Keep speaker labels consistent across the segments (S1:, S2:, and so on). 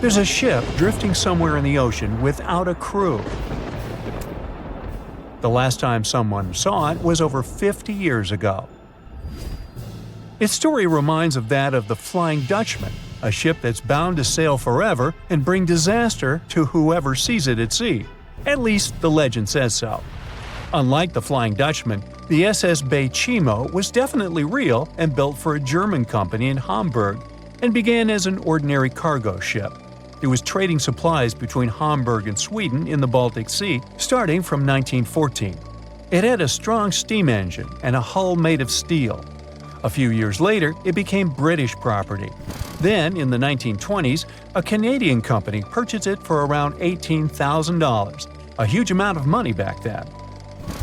S1: There's a ship drifting somewhere in the ocean without a crew. The last time someone saw it was over 50 years ago. Its story reminds of that of the Flying Dutchman, a ship that's bound to sail forever and bring disaster to whoever sees it at sea. At least the legend says so. Unlike the Flying Dutchman, the SS Bay Chimo was definitely real and built for a German company in Hamburg and began as an ordinary cargo ship. It was trading supplies between Hamburg and Sweden in the Baltic Sea starting from 1914. It had a strong steam engine and a hull made of steel. A few years later, it became British property. Then, in the 1920s, a Canadian company purchased it for around $18,000, a huge amount of money back then.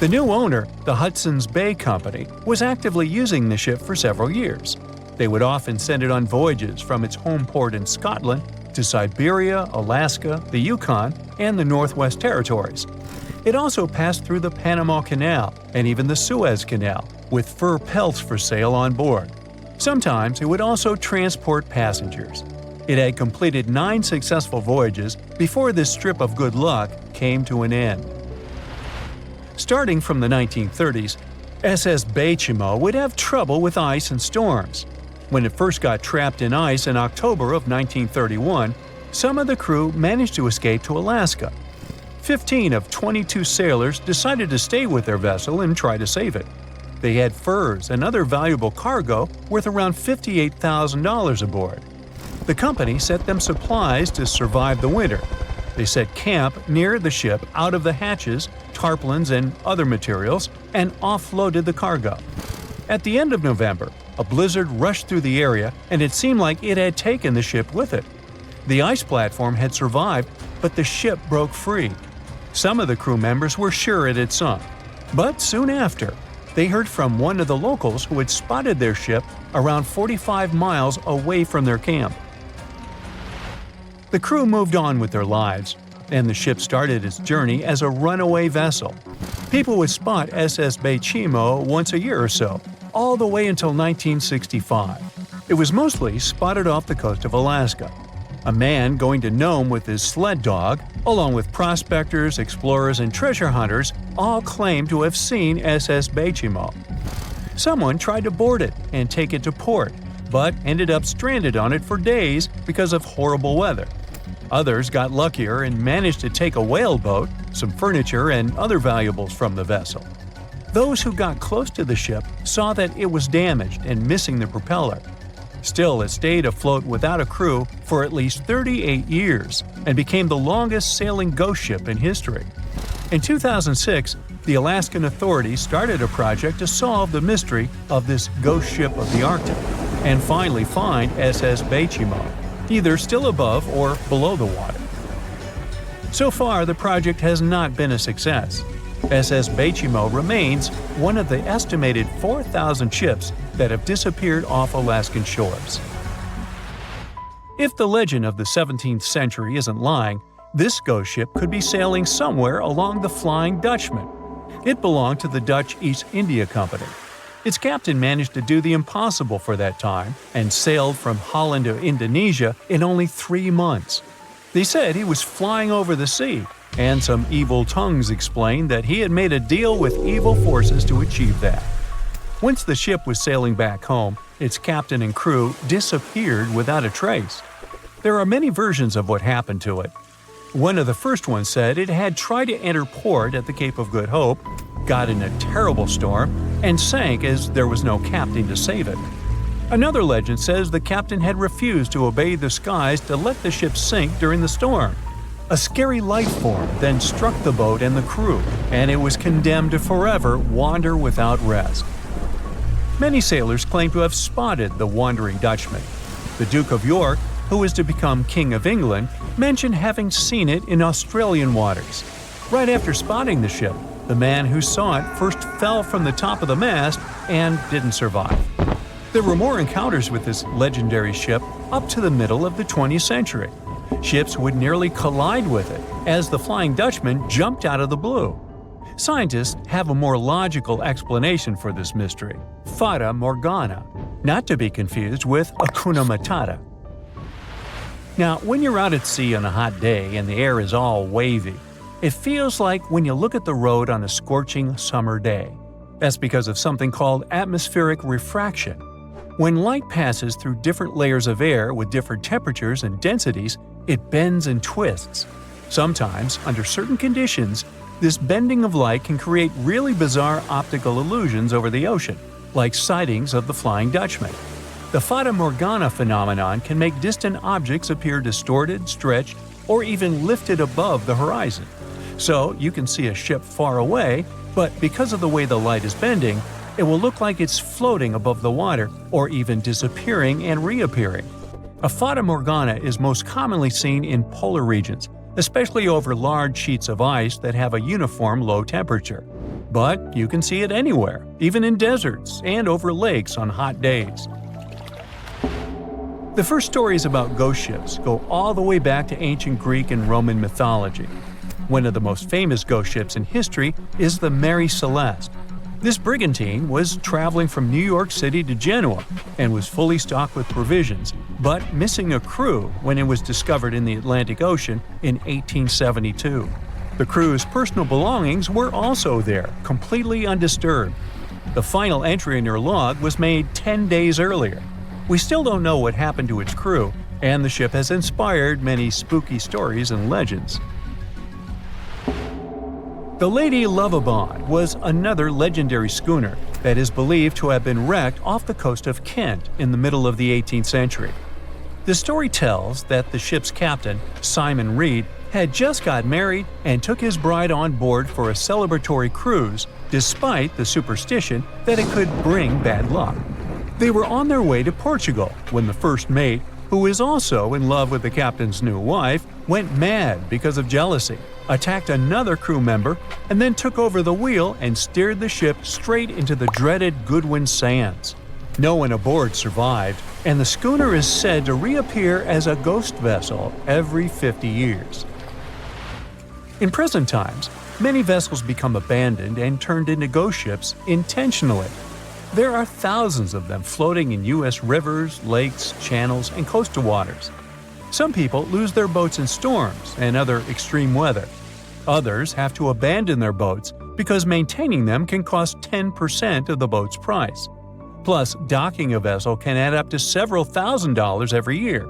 S1: The new owner, the Hudson's Bay Company, was actively using the ship for several years. They would often send it on voyages from its home port in Scotland to Siberia, Alaska, the Yukon, and the Northwest Territories. It also passed through the Panama Canal and even the Suez Canal, with fur pelts for sale on board. Sometimes it would also transport passengers. It had completed 9 successful voyages before this strip of good luck came to an end. Starting from the 1930s, SS Bay Chimo would have trouble with ice and storms. When it first got trapped in ice in October of 1931, some of the crew managed to escape to Alaska. 15 of 22 sailors decided to stay with their vessel and try to save it. They had furs and other valuable cargo worth around $58,000 aboard. The company sent them supplies to survive the winter. They set camp near the ship out of the hatches, tarpaulins, and other materials, and offloaded the cargo. At the end of November, a blizzard rushed through the area, and it seemed like it had taken the ship with it. The ice platform had survived, but the ship broke free. Some of the crew members were sure it had sunk. But soon after, they heard from one of the locals who had spotted their ship around 45 miles away from their camp. The crew moved on with their lives, and the ship started its journey as a runaway vessel. People would spot SS Bay Chimo once a year or so, all the way until 1965. It was mostly spotted off the coast of Alaska. A man going to Nome with his sled dog, along with prospectors, explorers, and treasure hunters, all claimed to have seen SS Bay Chimo. Someone tried to board it and take it to port, but ended up stranded on it for days because of horrible weather. Others got luckier and managed to take a whaleboat, some furniture, and other valuables from the vessel. Those who got close to the ship saw that it was damaged and missing the propeller. Still, it stayed afloat without a crew for at least 38 years and became the longest sailing ghost ship in history. In 2006, the Alaskan authorities started a project to solve the mystery of this ghost ship of the Arctic and finally find SS Bay Chimo, either still above or below the water. So far, the project has not been a success. SS Bay Chimo remains one of the estimated 4,000 ships that have disappeared off Alaskan shores. If the legend of the 17th century isn't lying, this ghost ship could be sailing somewhere along the Flying Dutchman. It belonged to the Dutch East India Company. Its captain managed to do the impossible for that time and sailed from Holland to Indonesia in only 3 months. They said he was flying over the sea, and some evil tongues explained that he had made a deal with evil forces to achieve that. Once the ship was sailing back home, its captain and crew disappeared without a trace. There are many versions of what happened to it. One of the first ones said it had tried to enter port at the Cape of Good Hope, got in a terrible storm, and sank as there was no captain to save it. Another legend says the captain had refused to obey the skies to let the ship sink during the storm. A scary life form then struck the boat and the crew, and it was condemned to forever wander without rest. Many sailors claim to have spotted the wandering Dutchman. The Duke of York, who was to become King of England, mentioned having seen it in Australian waters. Right after spotting the ship, the man who saw it first fell from the top of the mast and didn't survive. There were more encounters with this legendary ship up to the middle of the 20th century. Ships would nearly collide with it as the Flying Dutchman jumped out of the blue. Scientists have a more logical explanation for this mystery: Fata Morgana, not to be confused with Hakuna Matata. Now, when you're out at sea on a hot day and the air is all wavy, it feels like when you look at the road on a scorching summer day. That's because of something called atmospheric refraction. When light passes through different layers of air with different temperatures and densities, it bends and twists. Sometimes, under certain conditions, this bending of light can create really bizarre optical illusions over the ocean, like sightings of the Flying Dutchman. The Fata Morgana phenomenon can make distant objects appear distorted, stretched, or even lifted above the horizon. So you can see a ship far away, but because of the way the light is bending, it will look like it's floating above the water or even disappearing and reappearing. A Fata Morgana is most commonly seen in polar regions, especially over large sheets of ice that have a uniform low temperature. But you can see it anywhere, even in deserts and over lakes on hot days. The first stories about ghost ships go all the way back to ancient Greek and Roman mythology. One of the most famous ghost ships in history is the Mary Celeste. This brigantine was traveling from New York City to Genoa and was fully stocked with provisions, but missing a crew when it was discovered in the Atlantic Ocean in 1872. The crew's personal belongings were also there, completely undisturbed. The final entry in their log was made 10 days earlier. We still don't know what happened to its crew, and the ship has inspired many spooky stories and legends. The Lady Lovibond was another legendary schooner that is believed to have been wrecked off the coast of Kent in the middle of the 18th century. The story tells that the ship's captain, Simon Reed, had just got married and took his bride on board for a celebratory cruise, despite the superstition that it could bring bad luck. They were on their way to Portugal when the first mate, who is also in love with the captain's new wife, went mad because of jealousy, attacked another crew member, and then took over the wheel and steered the ship straight into the dreaded Goodwin Sands. No one aboard survived, and the schooner is said to reappear as a ghost vessel every 50 years. In present times, many vessels become abandoned and turned into ghost ships intentionally. There are thousands of them floating in U.S. rivers, lakes, channels, and coastal waters. Some people lose their boats in storms and other extreme weather. Others have to abandon their boats because maintaining them can cost 10% of the boat's price. Plus, docking a vessel can add up to several $1,000s every year.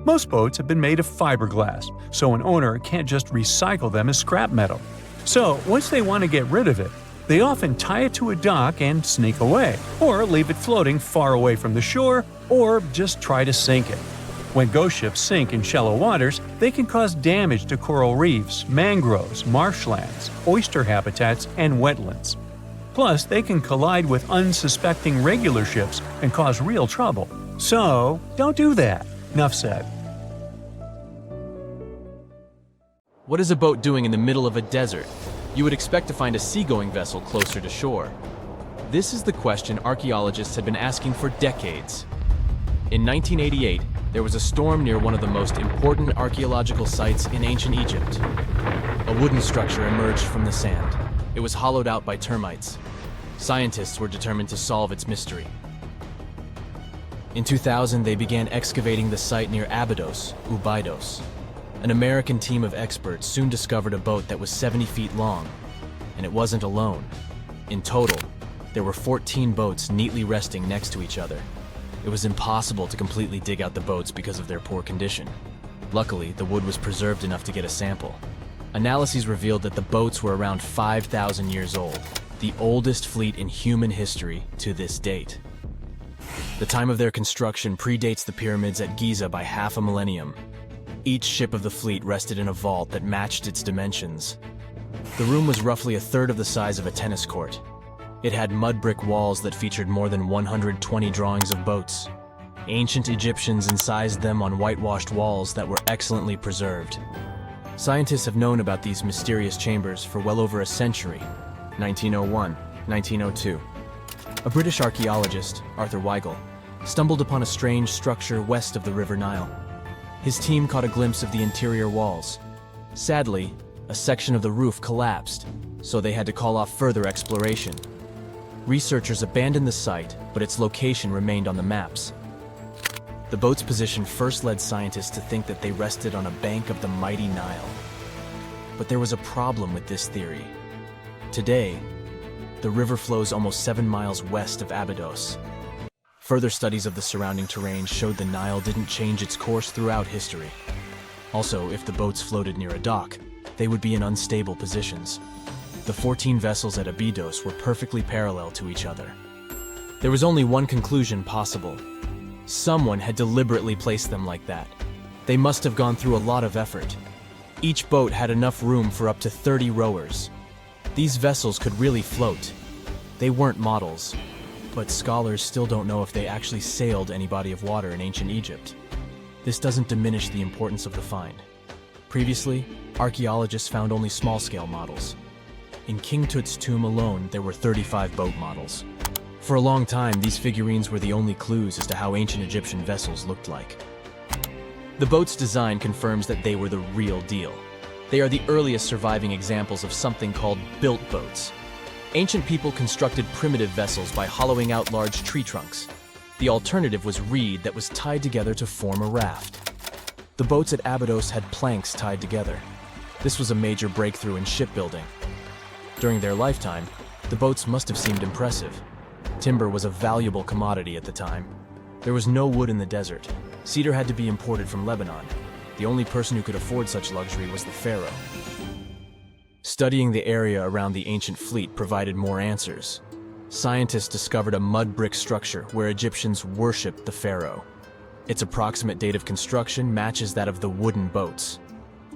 S1: Most boats have been made of fiberglass, so an owner can't just recycle them as scrap metal. So, once they want to get rid of it, they often tie it to a dock and sneak away, or leave it floating far away from the shore, or just try to sink it. When ghost ships sink in shallow waters, they can cause damage to coral reefs, mangroves, marshlands, oyster habitats, and wetlands. Plus, they can collide with unsuspecting regular ships and cause real trouble. So, don't do that. Enough said.
S2: What is a boat doing in the middle of a desert? You would expect to find a seagoing vessel closer to shore. This is the question archaeologists have been asking for decades. In 1988, there was a storm near one of the most important archaeological sites in ancient Egypt. A wooden structure emerged from the sand. It was hollowed out by termites. Scientists were determined to solve its mystery. In 2000, they began excavating the site near Abydos, Abydos. An American team of experts soon discovered a boat that was 70 feet long, and it wasn't alone. In total, there were 14 boats neatly resting next to each other. It was impossible to completely dig out the boats because of their poor condition. Luckily, the wood was preserved enough to get a sample. Analyses revealed that the boats were around 5,000 years old, the oldest fleet in human history to this date. The time of their construction predates the pyramids at Giza by half a millennium. Each ship of the fleet rested in a vault that matched its dimensions. The room was roughly a third of the size of a tennis court. It had mud brick walls that featured more than 120 drawings of boats. Ancient Egyptians incised them on whitewashed walls that were excellently preserved. Scientists have known about these mysterious chambers for well over a century. 1901, 1902. A British archaeologist, Arthur Weigel, stumbled upon a strange structure west of the River Nile. His team caught a glimpse of the interior walls. Sadly, a section of the roof collapsed, so they had to call off further exploration. Researchers abandoned the site, but its location remained on the maps. The boat's position first led scientists to think that they rested on a bank of the mighty Nile. But there was a problem with this theory. Today, the river flows almost 7 miles west of Abydos. Further studies of the surrounding terrain showed the Nile didn't change its course throughout history. Also, if the boats floated near a dock, they would be in unstable positions. The 14 vessels at Abydos were perfectly parallel to each other. There was only one conclusion possible. Someone had deliberately placed them like that. They must have gone through a lot of effort. Each boat had enough room for up to 30 rowers. These vessels could really float. They weren't models, but scholars still don't know if they actually sailed any body of water in ancient Egypt. This doesn't diminish the importance of the find. Previously, archaeologists found only small-scale models. In King Tut's tomb alone, there were 35 boat models. For a long time, these figurines were the only clues as to how ancient Egyptian vessels looked like. The boat's design confirms that they were the real deal. They are the earliest surviving examples of something called built boats. Ancient people constructed primitive vessels by hollowing out large tree trunks. The alternative was reed that was tied together to form a raft. The boats at Abydos had planks tied together. This was a major breakthrough in shipbuilding. During their lifetime, the boats must have seemed impressive. Timber was a valuable commodity at the time. There was no wood in the desert. Cedar had to be imported from Lebanon. The only person who could afford such luxury was the pharaoh. Studying the area around the ancient fleet provided more answers. Scientists discovered a mud brick structure where Egyptians worshipped the pharaoh. Its approximate date of construction matches that of the wooden boats.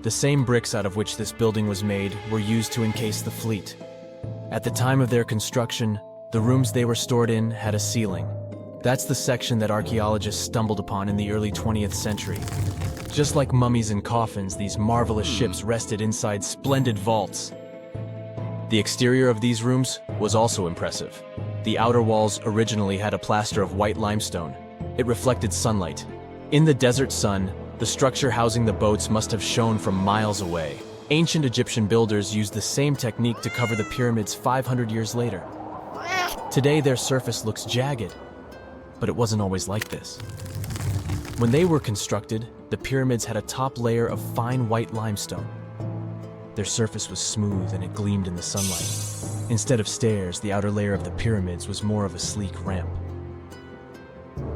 S2: The same bricks out of which this building was made were used to encase the fleet. At the time of their construction, the rooms they were stored in had a ceiling. That's the section that archaeologists stumbled upon in the early 20th century. Just like mummies and coffins, these marvelous ships rested inside splendid vaults. The exterior of these rooms was also impressive. The outer walls originally had a plaster of white limestone. It reflected sunlight. In the desert sun, the structure housing the boats must have shone from miles away. Ancient Egyptian builders used the same technique to cover the pyramids 500 years later. Today, their surface looks jagged, but it wasn't always like this. When they were constructed, the pyramids had a top layer of fine white limestone. Their surface was smooth and it gleamed in the sunlight. Instead of stairs, the outer layer of the pyramids was more of a sleek ramp.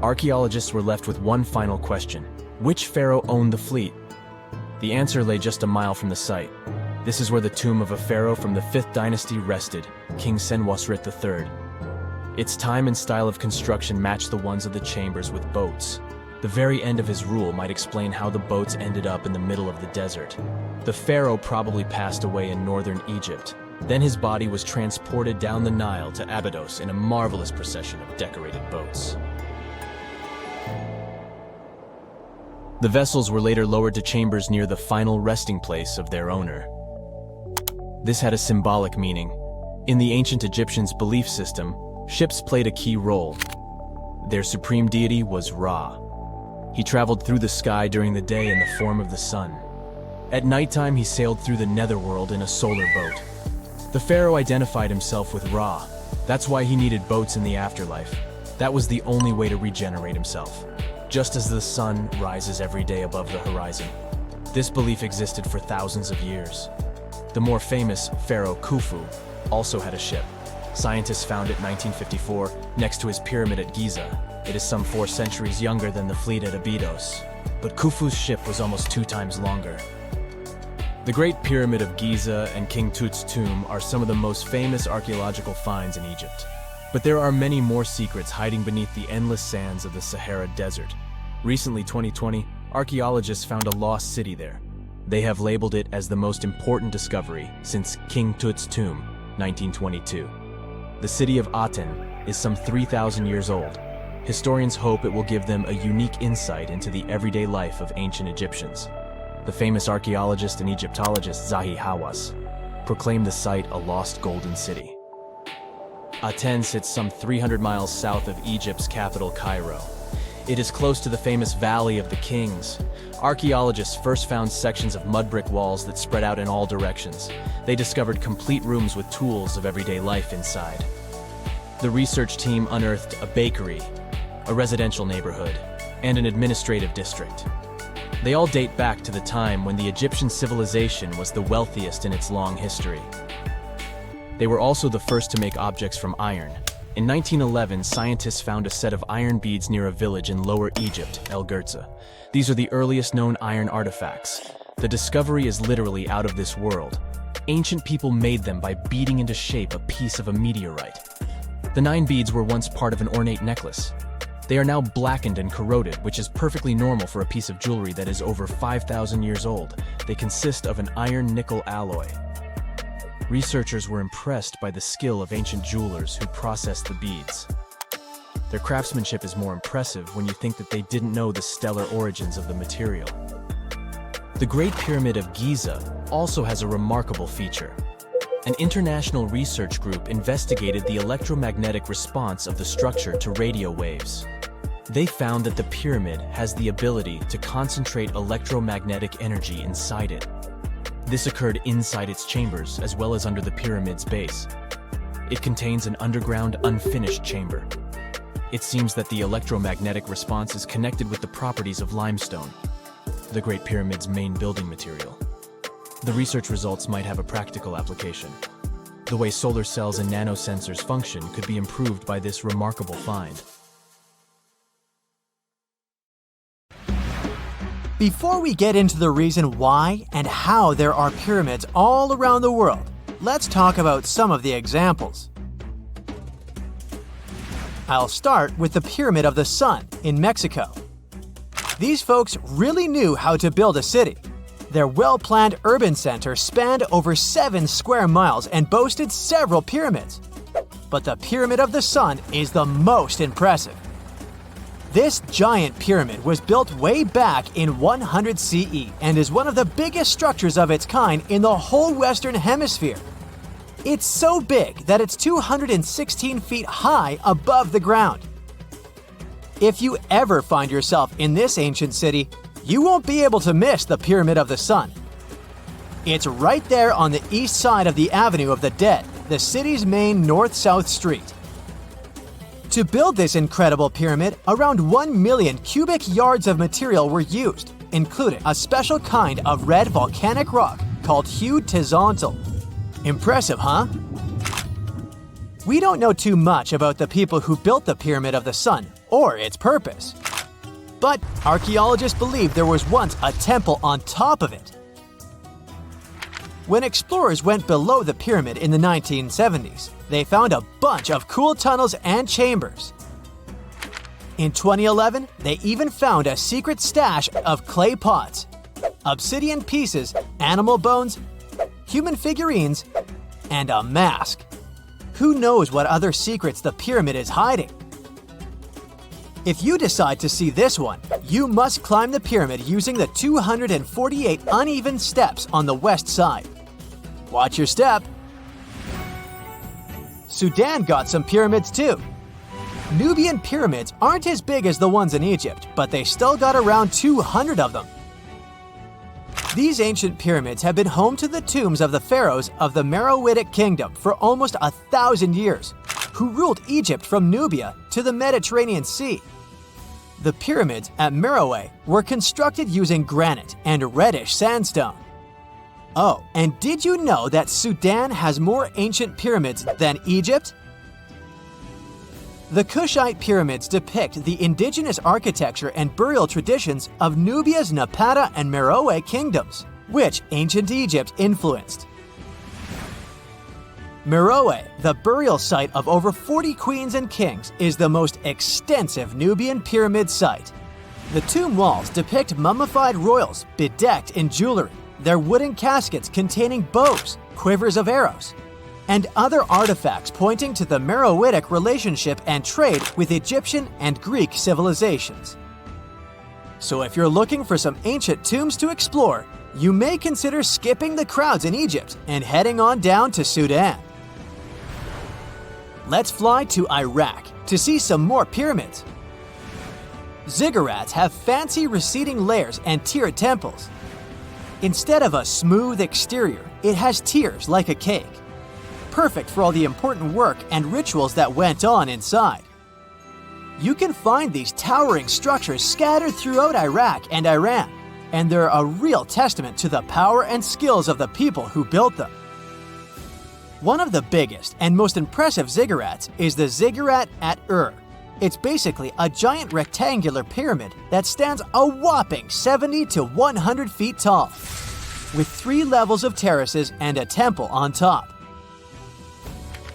S2: Archaeologists were left with one final question. Which pharaoh owned the fleet? The answer lay just a mile from the site. This is where the tomb of a pharaoh from the 5th dynasty rested, King Senwosret III. Its time and style of construction matched the ones of the chambers with boats. The very end of his rule might explain how the boats ended up in the middle of the desert. The pharaoh probably passed away in northern Egypt. Then his body was transported down the Nile to Abydos in a marvelous procession of decorated boats. The vessels were later lowered to chambers near the final resting place of their owner. This had a symbolic meaning. In the ancient Egyptians' belief system, ships played a key role. Their supreme deity was Ra. He traveled through the sky during the day in the form of the sun. At nighttime, he sailed through the netherworld in a solar boat. The pharaoh identified himself with Ra. That's why he needed boats in the afterlife. That was the only way to regenerate himself. Just as the sun rises every day above the horizon. This belief existed for thousands of years. The more famous Pharaoh Khufu also had a ship. Scientists found it in 1954 next to his pyramid at Giza. It is some 4 centuries younger than the fleet at Abydos, but Khufu's ship was almost 2 times longer. The Great Pyramid of Giza and King Tut's tomb are some of the most famous archaeological finds in Egypt. But there are many more secrets hiding beneath the endless sands of the Sahara Desert. Recently, 2020, archaeologists found a lost city there. They have labeled it as the most important discovery since King Tut's tomb, 1922. The city of Aten is some 3,000 years old. Historians hope it will give them a unique insight into the everyday life of ancient Egyptians. The famous archaeologist and Egyptologist Zahi Hawass proclaimed the site a lost golden city. Aten sits some 300 miles south of Egypt's capital, Cairo. It is close to the famous Valley of the Kings. Archaeologists first found sections of mud brick walls that spread out in all directions. They discovered complete rooms with tools of everyday life inside. The research team unearthed a bakery, a residential neighborhood, and an administrative district. They all date back to the time when the Egyptian civilization was the wealthiest in its long history. They were also the first to make objects from iron. In 1911, scientists found a set of iron beads near a village in Lower Egypt, El Girza. These are the earliest known iron artifacts. The discovery is literally out of this world. Ancient people made them by beating into shape a piece of a meteorite. The 9 beads were once part of an ornate necklace. They are now blackened and corroded, which is perfectly normal for a piece of jewelry that is over 5,000 years old. They consist of an iron-nickel alloy. Researchers were impressed by the skill of ancient jewelers who processed the beads. Their craftsmanship is more impressive when you think that they didn't know the stellar origins of the material. The Great Pyramid of Giza also has a remarkable feature. An international research group investigated the electromagnetic response of the structure to radio waves. They found that the pyramid has the ability to concentrate electromagnetic energy inside it. This occurred inside its chambers as well as under the pyramid's base. It contains an underground, unfinished chamber. It seems that the electromagnetic response is connected with the properties of limestone, the Great Pyramid's main building material. The research results might have a practical application. The way solar cells and nanosensors function could be improved by this remarkable find.
S3: Before we get into the reason why and how there are pyramids all around the world, let's talk about some of the examples. I'll start with the Pyramid of the Sun in Mexico. These folks really knew how to build a city. Their well-planned urban center spanned over 7 square miles and boasted several pyramids. But the Pyramid of the Sun is the most impressive. This giant pyramid was built way back in 100 CE and is one of the biggest structures of its kind in the whole Western Hemisphere. It's so big that it's 216 feet high above the ground. If you ever find yourself in this ancient city, you won't be able to miss the Pyramid of the Sun. It's right there on the east side of the Avenue of the Dead, the city's main north-south street. To build this incredible pyramid, around 1 million cubic yards of material were used, including a special kind of red volcanic rock called hued tizontal. Impressive, huh? We don't know too much about the people who built the Pyramid of the Sun or its purpose. But archaeologists believe there was once a temple on top of it. When explorers went below the pyramid in the 1970s, they found a bunch of cool tunnels and chambers. In 2011, they even found a secret stash of clay pots, obsidian pieces, animal bones, human figurines, and a mask. Who knows what other secrets the pyramid is hiding? If you decide to see this one, you must climb the pyramid using the 248 uneven steps on the west side. Watch your step. Sudan got some pyramids too. Nubian pyramids aren't as big as the ones in Egypt, but they still got around 200 of them. These ancient pyramids have been home to the tombs of the pharaohs of the Meroitic kingdom for almost 1,000 years, who ruled Egypt from Nubia to the Mediterranean Sea. The pyramids at Meroe were constructed using granite and reddish sandstone. Oh, and did you know that Sudan has more ancient pyramids than Egypt? The Kushite pyramids depict the indigenous architecture and burial traditions of Nubia's Napata and Meroe kingdoms, which ancient Egypt influenced. Meroe, the burial site of over 40 queens and kings, is the most extensive Nubian pyramid site. The tomb walls depict mummified royals bedecked in jewelry, their wooden caskets containing bows, quivers of arrows, and other artifacts pointing to the Meroitic relationship and trade with Egyptian and Greek civilizations. So if you're looking for some ancient tombs to explore, you may consider skipping the crowds in Egypt and heading on down to Sudan. Let's fly to Iraq to see some more pyramids. Ziggurats have fancy receding layers and tiered temples. Instead of a smooth exterior, it has tiers like a cake. Perfect for all the important work and rituals that went on inside. You can find these towering structures scattered throughout Iraq and Iran, and they're a real testament to the power and skills of the people who built them. One of the biggest and most impressive ziggurats is the ziggurat at Ur. It's basically a giant rectangular pyramid that stands a whopping 70 to 100 feet tall, with 3 levels of terraces and a temple on top.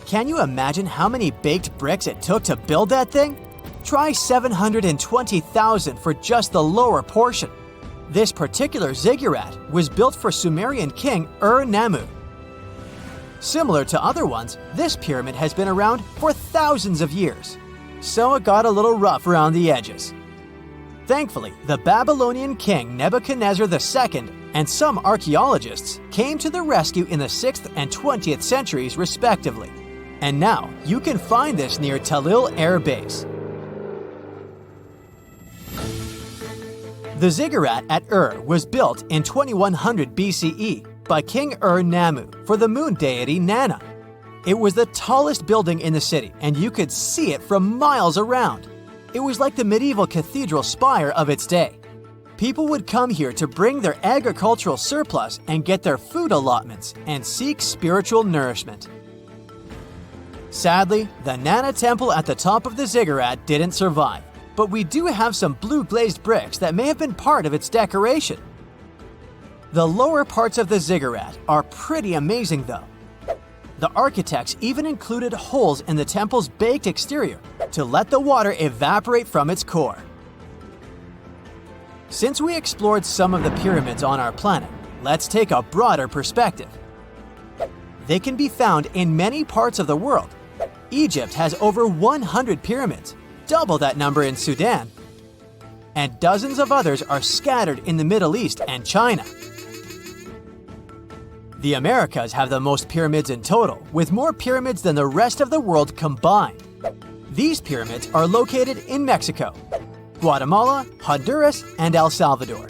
S3: Can you imagine how many baked bricks it took to build that thing? Try 720,000 for just the lower portion. This particular ziggurat was built for Sumerian king Ur-Nammu. Similar to other ones, this pyramid has been around for thousands of years, so it got a little rough around the edges. Thankfully, the Babylonian king Nebuchadnezzar II and some archaeologists came to the rescue in the 6th and 20th centuries respectively, and now you can find this near Talil Air Base. The ziggurat at Ur was built in 2100 BCE by King Ur-Nammu for the moon deity Nana. It was the tallest building in the city, and you could see it from miles around. It was like the medieval cathedral spire of its day. People would come here to bring their agricultural surplus and get their food allotments and seek spiritual nourishment. Sadly, the Nana temple at the top of the ziggurat didn't survive, but we do have some blue glazed bricks that may have been part of its decoration. The lower parts of the ziggurat are pretty amazing though. The architects even included holes in the temple's baked exterior to let the water evaporate from its core. Since we explored some of the pyramids on our planet, let's take a broader perspective. They can be found in many parts of the world. Egypt has over 100 pyramids, double that number in Sudan, and dozens of others are scattered in the Middle East and China. The Americas have the most pyramids in total, with more pyramids than the rest of the world combined. These pyramids are located in Mexico, Guatemala, Honduras, and El Salvador.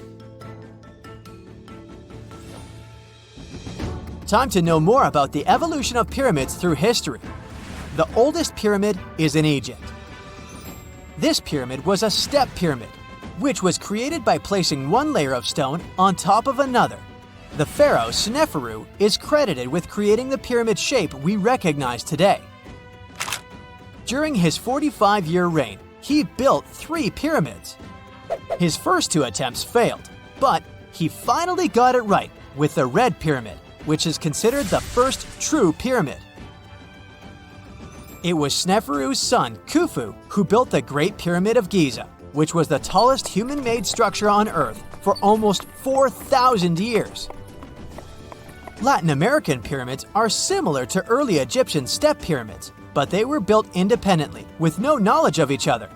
S3: Time to know more about the evolution of pyramids through history. The oldest pyramid is in Egypt. This pyramid was a step pyramid, which was created by placing one layer of stone on top of another. The pharaoh Sneferu is credited with creating the pyramid shape we recognize today. During his 45-year reign, he built 3 pyramids. His first 2 attempts failed, but he finally got it right with the Red Pyramid, which is considered the first true pyramid. It was Sneferu's son, Khufu, who built the Great Pyramid of Giza, which was the tallest human-made structure on Earth for almost 4,000 years. Latin American pyramids are similar to early Egyptian step pyramids, but they were built independently, with no knowledge of each other.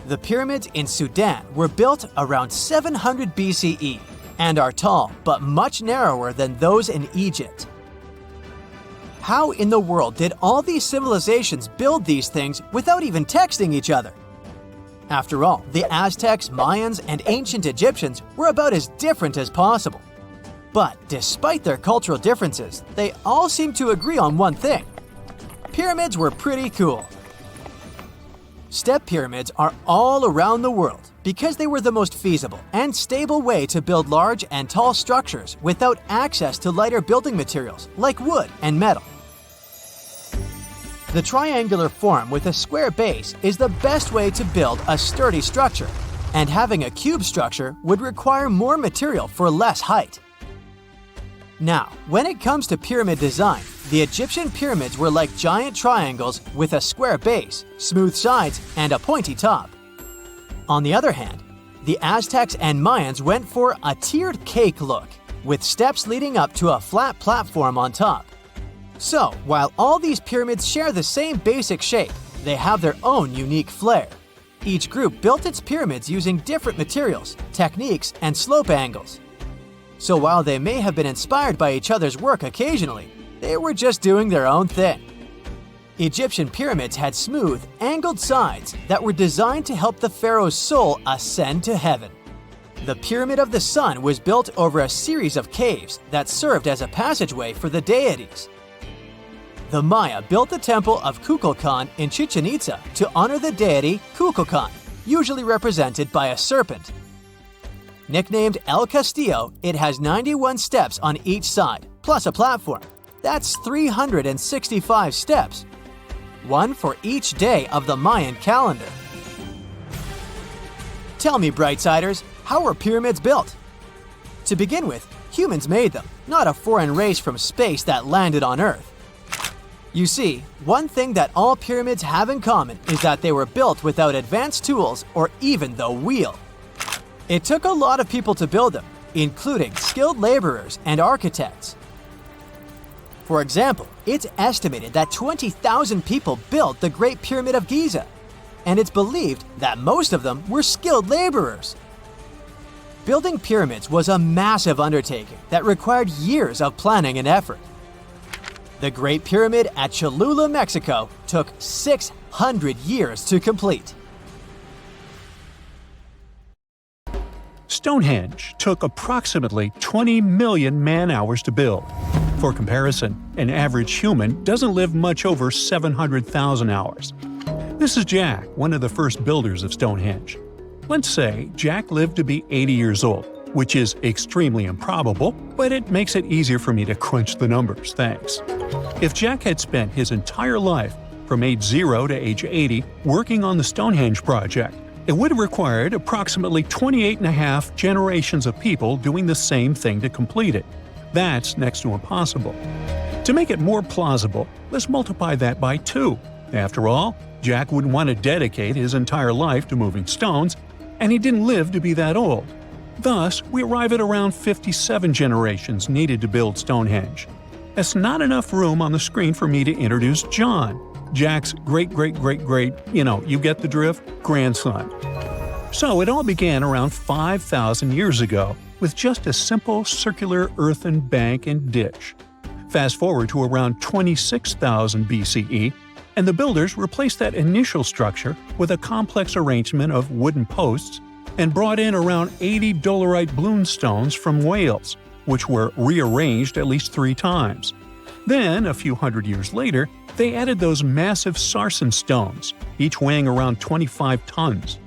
S3: The pyramids in Sudan were built around 700 BCE and are tall but much narrower than those in Egypt. How in the world did all these civilizations build these things without even texting each other? After all, the Aztecs, Mayans, and ancient Egyptians were about as different as possible. But despite their cultural differences, they all seem to agree on one thing. Pyramids were pretty cool. Step pyramids are all around the world because they were the most feasible and stable way to build large and tall structures without access to lighter building materials like wood and metal. The triangular form with a square base is the best way to build a sturdy structure, and having a cube structure would require more material for less height. Now, when it comes to pyramid design, the Egyptian pyramids were like giant triangles with a square base, smooth sides, and a pointy top. On the other hand, the Aztecs and Mayans went for a tiered cake look, with steps leading up to a flat platform on top. So, while all these pyramids share the same basic shape, they have their own unique flair. Each group built its pyramids using different materials, techniques, and slope angles. So while they may have been inspired by each other's work occasionally, they were just doing their own thing. Egyptian pyramids had smooth, angled sides that were designed to help the pharaoh's soul ascend to heaven. The Pyramid of the Sun was built over a series of caves that served as a passageway for the deities. The Maya built the temple of Kukulkan in Chichen Itza to honor the deity Kukulkan, usually represented by a serpent. Nicknamed El Castillo, it has 91 steps on each side, plus a platform. That's 365 steps, one for each day of the Mayan calendar. Tell me, Brightsiders, how were pyramids built? To begin with, humans made them, not a foreign race from space that landed on Earth. You see, one thing that all pyramids have in common is that they were built without advanced tools or even the wheel. It took a lot of people to build them, including skilled laborers and architects. For example, it's estimated that 20,000 people built the Great Pyramid of Giza, and it's believed that most of them were skilled laborers. Building pyramids was a massive undertaking that required years of planning and effort. The Great Pyramid at Cholula, Mexico, took 600 years to complete.
S1: Stonehenge took approximately 20 million man-hours to build. For comparison, an average human doesn't live much over 700,000 hours. This is Jack, one of the first builders of Stonehenge. Let's say Jack lived to be 80 years old, which is extremely improbable, but it makes it easier for me to crunch the numbers, thanks. If Jack had spent his entire life, from age 0 to age 80, working on the Stonehenge project, it would have required approximately 28.5 generations of people doing the same thing to complete it. That's next to impossible. To make it more plausible, let's multiply that by 2. After all, Jack wouldn't want to dedicate his entire life to moving stones, and he didn't live to be that old. Thus, we arrive at around 57 generations needed to build Stonehenge. That's not enough room on the screen for me to introduce John, Jack's great-great-great-great, you get the drift, grandson. So it all began around 5,000 years ago with just a simple circular earthen bank and ditch. Fast forward to around 26,000 BCE, and the builders replaced that initial structure with a complex arrangement of wooden posts and brought in around 80 dolerite bloom stones from Wales, which were rearranged at least 3 times. Then, a few hundred years later, they added those massive sarsen stones, each weighing around 25 tons.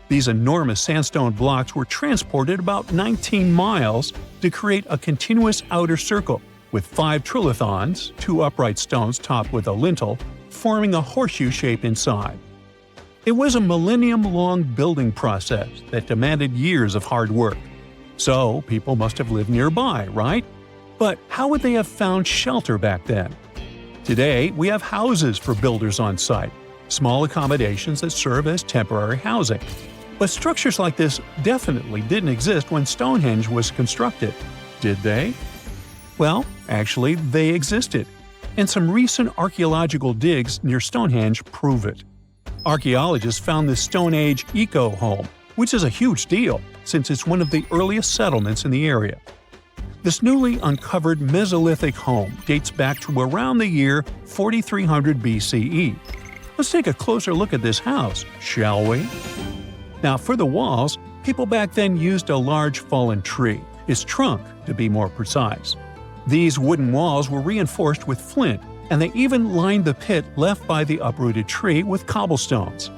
S1: These enormous sandstone blocks were transported about 19 miles to create a continuous outer circle, with 5 trilithons, 2 upright stones topped with a lintel, forming a horseshoe shape inside. It was a millennium-long building process that demanded years of hard work. So, people must have lived nearby, right? But how would they have found shelter back then? Today, we have houses for builders on site, small accommodations that serve as temporary housing. But structures like this definitely didn't exist when Stonehenge was constructed. Did they? Well, actually, they existed. And some recent archaeological digs near Stonehenge prove it. Archaeologists found this Stone Age eco-home, which is a huge deal since it's one of the earliest settlements in the area. This newly uncovered Mesolithic home dates back to around the year 4300 BCE. Let's take a closer look at this house, shall we? Now, for the walls, people back then used a large fallen tree, its trunk to be more precise. These wooden walls were reinforced with flint, and they even lined the pit left by the uprooted tree with cobblestones.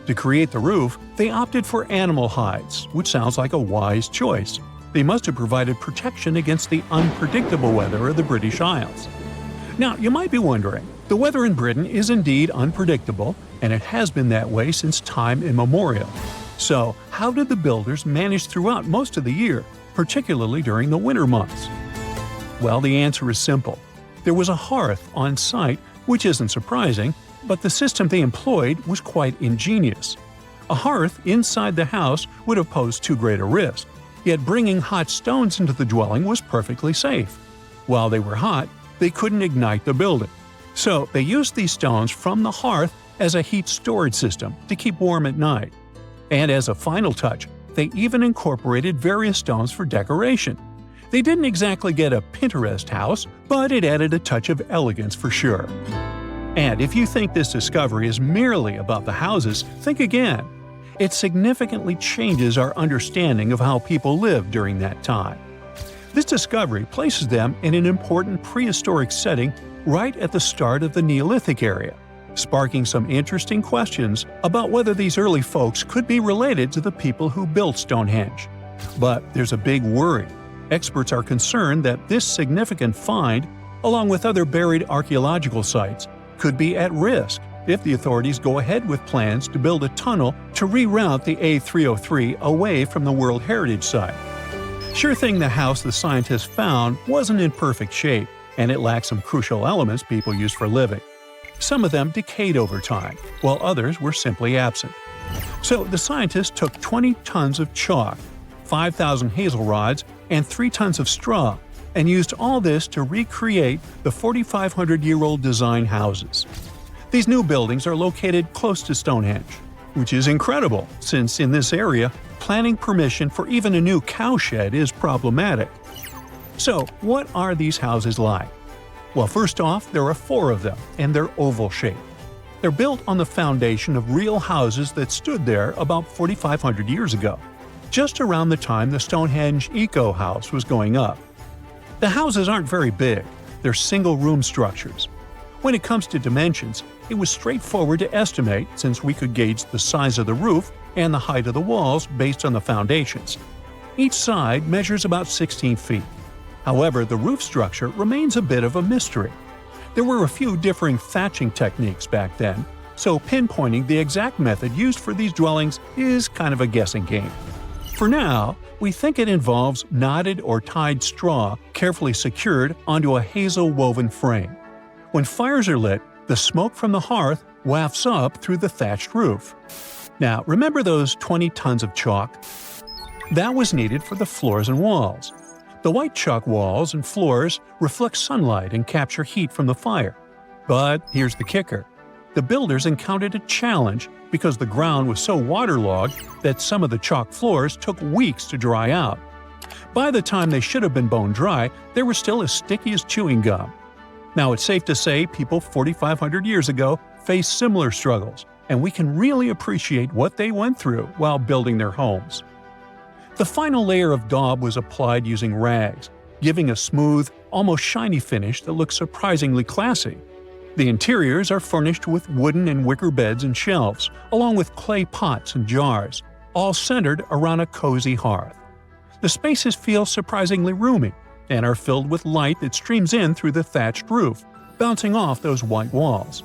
S1: To create the roof, they opted for animal hides, which sounds like a wise choice. They must have provided protection against the unpredictable weather of the British Isles. Now, you might be wondering, the weather in Britain is indeed unpredictable, and it has been that way since time immemorial. So, how did the builders manage throughout most of the year, particularly during the winter months? Well, the answer is simple. There was a hearth on site, which isn't surprising, but the system they employed was quite ingenious. A hearth inside the house would have posed too great a risk, yet bringing hot stones into the dwelling was perfectly safe. While they were hot, they couldn't ignite the building. So they used these stones from the hearth as a heat storage system to keep warm at night. And as a final touch, they even incorporated various stones for decoration. They didn't exactly get a Pinterest house, but it added a touch of elegance for sure. And if you think this discovery is merely about the houses, think again. It significantly changes our understanding of how people lived during that time. This discovery places them in an important prehistoric setting right at the start of the Neolithic area, sparking some interesting questions about whether these early folks could be related to the people who built Stonehenge. But there's a big worry. Experts are concerned that this significant find, along with other buried archaeological sites, could be at risk if the authorities go ahead with plans to build a tunnel to reroute the A303 away from the World Heritage Site. Sure thing the house the scientists found wasn't in perfect shape, and it lacked some crucial elements people use for living. Some of them decayed over time, while others were simply absent. So the scientists took 20 tons of chalk, 5,000 hazel rods, and 3 tons of straw, and used all this to recreate the 4,500-year-old design houses. These new buildings are located close to Stonehenge, which is incredible since in this area, planning permission for even a new cowshed is problematic. So, what are these houses like? Well, first off, there are 4 of them, and they're oval-shaped. They're built on the foundation of real houses that stood there about 4,500 years ago, just around the time the Stonehenge Eco House was going up. The houses aren't very big, they're single-room structures. When it comes to dimensions, it was straightforward to estimate since we could gauge the size of the roof and the height of the walls based on the foundations. Each side measures about 16 feet. However, the roof structure remains a bit of a mystery. There were a few differing thatching techniques back then, so pinpointing the exact method used for these dwellings is kind of a guessing game. For now, we think it involves knotted or tied straw carefully secured onto a hazel-woven frame. When fires are lit, the smoke from the hearth wafts up through the thatched roof. Now, remember those 20 tons of chalk? That was needed for the floors and walls. The white chalk walls and floors reflect sunlight and capture heat from the fire. But here's the kicker. The builders encountered a challenge because the ground was so waterlogged that some of the chalk floors took weeks to dry out. By the time they should have been bone dry, they were still as sticky as chewing gum. Now, it's safe to say people 4,500 years ago faced similar struggles, and we can really appreciate what they went through while building their homes. The final layer of daub was applied using rags, giving a smooth, almost shiny finish that looks surprisingly classy. The interiors are furnished with wooden and wicker beds and shelves, along with clay pots and jars, all centered around a cozy hearth. The spaces feel surprisingly roomy, and are filled with light that streams in through the thatched roof, bouncing off those white walls.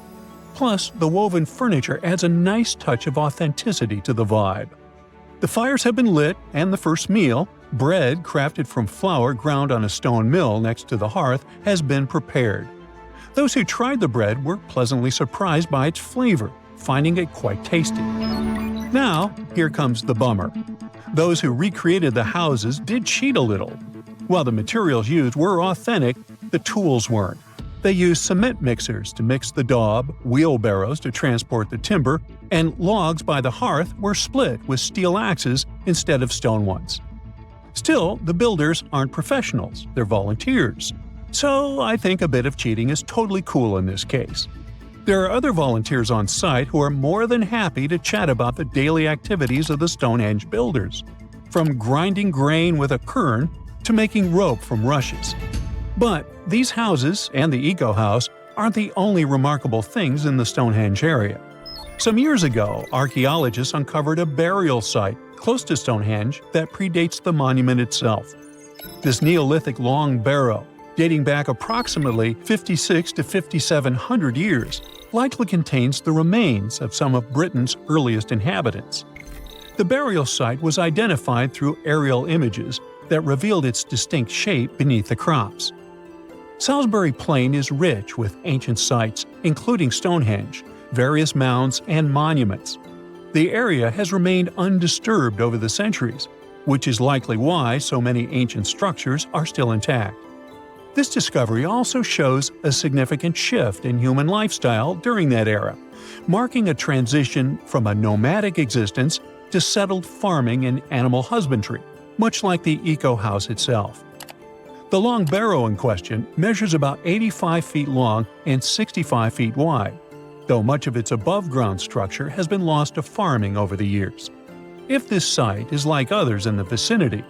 S1: Plus, the woven furniture adds a nice touch of authenticity to the vibe. The fires have been lit, and the first meal, bread crafted from flour ground on a stone mill next to the hearth, has been prepared. Those who tried the bread were pleasantly surprised by its flavor, finding it quite tasty. Now, here comes the bummer. Those who recreated the houses did cheat a little. While the materials used were authentic, the tools weren't. They used cement mixers to mix the daub, wheelbarrows to transport the timber, and logs by the hearth were split with steel axes instead of stone ones. Still, the builders aren't professionals, they're volunteers. So I think a bit of cheating is totally cool in this case. There are other volunteers on site who are more than happy to chat about the daily activities of the Stonehenge builders, from grinding grain with a quern to making rope from rushes. But these houses and the Eco House aren't the only remarkable things in the Stonehenge area. Some years ago, archaeologists uncovered a burial site close to Stonehenge that predates the monument itself. This Neolithic long barrow, dating back approximately 56 to 5,700 years, likely contains the remains of some of Britain's earliest inhabitants. The burial site was identified through aerial images that revealed its distinct shape beneath the crops. Salisbury Plain is rich with ancient sites, including Stonehenge, various mounds, and monuments. The area has remained undisturbed over the centuries, which is likely why so many ancient structures are still intact. This discovery also shows a significant shift in human lifestyle during that era, marking a transition from a nomadic existence to settled farming and animal husbandry, much like the Eco House itself. The long barrow in question measures about 85 feet long and 65 feet wide, though much of its above-ground structure has been lost to farming over the years. If this site is like others in the vicinity,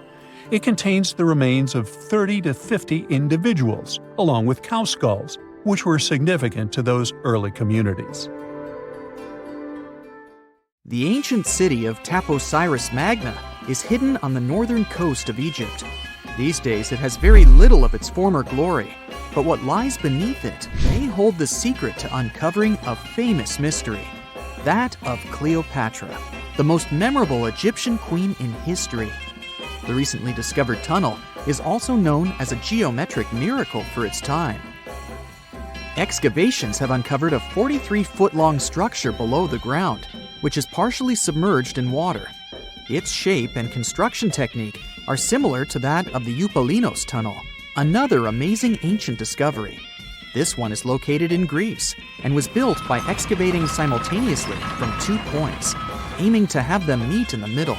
S1: it contains the remains of 30 to 50 individuals, along with cow skulls, which were significant to those early communities.
S4: The ancient city of Taposiris Magna is hidden on the northern coast of Egypt. These days, it has very little of its former glory, but what lies beneath it may hold the secret to uncovering a famous mystery, that of Cleopatra, the most memorable Egyptian queen in history. The recently discovered tunnel is also known as a geometric miracle for its time. Excavations have uncovered a 43-foot-long structure below the ground, which is partially submerged in water. Its shape and construction technique are similar to that of the Eupalinos Tunnel, another amazing ancient discovery. This one is located in Greece and was built by excavating simultaneously from 2 points, aiming to have them meet in the middle.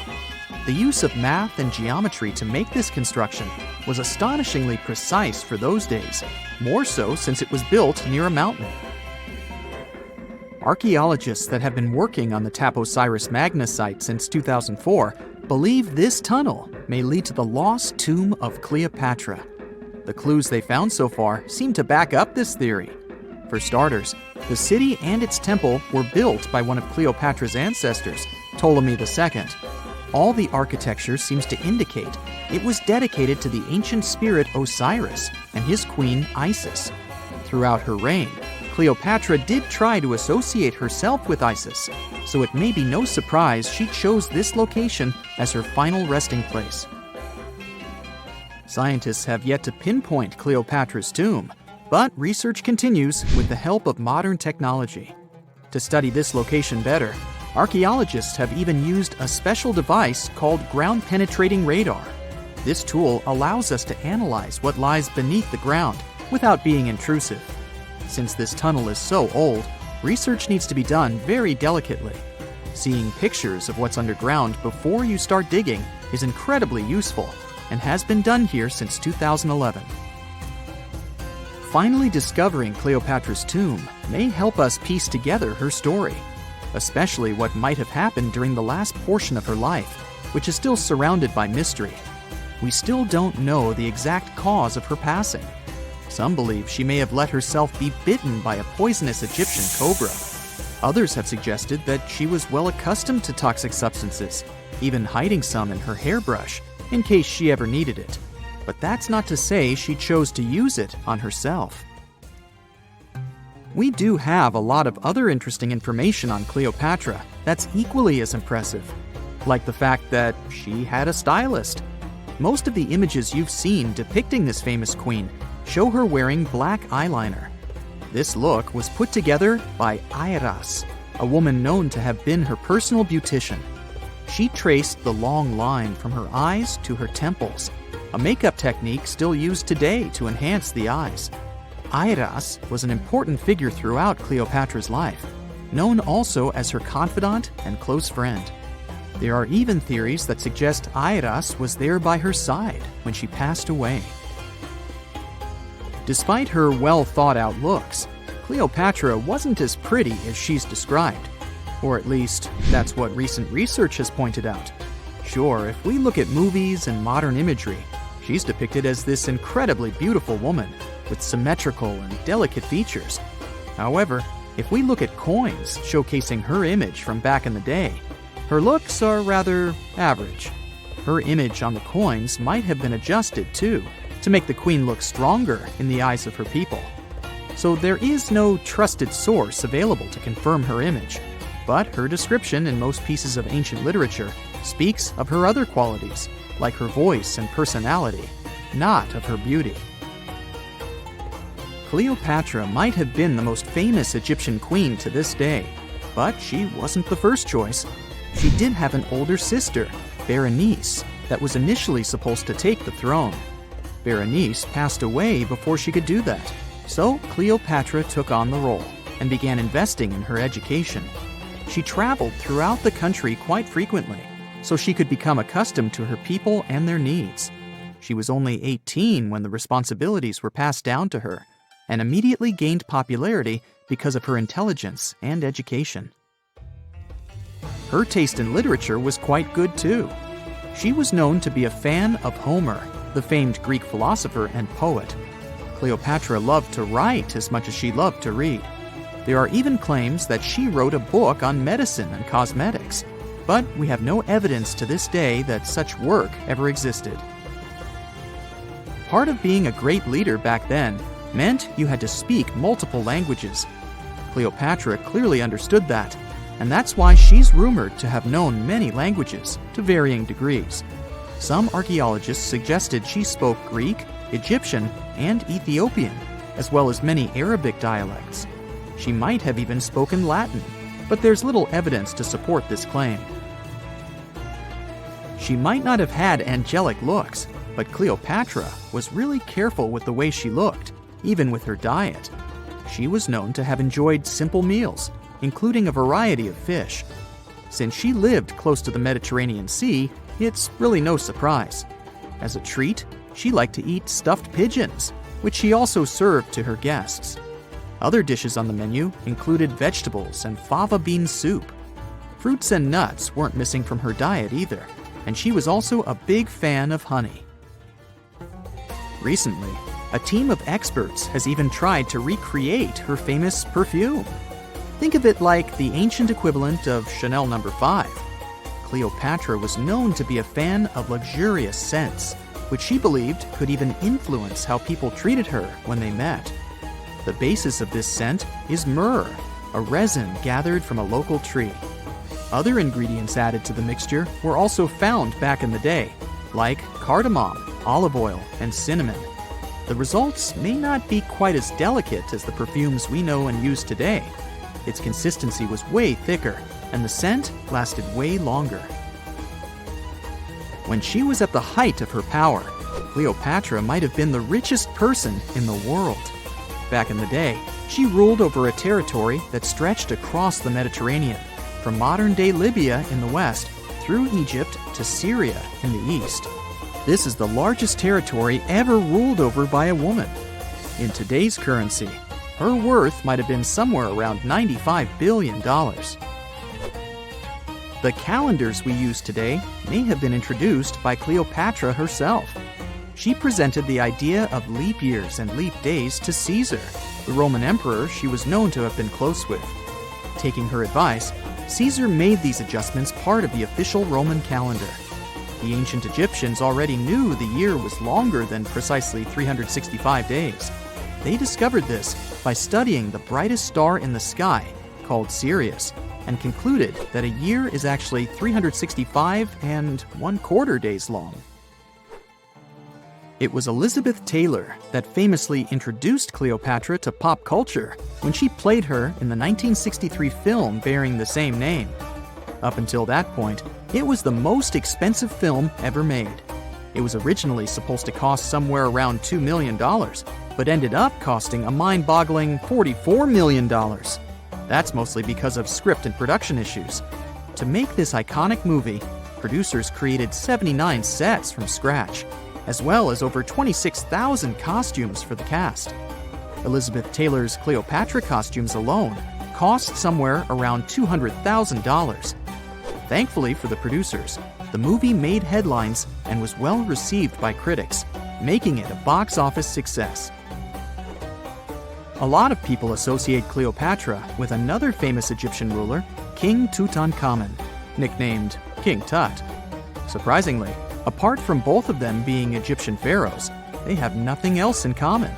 S4: The use of math and geometry to make this construction was astonishingly precise for those days, more so since it was built near a mountain. Archaeologists that have been working on the Taposiris Magna site since 2004 believe this tunnel may lead to the lost tomb of Cleopatra. The clues they found so far seem to back up this theory. For starters, the city and its temple were built by one of Cleopatra's ancestors, Ptolemy II. All the architecture seems to indicate it was dedicated to the ancient spirit Osiris and his queen Isis. Throughout her reign, Cleopatra did try to associate herself with Isis, so it may be no surprise she chose this location as her final resting place. Scientists have yet to pinpoint Cleopatra's tomb, but research continues with the help of modern technology. To study this location better, archaeologists have even used a special device called ground-penetrating radar. This tool allows us to analyze what lies beneath the ground without being intrusive. Since this tunnel is so old, research needs to be done very delicately. Seeing pictures of what's underground before you start digging is incredibly useful and has been done here since 2011. Finally discovering Cleopatra's tomb may help us piece together her story, especially what might have happened during the last portion of her life, which is still surrounded by mystery. We still don't know the exact cause of her passing. Some believe she may have let herself be bitten by a poisonous Egyptian cobra. Others have suggested that she was well accustomed to toxic substances, even hiding some in her hairbrush in case she ever needed it. But that's not to say she chose to use it on herself. We do have a lot of other interesting information on Cleopatra that's equally as impressive, like the fact that she had a stylist. Most of the images you've seen depicting this famous queen show her wearing black eyeliner. This look was put together by Airas, a woman known to have been her personal beautician. She traced the long line from her eyes to her temples, a makeup technique still used today to enhance the eyes. Airas was an important figure throughout Cleopatra's life, known also as her confidant and close friend. There are even theories that suggest Airas was there by her side when she passed away. Despite her well-thought-out looks, Cleopatra wasn't as pretty as she's described. Or at least, that's what recent research has pointed out. Sure, if we look at movies and modern imagery, she's depicted as this incredibly beautiful woman with symmetrical and delicate features. However, if we look at coins showcasing her image from back in the day, her looks are rather average. Her image on the coins might have been adjusted, too, to make the queen look stronger in the eyes of her people. So there is no trusted source available to confirm her image, but her description in most pieces of ancient literature speaks of her other qualities, like her voice and personality, not of her beauty. Cleopatra might have been the most famous Egyptian queen to this day, but she wasn't the first choice. She did have an older sister, Berenice, that was initially supposed to take the throne. Berenice passed away before she could do that, so Cleopatra took on the role and began investing in her education. She traveled throughout the country quite frequently, so she could become accustomed to her people and their needs. She was only 18 when the responsibilities were passed down to her, and immediately gained popularity because of her intelligence and education. Her taste in literature was quite good too. She was known to be a fan of Homer, the famed Greek philosopher and poet. Cleopatra loved to write as much as she loved to read. There are even claims that she wrote a book on medicine and cosmetics, but we have no evidence to this day that such work ever existed. Part of being a great leader back then meant you had to speak multiple languages. Cleopatra clearly understood that, and that's why she's rumored to have known many languages to varying degrees. Some archaeologists suggested she spoke Greek, Egyptian, and Ethiopian, as well as many Arabic dialects. She might have even spoken Latin, but there's little evidence to support this claim. She might not have had angelic looks, but Cleopatra was really careful with the way she looked, even with her diet. She was known to have enjoyed simple meals, including a variety of fish. Since she lived close to the Mediterranean Sea, it's really no surprise. As a treat, she liked to eat stuffed pigeons, which she also served to her guests. Other dishes on the menu included vegetables and fava bean soup. Fruits and nuts weren't missing from her diet either, and she was also a big fan of honey. Recently, a team of experts has even tried to recreate her famous perfume. Think of it like the ancient equivalent of Chanel No. 5. Cleopatra was known to be a fan of luxurious scents, which she believed could even influence how people treated her when they met. The basis of this scent is myrrh, a resin gathered from a local tree. Other ingredients added to the mixture were also found back in the day, like cardamom, olive oil, and cinnamon. The results may not be quite as delicate as the perfumes we know and use today. Its consistency was way thicker, and the scent lasted way longer. When she was at the height of her power, Cleopatra might have been the richest person in the world. Back in the day, she ruled over a territory that stretched across the Mediterranean, from modern-day Libya in the west through Egypt to Syria in the east. This is the largest territory ever ruled over by a woman. In today's currency, her worth might have been somewhere around $95 billion. The calendars we use today may have been introduced by Cleopatra herself. She presented the idea of leap years and leap days to Caesar, the Roman emperor she was known to have been close with. Taking her advice, Caesar made these adjustments part of the official Roman calendar. The ancient Egyptians already knew the year was longer than precisely 365 days. They discovered this by studying the brightest star in the sky, called Sirius, and concluded that a year is actually 365 and 1/4 days long. It was Elizabeth Taylor that famously introduced Cleopatra to pop culture when she played her in the 1963 film bearing the same name. Up until that point, it was the most expensive film ever made. It was originally supposed to cost somewhere around $2 million, but ended up costing a mind-boggling $44 million. That's mostly because of script and production issues. To make this iconic movie, producers created 79 sets from scratch, as well as over 26,000 costumes for the cast. Elizabeth Taylor's Cleopatra costumes alone cost somewhere around $200,000. Thankfully for the producers, the movie made headlines and was well received by critics, making it a box office success. A lot of people associate Cleopatra with another famous Egyptian ruler, King Tutankhamun, nicknamed King Tut. Surprisingly, apart from both of them being Egyptian pharaohs, they have nothing else in common.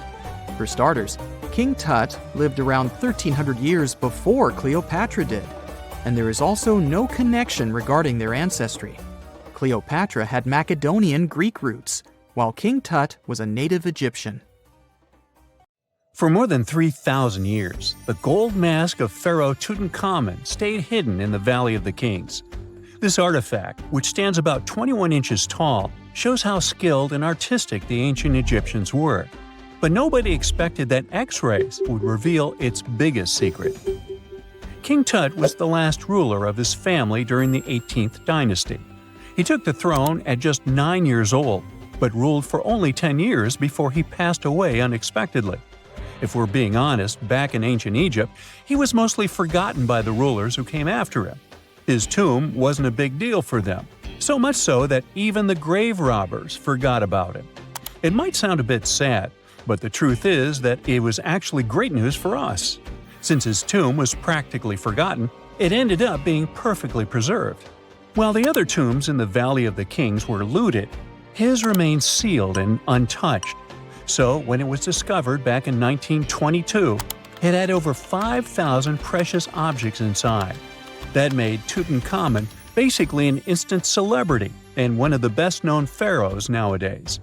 S4: For starters, King Tut lived around 1,300 years before Cleopatra did, and there is also no connection regarding their ancestry. Cleopatra had Macedonian Greek roots, while King Tut was a native Egyptian.
S1: For more than 3,000 years, the gold mask of Pharaoh Tutankhamun stayed hidden in the Valley of the Kings. This artifact, which stands about 21 inches tall, shows how skilled and artistic the ancient Egyptians were. But nobody expected that X-rays would reveal its biggest secret. King Tut was the last ruler of his family during the 18th dynasty. He took the throne at just 9 years old, but ruled for only 10 years before he passed away unexpectedly. If we're being honest, back in ancient Egypt, he was mostly forgotten by the rulers who came after him. His tomb wasn't a big deal for them, so much so that even the grave robbers forgot about him. It might sound a bit sad, But the truth is that it was actually great news for us. Since his tomb was practically forgotten, it ended up being perfectly preserved. While the other tombs in the Valley of the Kings were looted, his remained sealed and untouched. So when it was discovered back in 1922, it had over 5,000 precious objects inside. That made Tutankhamun basically an instant celebrity and one of the best-known pharaohs nowadays.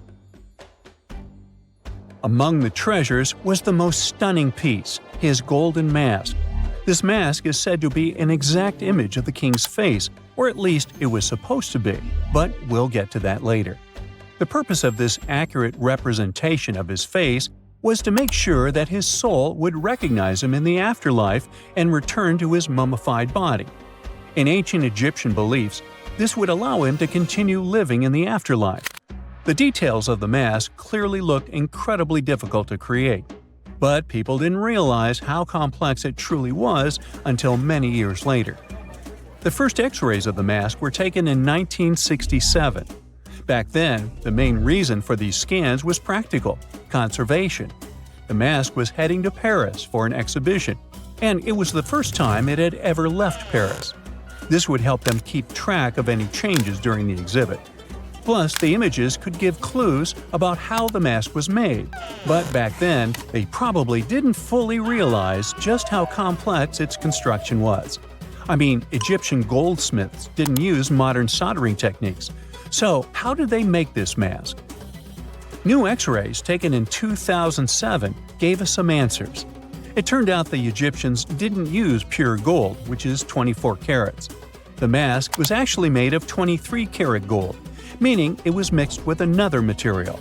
S1: Among the treasures was the most stunning piece, his golden mask. This mask is said to be an exact image of the king's face, or at least it was supposed to be, but we'll get to that later. The purpose of this accurate representation of his face was to make sure that his soul would recognize him in the afterlife and return to his mummified body. In ancient Egyptian beliefs, this would allow him to continue living in the afterlife. The details of the mask clearly looked incredibly difficult to create, but people didn't realize how complex it truly was until many years later. The first X-rays of the mask were taken in 1967. Back then, the main reason for these scans was practical – conservation. The mask was heading to Paris for an exhibition, and it was the first time it had ever left Paris. This would help them keep track of any changes during the exhibit. Plus, the images could give clues about how the mask was made, but back then, they probably didn't fully realize just how complex its construction was. I mean, Egyptian goldsmiths didn't use modern soldering techniques. So, how did they make this mask? New X-rays taken in 2007 gave us some answers. It turned out the Egyptians didn't use pure gold, which is 24 carats. The mask was actually made of 23-karat gold, meaning it was mixed with another material.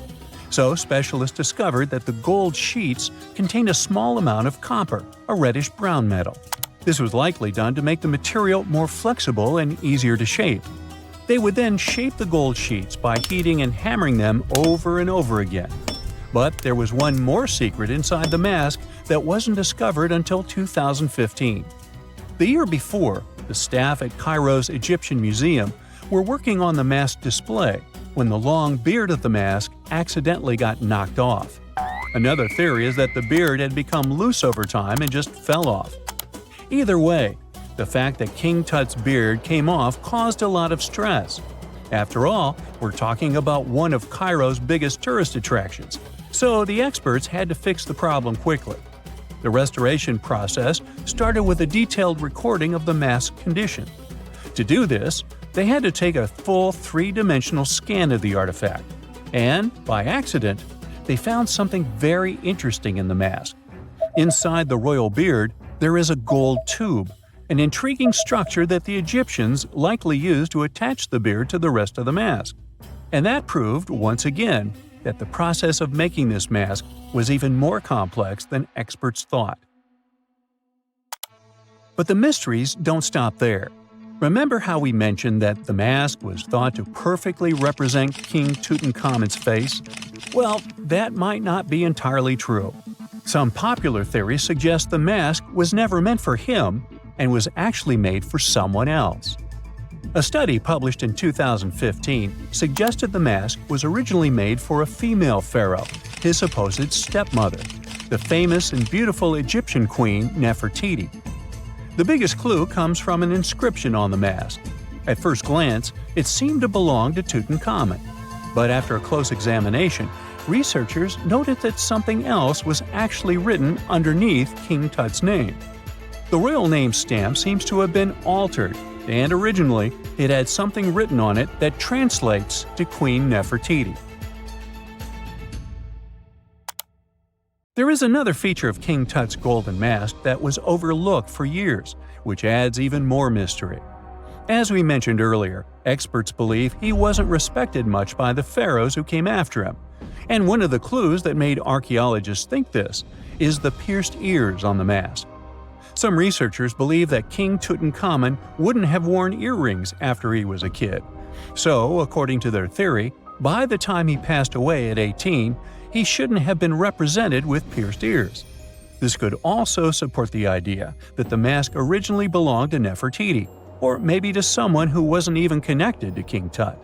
S1: So specialists discovered that the gold sheets contained a small amount of copper, a reddish-brown metal. This was likely done to make the material more flexible and easier to shape. They would then shape the gold sheets by heating and hammering them over and over again. But there was one more secret inside the mask that wasn't discovered until 2015. The year before, the staff at Cairo's Egyptian Museum were working on the mask display when the long beard of the mask accidentally got knocked off. Another theory is that the beard had become loose over time and just fell off. Either way, the fact that King Tut's beard came off caused a lot of stress. After all, we're talking about one of Cairo's biggest tourist attractions, so the experts had to fix the problem quickly. The restoration process started with a detailed recording of the mask's condition. To do this, they had to take a full three-dimensional scan of the artifact, and, by accident, they found something very interesting in the mask. Inside the royal beard, there is a gold tube, an intriguing structure that the Egyptians likely used to attach the beard to the rest of the mask. And that proved, once again, that the process of making this mask was even more complex than experts thought. But the mysteries don't stop there. Remember how we mentioned that the mask was thought to perfectly represent King Tutankhamun's face? Well, that might not be entirely true. Some popular theories suggest the mask was never meant for him and was actually made for someone else. A study published in 2015 suggested the mask was originally made for a female pharaoh, his supposed stepmother, the famous and beautiful Egyptian queen Nefertiti. The biggest clue comes from an inscription on the mask. At first glance, it seemed to belong to Tutankhamun, but after a close examination, researchers noted that something else was actually written underneath King Tut's name. The royal name stamp seems to have been altered, and originally it had something written on it that translates to Queen Nefertiti. There is another feature of King Tut's golden mask that was overlooked for years, which adds even more mystery. As we mentioned earlier, experts believe he wasn't respected much by the pharaohs who came after him. And one of the clues that made archaeologists think this is the pierced ears on the mask. Some researchers believe that King Tutankhamun wouldn't have worn earrings after he was a kid. So, according to their theory, by the time he passed away at 18, he shouldn't have been represented with pierced ears. This could also support the idea that the mask originally belonged to Nefertiti, or maybe to someone who wasn't even connected to King Tut.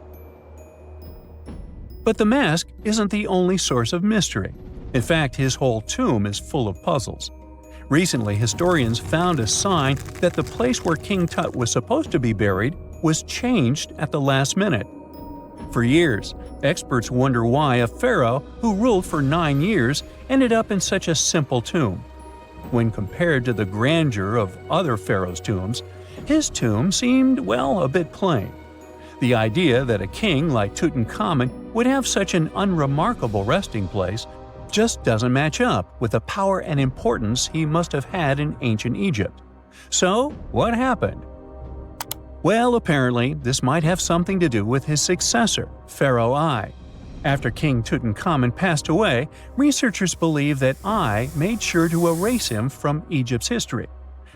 S1: But the mask isn't the only source of mystery. In fact, his whole tomb is full of puzzles. Recently, historians found a sign that the place where King Tut was supposed to be buried was changed at the last minute. For years, experts wonder why a pharaoh who ruled for 9 years ended up in such a simple tomb. When compared to the grandeur of other pharaohs' tombs, his tomb seemed, well, a bit plain. The idea that a king like Tutankhamun would have such an unremarkable resting place just doesn't match up with the power and importance he must have had in ancient Egypt. So, what happened? Well, apparently, this might have something to do with his successor, Pharaoh I. After King Tutankhamun passed away, researchers believe that I made sure to erase him from Egypt's history.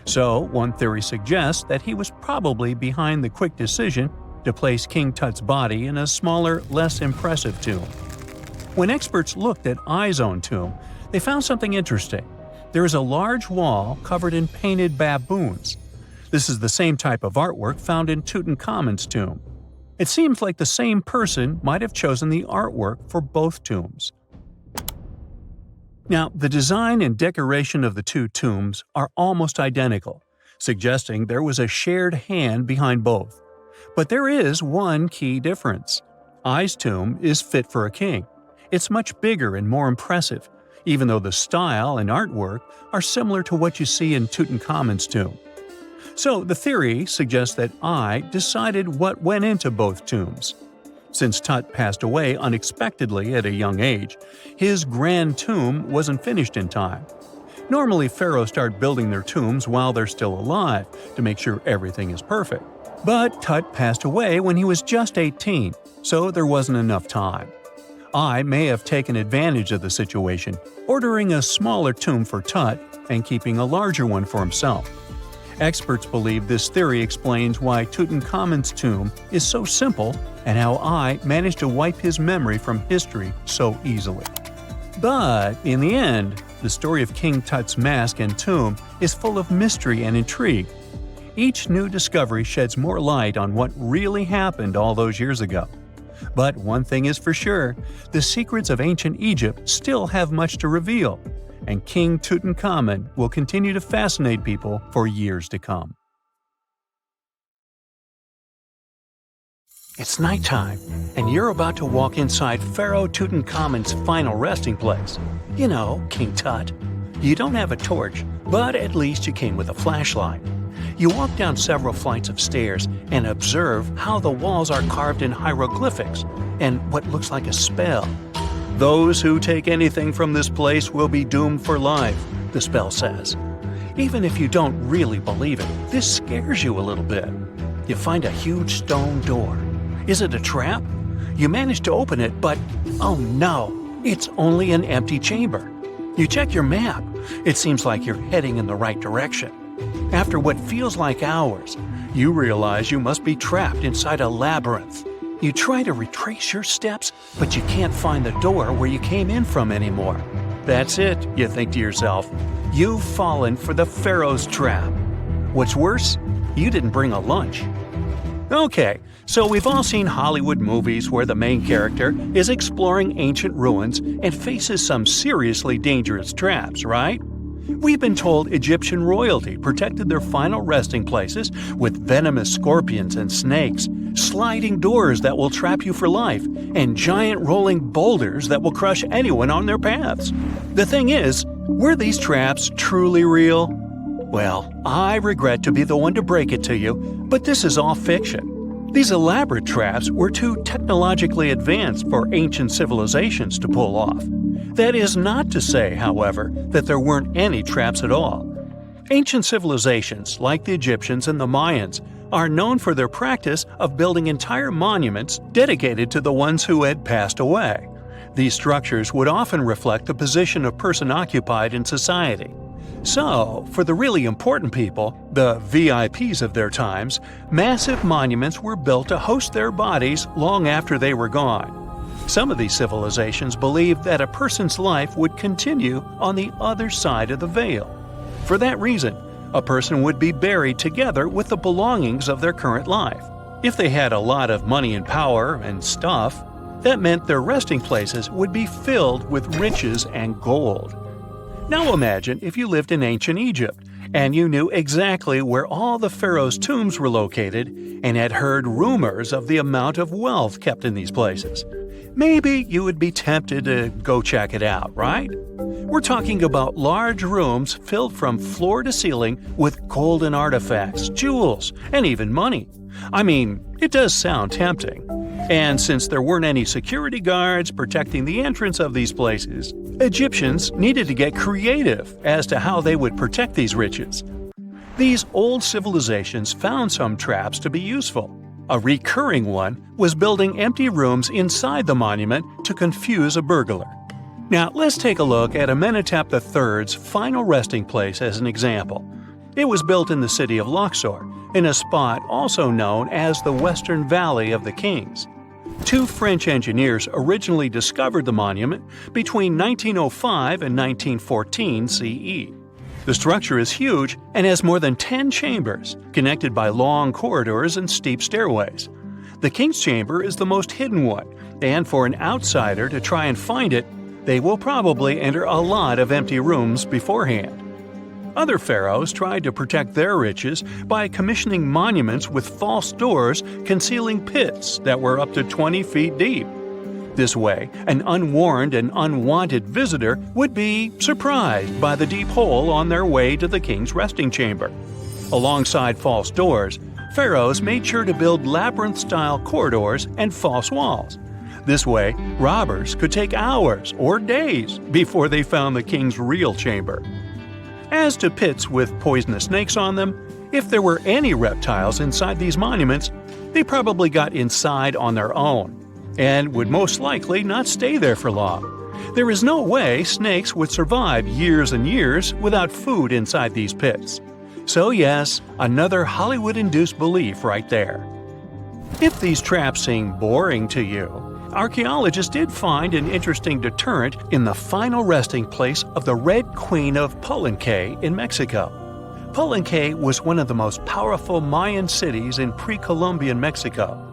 S1: So, one theory suggests that he was probably behind the quick decision to place King Tut's body in a smaller, less impressive tomb. When experts looked at I's own tomb, they found something interesting. There is a large wall covered in painted baboons. This is the same type of artwork found in Tutankhamun's tomb. It seems like the same person might have chosen the artwork for both tombs. Now, the design and decoration of the two tombs are almost identical, suggesting there was a shared hand behind both. But there is one key difference. I's tomb is fit for a king. It's much bigger and more impressive, even though the style and artwork are similar to what you see in Tutankhamun's tomb. So the theory suggests that I decided what went into both tombs. Since Tut passed away unexpectedly at a young age, his grand tomb wasn't finished in time. Normally, pharaohs start building their tombs while they're still alive to make sure everything is perfect. But Tut passed away when he was just 18, so there wasn't enough time. I may have taken advantage of the situation, ordering a smaller tomb for Tut and keeping a larger one for himself. Experts believe this theory explains why Tutankhamun's tomb is so simple and how I managed to wipe his memory from history so easily. But in the end, the story of King Tut's mask and tomb is full of mystery and intrigue. Each new discovery sheds more light on what really happened all those years ago. But one thing is for sure, the secrets of ancient Egypt still have much to reveal, and King Tutankhamun will continue to fascinate people for years to come. It's nighttime, and you're about to walk inside Pharaoh Tutankhamun's final resting place. You know, King Tut. You don't have a torch, but at least you came with a flashlight. You walk down several flights of stairs and observe how the walls are carved in hieroglyphics and what looks like a spell. Those who take anything from this place will be doomed for life, the spell says. Even if you don't really believe it, this scares you a little bit. You find a huge stone door. Is it a trap? You manage to open it, but oh no, it's only an empty chamber. You check your map. It seems like you're heading in the right direction. After what feels like hours, you realize you must be trapped inside a labyrinth. You try to retrace your steps, but you can't find the door where you came in from anymore. That's it, you think to yourself. You've fallen for the Pharaoh's trap. What's worse, you didn't bring a lunch. Okay, so we've all seen Hollywood movies where the main character is exploring ancient ruins and faces some seriously dangerous traps, right? We've been told Egyptian royalty protected their final resting places with venomous scorpions and snakes, sliding doors that will trap you for life, and giant rolling boulders that will crush anyone on their paths. The thing is, were these traps truly real? Well, I regret to be the one to break it to you, but this is all fiction. These elaborate traps were too technologically advanced for ancient civilizations to pull off. That is not to say, however, that there weren't any traps at all. Ancient civilizations, like the Egyptians and the Mayans, are known for their practice of building entire monuments dedicated to the ones who had passed away. These structures would often reflect the position of person occupied in society. So, for the really important people, the VIPs of their times, massive monuments were built to host their bodies long after they were gone. Some of these civilizations believed that a person's life would continue on the other side of the veil. For that reason, a person would be buried together with the belongings of their current life. If they had a lot of money and power and stuff, That meant their resting places would be filled with riches and gold. Now imagine if you lived in ancient Egypt and you knew exactly where all the pharaohs' tombs were located and had heard rumors of the amount of wealth kept in these places. Maybe you would be tempted to go check it out, right? We're talking about large rooms filled from floor to ceiling with golden artifacts, jewels, and even money. I mean, it does sound tempting. And since there weren't any security guards protecting the entrance of these places, Egyptians needed to get creative as to how they would protect these riches. These old civilizations found some traps to be useful. A recurring one was building empty rooms inside the monument to confuse a burglar. Now, let's take a look at Amenhotep III's final resting place as an example. It was built in the city of Luxor, in a spot also known as the Western Valley of the Kings. Two French engineers originally discovered the monument between 1905 and 1914 CE. The structure is huge and has more than 10 chambers, connected by long corridors and steep stairways. The King's Chamber is the most hidden one, and for an outsider to try and find it, they will probably enter a lot of empty rooms beforehand. Other pharaohs tried to protect their riches by commissioning monuments with false doors concealing pits that were up to 20 feet deep. This way, an unwarned and unwanted visitor would be surprised by the deep hole on their way to the king's resting chamber. Alongside false doors, pharaohs made sure to build labyrinth-style corridors and false walls. This way, robbers could take hours or days before they found the king's real chamber. As to pits with poisonous snakes on them, if there were any reptiles inside these monuments, they probably got inside on their own and would most likely not stay there for long. There is no way snakes would survive years and years without food inside these pits. So yes, another Hollywood-induced belief right there. If these traps seem boring to you, archaeologists did find an interesting deterrent in the final resting place of the Red Queen of Palenque in Mexico. Palenque was one of the most powerful Mayan cities in pre-Columbian Mexico,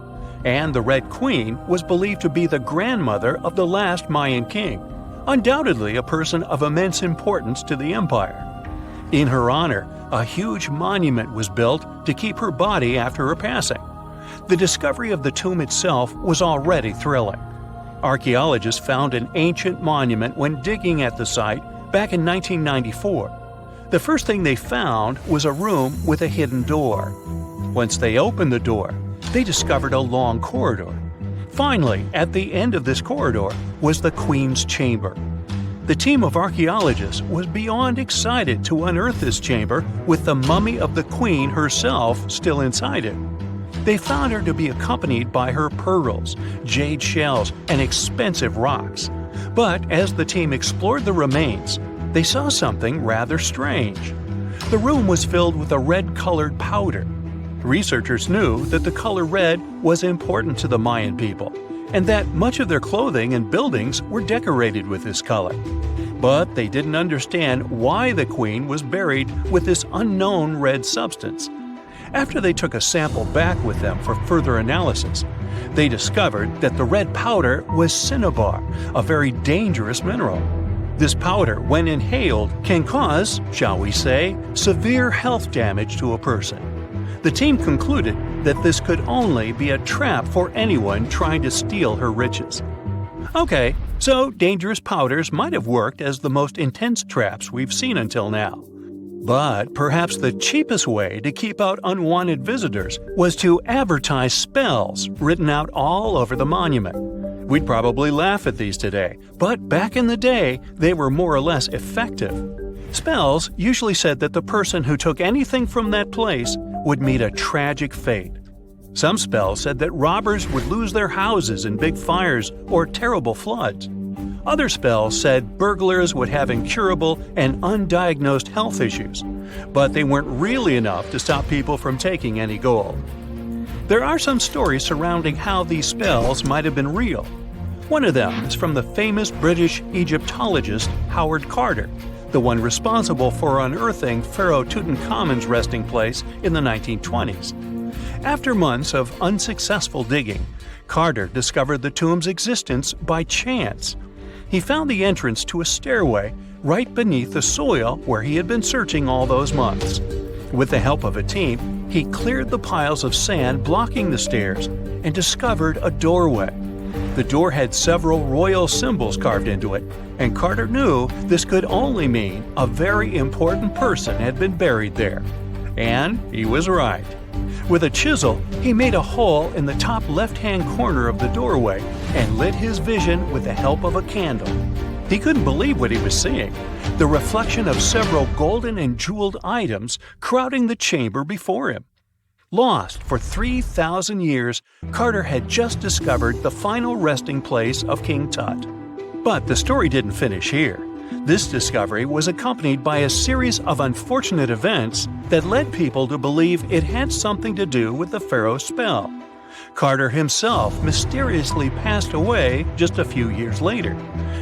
S1: and the Red Queen was believed to be the grandmother of the last Mayan king, undoubtedly a person of immense importance to the empire. In her honor, a huge monument was built to keep her body after her passing. The discovery of the tomb itself was already thrilling. Archaeologists found an ancient monument when digging at the site back in 1994. The first thing they found was a room with a hidden door. Once they opened the door, they discovered a long corridor. Finally, at the end of this corridor was the Queen's chamber. The team of archaeologists was beyond excited to unearth this chamber with the mummy of the Queen herself still inside it. They found her to be accompanied by her pearls, jade shells, and expensive rocks. But as the team explored the remains, they saw something rather strange. The room was filled with a red-colored powder. Researchers knew that the color red was important to the Mayan people, and that much of their clothing and buildings were decorated with this color. But they didn't understand why the queen was buried with this unknown red substance. After they took a sample back with them for further analysis, they discovered that the red powder was cinnabar, a very dangerous mineral. This powder, when inhaled, can cause, shall we say, severe health damage to a person. The team concluded that this could only be a trap for anyone trying to steal her riches. Okay, so dangerous powders might have worked as the most intense traps we've seen until now. But perhaps the cheapest way to keep out unwanted visitors was to advertise spells written out all over the monument. We'd probably laugh at these today, but back in the day, they were more or less effective. Spells usually said that the person who took anything from that place would meet a tragic fate. Some spells said that robbers would lose their houses in big fires or terrible floods. Other spells said burglars would have incurable and undiagnosed health issues, but they weren't really enough to stop people from taking any gold. There are some stories surrounding how these spells might have been real. One of them is from the famous British Egyptologist Howard Carter, the one responsible for unearthing Pharaoh Tutankhamun's resting place in the 1920s. After months of unsuccessful digging, Carter discovered the tomb's existence by chance. He found the entrance to a stairway right beneath the soil where he had been searching all those months. With the help of a team, he cleared the piles of sand blocking the stairs and discovered a doorway. The door had several royal symbols carved into it, and Carter knew this could only mean a very important person had been buried there. And he was right. With a chisel, he made a hole in the top left-hand corner of the doorway and lit his vision with the help of a candle. He couldn't believe what he was seeing, the reflection of several golden and jeweled items crowding the chamber before him. Lost for 3,000 years, Carter had just discovered the final resting place of King Tut. But the story didn't finish here. This discovery was accompanied by a series of unfortunate events that led people to believe it had something to do with the pharaoh's spell. Carter himself mysteriously passed away just a few years later,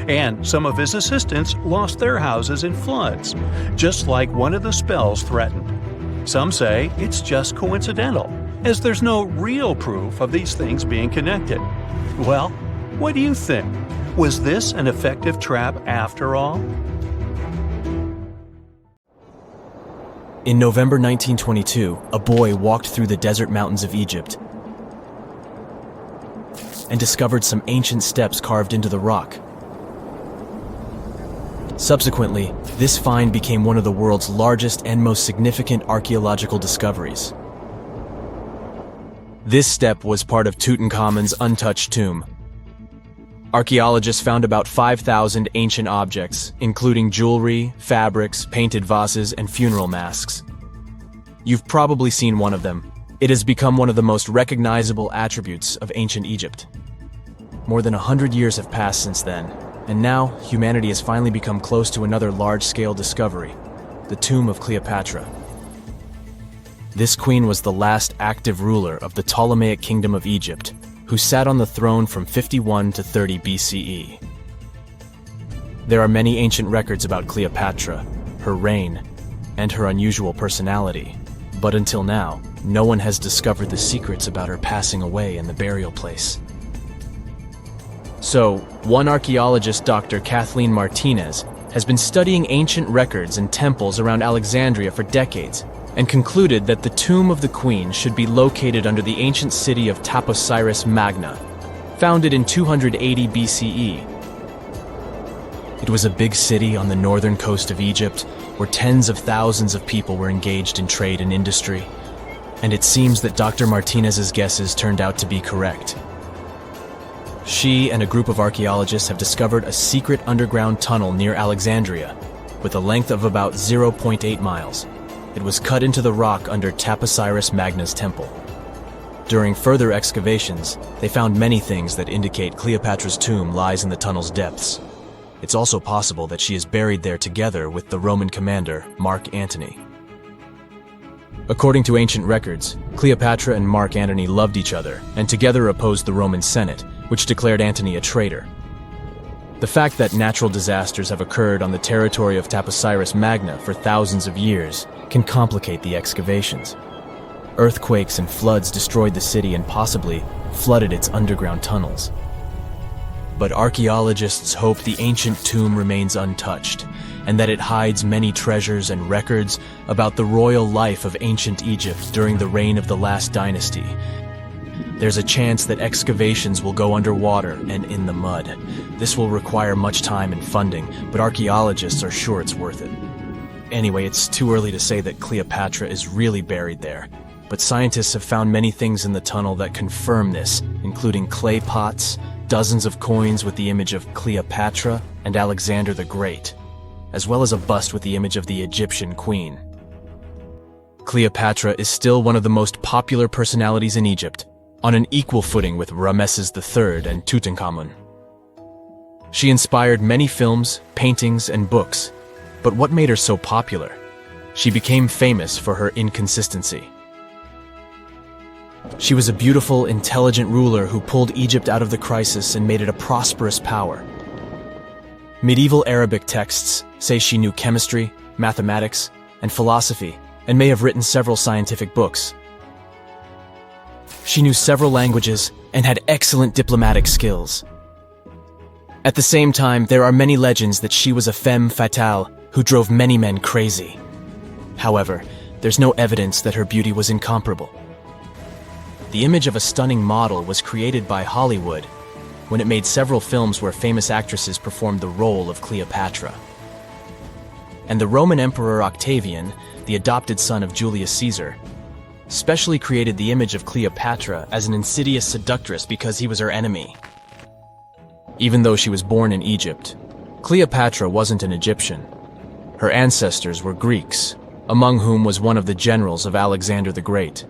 S1: and some of his assistants lost their houses in floods, just like one of the spells threatened. Some say it's just coincidental, as there's no real proof of these things being connected. Well, what do you think? Was this an effective trap after all?
S2: In November 1922, a boy walked through the desert mountains of Egypt and discovered some ancient steps carved into the rock. Subsequently, this find became one of the world's largest and most significant archaeological discoveries. This step was part of Tutankhamun's untouched tomb. Archaeologists found about 5,000 ancient objects, including jewelry, fabrics, painted vases, and funeral masks. You've probably seen one of them. It has become one of the most recognizable attributes of ancient Egypt. More than 100 years have passed since then, and now humanity has finally become close to another large-scale discovery, the tomb of Cleopatra. This queen was the last active ruler of the Ptolemaic Kingdom of Egypt, who sat on the throne from 51 to 30 BCE. There are many ancient records about Cleopatra, her reign, and her unusual personality, but until now, no one has discovered the secrets about her passing away in the burial place. So, one archaeologist, Dr. Kathleen Martinez, has been studying ancient records and temples around Alexandria for decades, and concluded that the tomb of the queen should be located under the ancient city of Taposiris Magna, founded in 280 BCE. It was a big city on the northern coast of Egypt, where tens of thousands of people were engaged in trade and industry, and it seems that Dr. Martinez's guesses turned out to be correct. She and a group of archaeologists have discovered a secret underground tunnel near Alexandria, with a length of about 0.8 miles. It was cut into the rock under Taposiris Magna's temple. During further excavations, they found many things that indicate Cleopatra's tomb lies in the tunnel's depths. It's also possible that she is buried there together with the Roman commander, Mark Antony. According to ancient records, Cleopatra and Mark Antony loved each other and together opposed the Roman Senate, which declared Antony a traitor. The fact that natural disasters have occurred on the territory of Taposiris Magna for thousands of years can complicate the excavations. Earthquakes and floods destroyed the city and possibly flooded its underground tunnels. But archaeologists hope the ancient tomb remains untouched, and that it hides many treasures and records about the royal life of ancient Egypt during the reign of the last dynasty. There's a chance that excavations will go underwater and in the mud. This will require much time and funding, but archaeologists are sure it's worth it. Anyway, it's too early to say that Cleopatra is really buried there, but scientists have found many things in the tunnel that confirm this, including clay pots, dozens of coins with the image of Cleopatra and Alexander the Great, as well as a bust with the image of the Egyptian queen. Cleopatra is still one of the most popular personalities in Egypt, on an equal footing with Ramesses III and Tutankhamun. She inspired many films, paintings, and books, but what made her so popular? She became famous for her inconsistency. She was a beautiful, intelligent ruler who pulled Egypt out of the crisis and made it a prosperous power. Medieval Arabic texts say she knew chemistry, mathematics, and philosophy, and may have written several scientific books. She knew several languages and had excellent diplomatic skills. At the same time, there are many legends that she was a femme fatale who drove many men crazy. However, there's no evidence that her beauty was incomparable. The image of a stunning model was created by Hollywood when it made several films where famous actresses performed the role of Cleopatra. And the Roman Emperor Octavian, the adopted son of Julius Caesar, specially created the image of Cleopatra as an insidious seductress because he was her enemy. Even though she was born in Egypt, Cleopatra wasn't an Egyptian. Her ancestors were Greeks, among whom was one of the generals of Alexander the Great.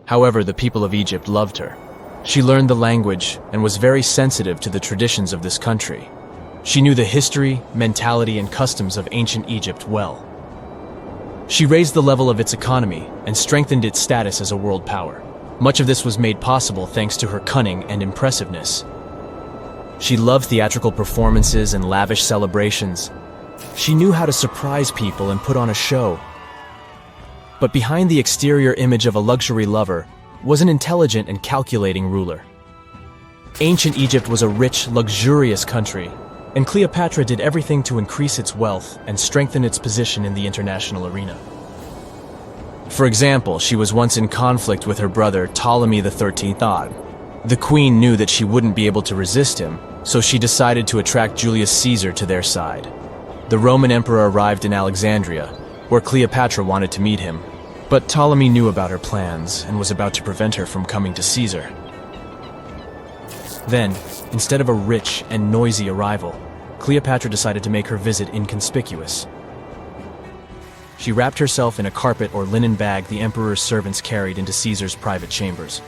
S2: However, the people of Egypt loved her. She learned the language and was very sensitive to the traditions of this country. She knew the history, mentality, and customs of ancient Egypt well. She raised the level of its economy and strengthened its status as a world power. Much of this was made possible thanks to her cunning and impressiveness. She loved theatrical performances and lavish celebrations. She knew how to surprise people and put on a show. But behind the exterior image of a luxury lover was an intelligent and calculating ruler. Ancient Egypt was a rich, luxurious country, and Cleopatra did everything to increase its wealth and strengthen its position in the international arena. For example, she was once in conflict with her brother Ptolemy XIII. The queen knew that she wouldn't be able to resist him, so she decided to attract Julius Caesar to their side. The Roman emperor arrived in Alexandria, where Cleopatra wanted to meet him, but Ptolemy knew about her plans and was about to prevent her from coming to Caesar. Then, instead of a rich and noisy arrival, Cleopatra decided to make her visit inconspicuous. She wrapped herself in a carpet or linen bag the emperor's servants carried into Caesar's private chambers.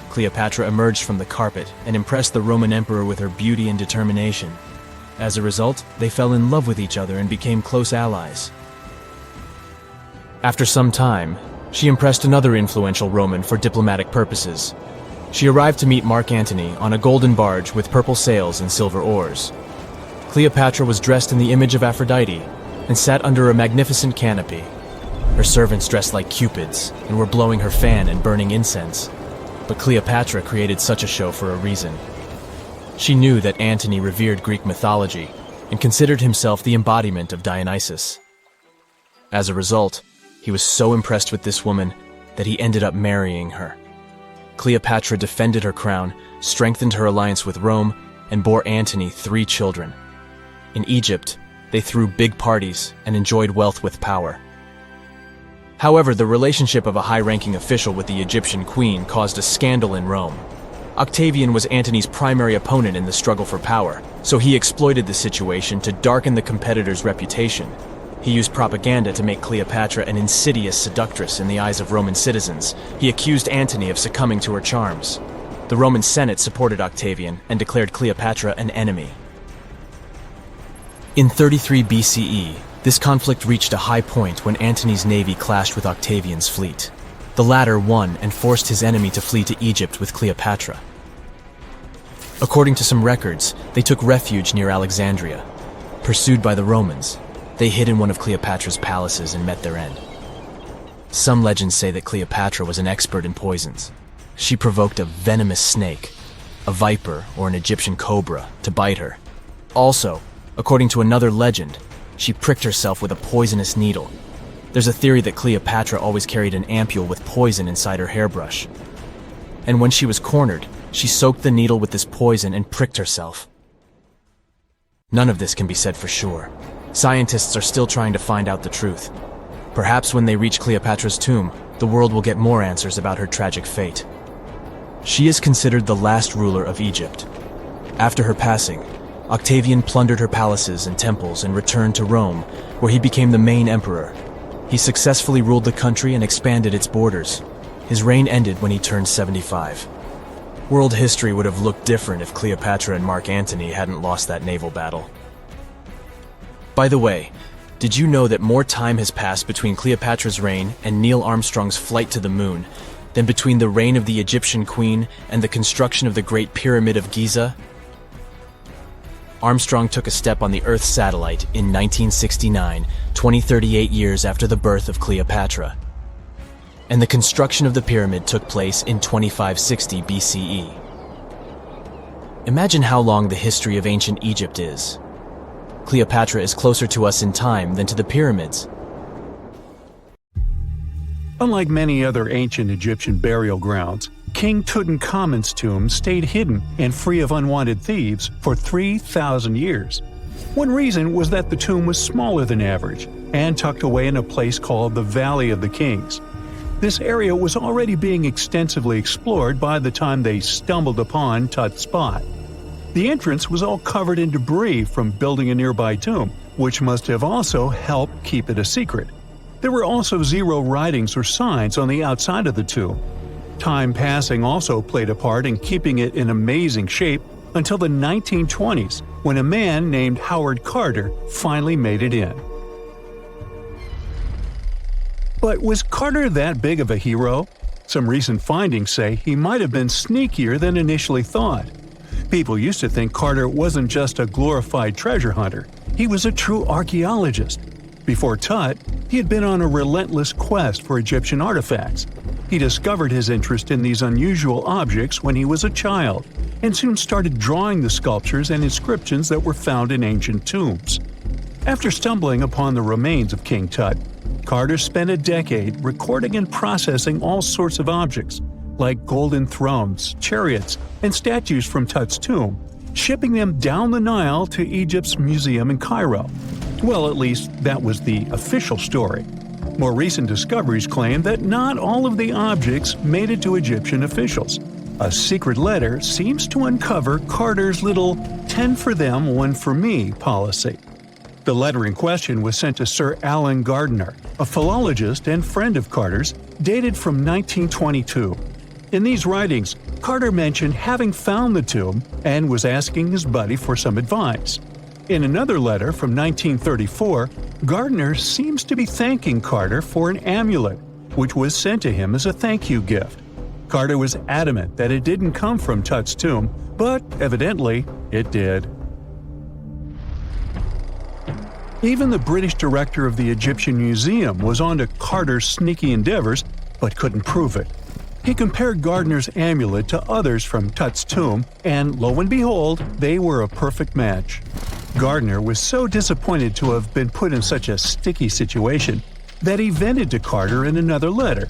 S2: Cleopatra emerged from the carpet and impressed the Roman emperor with her beauty and determination. As a result, they fell in love with each other and became close allies. After some time, she impressed another influential Roman for diplomatic purposes. She arrived to meet Mark Antony on a golden barge with purple sails and silver oars. Cleopatra was dressed in the image of Aphrodite and sat under a magnificent canopy. Her servants dressed like cupids and were blowing her fan and burning incense. But Cleopatra created such a show for a reason. She knew that Antony revered Greek mythology and considered himself the embodiment of Dionysus. As a result, he was so impressed with this woman that he ended up marrying her. Cleopatra defended her crown, strengthened her alliance with Rome, and bore Antony 3 children. In Egypt, they threw big parties and enjoyed wealth with power. However, the relationship of a high-ranking official with the Egyptian queen caused a scandal in Rome. Octavian was Antony's primary opponent in the struggle for power, so he exploited the situation to darken the competitor's reputation. He used propaganda to make Cleopatra an insidious seductress in the eyes of Roman citizens. He accused Antony of succumbing to her charms. The Roman Senate supported Octavian and declared Cleopatra an enemy. In 33 BCE, this conflict reached a high point when Antony's navy clashed with Octavian's fleet. The latter won and forced his enemy to flee to Egypt with Cleopatra. According to some records, they took refuge near Alexandria. Pursued by the Romans, they hid in one of Cleopatra's palaces and met their end. Some legends say that Cleopatra was an expert in poisons. She provoked a venomous snake, a viper or an Egyptian cobra, to bite her. Also, according to another legend, she pricked herself with a poisonous needle. There's a theory that Cleopatra always carried an ampule with poison inside her hairbrush. And when she was cornered, she soaked the needle with this poison and pricked herself. None of this can be said for sure. Scientists are still trying to find out the truth. Perhaps when they reach Cleopatra's tomb, the world will get more answers about her tragic fate. She is considered the last ruler of Egypt. After her passing, Octavian plundered her palaces and temples and returned to Rome, where he became the main emperor. He successfully ruled the country and expanded its borders. His reign ended when he turned 75. World history would have looked different if Cleopatra and Mark Antony hadn't lost that naval battle. By the way, did you know that more time has passed between Cleopatra's reign and Neil Armstrong's flight to the moon than between the reign of the Egyptian queen and the construction of the Great Pyramid of Giza? Armstrong took a step on the Earth satellite in 1969, 38 years after the birth of Cleopatra. And the construction of the pyramid took place in 2560 BCE. Imagine how long the history of ancient Egypt is. Cleopatra is closer to us in time than to the pyramids.
S1: Unlike many other ancient Egyptian burial grounds, King Tutankhamun's tomb stayed hidden and free of unwanted thieves for 3,000 years. One reason was that the tomb was smaller than average and tucked away in a place called the Valley of the Kings. This area was already being extensively explored by the time they stumbled upon Tut's spot. The entrance was all covered in debris from building a nearby tomb, which must have also helped keep it a secret. There were also zero writings or signs on the outside of the tomb. Time passing also played a part in keeping it in amazing shape until the 1920s, when a man named Howard Carter finally made it in. But was Carter that big of a hero? Some recent findings say he might have been sneakier than initially thought. People used to think Carter wasn't just a glorified treasure hunter, he was a true archaeologist. Before Tut, he had been on a relentless quest for Egyptian artifacts. He discovered his interest in these unusual objects when he was a child, and soon started drawing the sculptures and inscriptions that were found in ancient tombs. After stumbling upon the remains of King Tut, Carter spent a decade recording and processing all sorts of objects, like golden thrones, chariots, and statues from Tut's tomb, shipping them down the Nile to Egypt's museum in Cairo. Well, at least that was the official story. More recent discoveries claim that not all of the objects made it to Egyptian officials. A secret letter seems to uncover Carter's little 10 for them, 1 for me policy. The letter in question was sent to Sir Alan Gardiner, a philologist and friend of Carter's, dated from 1922. In these writings, Carter mentioned having found the tomb and was asking his buddy for some advice. In another letter from 1934, Gardiner seems to be thanking Carter for an amulet, which was sent to him as a thank you gift. Carter was adamant that it didn't come from Tut's tomb, but evidently it did. Even the British director of the Egyptian Museum was onto Carter's sneaky endeavors, but couldn't prove it. He compared Gardiner's amulet to others from Tut's tomb, and lo and behold, they were a perfect match. Gardiner was so disappointed to have been put in such a sticky situation that he vented to Carter in another letter.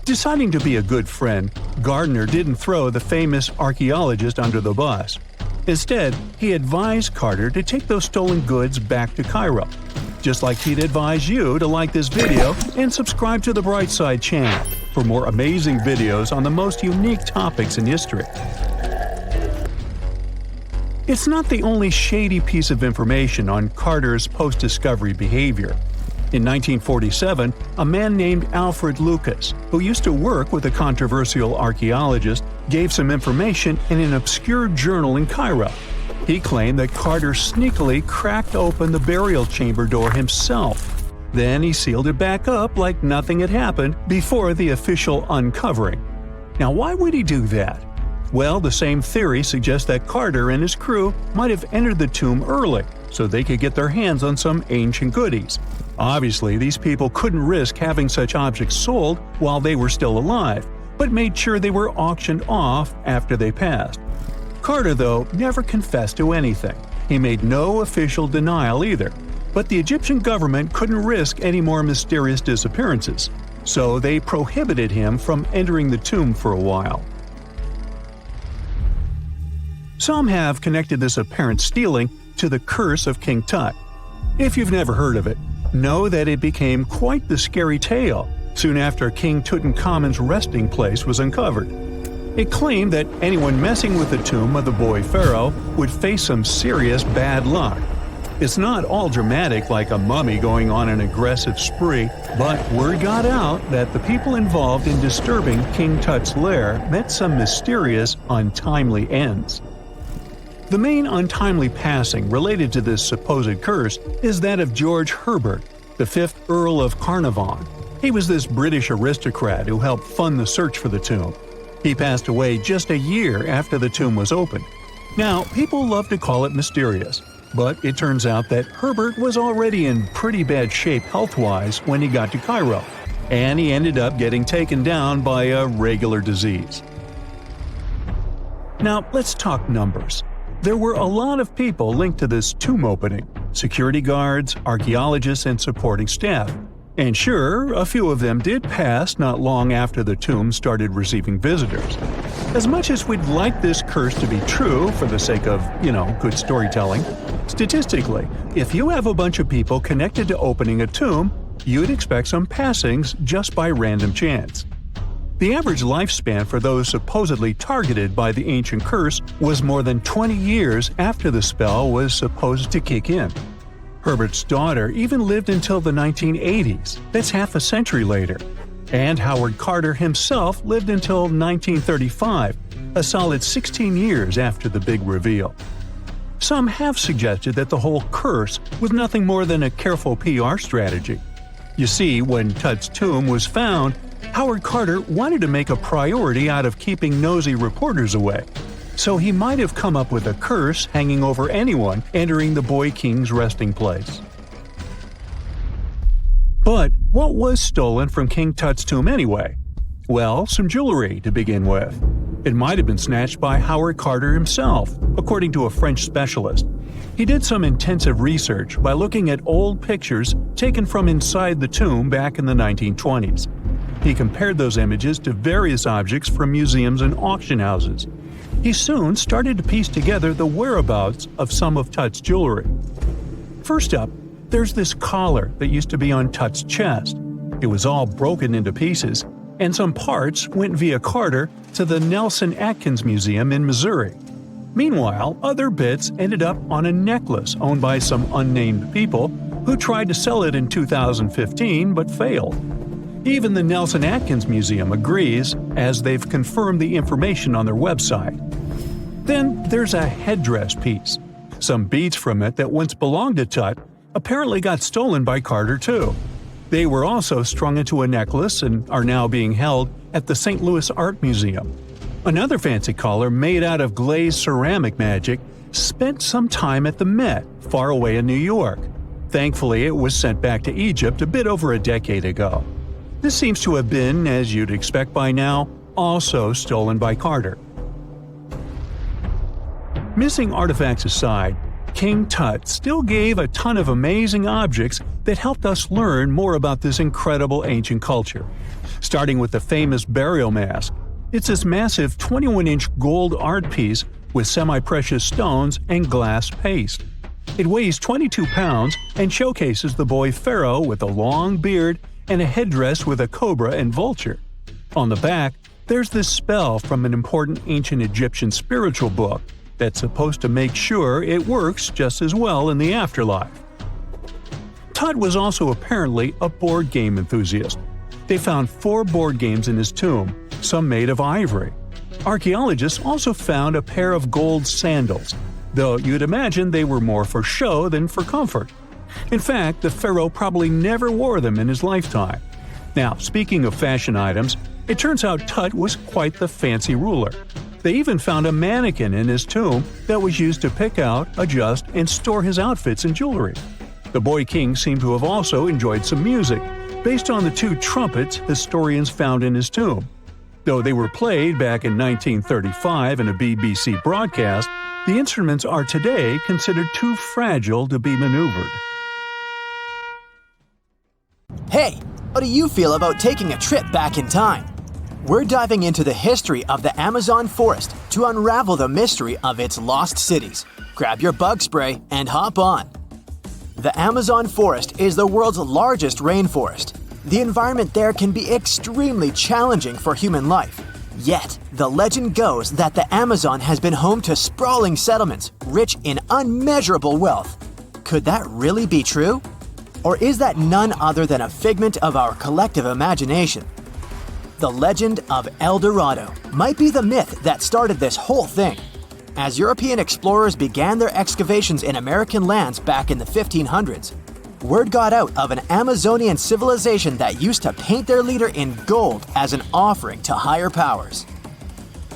S1: Deciding to be a good friend, Gardiner didn't throw the famous archaeologist under the bus. Instead, he advised Carter to take those stolen goods back to Cairo, just like he'd advise you to like this video and subscribe to the Brightside channel for more amazing videos on the most unique topics in history. It's not the only shady piece of information on Carter's post-discovery behavior. In 1947, a man named Alfred Lucas, who used to work with a controversial archaeologist, gave some information in an obscure journal in Cairo. He claimed that Carter sneakily cracked open the burial chamber door himself. Then he sealed it back up like nothing had happened before the official uncovering. Now, why would he do that? Well, the same theory suggests that Carter and his crew might have entered the tomb early so they could get their hands on some ancient goodies. Obviously, these people couldn't risk having such objects sold while they were still alive, but made sure they were auctioned off after they passed. Carter, though, never confessed to anything. He made no official denial either, but the Egyptian government couldn't risk any more mysterious disappearances, so they prohibited him from entering the tomb for a while. Some have connected this apparent stealing to the curse of King Tut. If you've never heard of it, know that it became quite the scary tale soon after King Tutankhamun's resting place was uncovered. It claimed that anyone messing with the tomb of the boy pharaoh would face some serious bad luck. It's not all dramatic like a mummy going on an aggressive spree, but word got out that the people involved in disturbing King Tut's lair met some mysterious, untimely ends. The main untimely passing related to this supposed curse is that of George Herbert, the 5th Earl of Carnarvon. He was this British aristocrat who helped fund the search for the tomb. He passed away just a year after the tomb was opened. Now, people love to call it mysterious, but it turns out that Herbert was already in pretty bad shape health-wise when he got to Cairo, and he ended up getting taken down by a regular disease. Now, let's talk numbers. There were a lot of people linked to this tomb opening: security guards, archaeologists, and supporting staff. And sure, a few of them did pass not long after the tomb started receiving visitors. As much as we'd like this curse to be true for the sake of, good storytelling, statistically, if you have a bunch of people connected to opening a tomb, you'd expect some passings just by random chance. The average lifespan for those supposedly targeted by the ancient curse was more than 20 years after the spell was supposed to kick in. Herbert's daughter even lived until the 1980s, that's half a century later. And Howard Carter himself lived until 1935, a solid 16 years after the big reveal. Some have suggested that the whole curse was nothing more than a careful PR strategy. You see, when Tut's tomb was found, Howard Carter wanted to make a priority out of keeping nosy reporters away. So he might have come up with a curse hanging over anyone entering the boy king's resting place. But what was stolen from King Tut's tomb anyway? Well, some jewelry to begin with. It might have been snatched by Howard Carter himself, according to a French specialist. He did some intensive research by looking at old pictures taken from inside the tomb back in the 1920s. He compared those images to various objects from museums and auction houses. He soon started to piece together the whereabouts of some of Tut's jewelry. First up, there's this collar that used to be on Tut's chest. It was all broken into pieces, and some parts went via Carter to the Nelson Atkins Museum in Missouri. Meanwhile, other bits ended up on a necklace owned by some unnamed people who tried to sell it in 2015 but failed. Even the Nelson Atkins Museum agrees, as they've confirmed the information on their website. Then there's a headdress piece. Some beads from it that once belonged to Tut apparently got stolen by Carter too. They were also strung into a necklace and are now being held at the St. Louis Art Museum. Another fancy collar made out of glazed ceramic magic spent some time at the Met, far away in New York. Thankfully, it was sent back to Egypt a bit over a decade ago. This seems to have been, as you'd expect by now, also stolen by Carter. Missing artifacts aside, King Tut still gave a ton of amazing objects that helped us learn more about this incredible ancient culture. Starting with the famous burial mask. It's this massive 21-inch gold art piece with semi-precious stones and glass paste. It weighs 22 pounds and showcases the boy pharaoh with a long beard and a headdress with a cobra and vulture. On the back, there's this spell from an important ancient Egyptian spiritual book that's supposed to make sure it works just as well in the afterlife. Tut was also apparently a board game enthusiast. They found 4 board games in his tomb, some made of ivory. Archaeologists also found a pair of gold sandals, though you'd imagine they were more for show than for comfort. In fact, the pharaoh probably never wore them in his lifetime. Now, speaking of fashion items, it turns out Tut was quite the fancy ruler. They even found a mannequin in his tomb that was used to pick out, adjust, and store his outfits and jewelry. The boy king seemed to have also enjoyed some music, based on the 2 trumpets historians found in his tomb. Though they were played back in 1935 in a BBC broadcast, the instruments are today considered too fragile to be maneuvered.
S3: Hey, how do you feel about taking a trip back in time? We're diving into the history of the Amazon forest to unravel the mystery of its lost cities. Grab your bug spray and hop on. The Amazon forest is the world's largest rainforest. The environment there can be extremely challenging for human life. Yet, the legend goes that the Amazon has been home to sprawling settlements, rich in unmeasurable wealth. Could that really be true? Or is that none other than a figment of our collective imagination? The legend of El Dorado might be the myth that started this whole thing. As European explorers began their excavations in American lands back in the 1500s, word got out of an Amazonian civilization that used to paint their leader in gold as an offering to higher powers.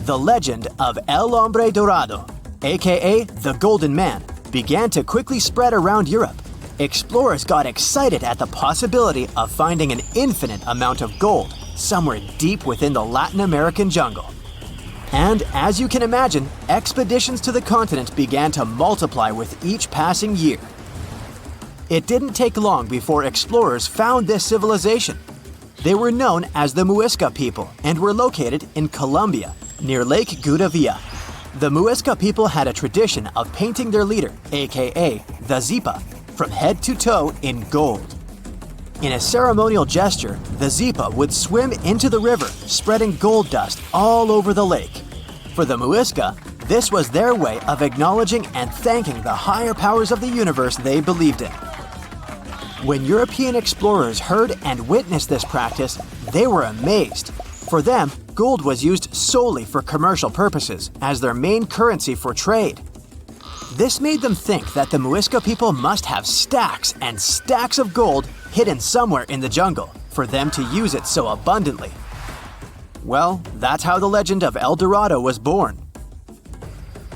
S3: The legend of El Hombre Dorado, aka the Golden Man, began to quickly spread around Europe. Explorers got excited at the possibility of finding an infinite amount of gold somewhere deep within the Latin American jungle. And as you can imagine, expeditions to the continent began to multiply with each passing year. It didn't take long before explorers found this civilization. They were known as the Muisca people and were located in Colombia, near Lake Gudavia. The Muisca people had a tradition of painting their leader, aka the Zipa, from head to toe in gold. In a ceremonial gesture, the Zipa would swim into the river, spreading gold dust all over the lake. For the Muisca, this was their way of acknowledging and thanking the higher powers of the universe they believed in. When European explorers heard and witnessed this practice, they were amazed. For them, gold was used solely for commercial purposes as their main currency for trade. This made them think that the Muisca people must have stacks and stacks of gold hidden somewhere in the jungle for them to use it so abundantly. Well, that's how the legend of El Dorado was born.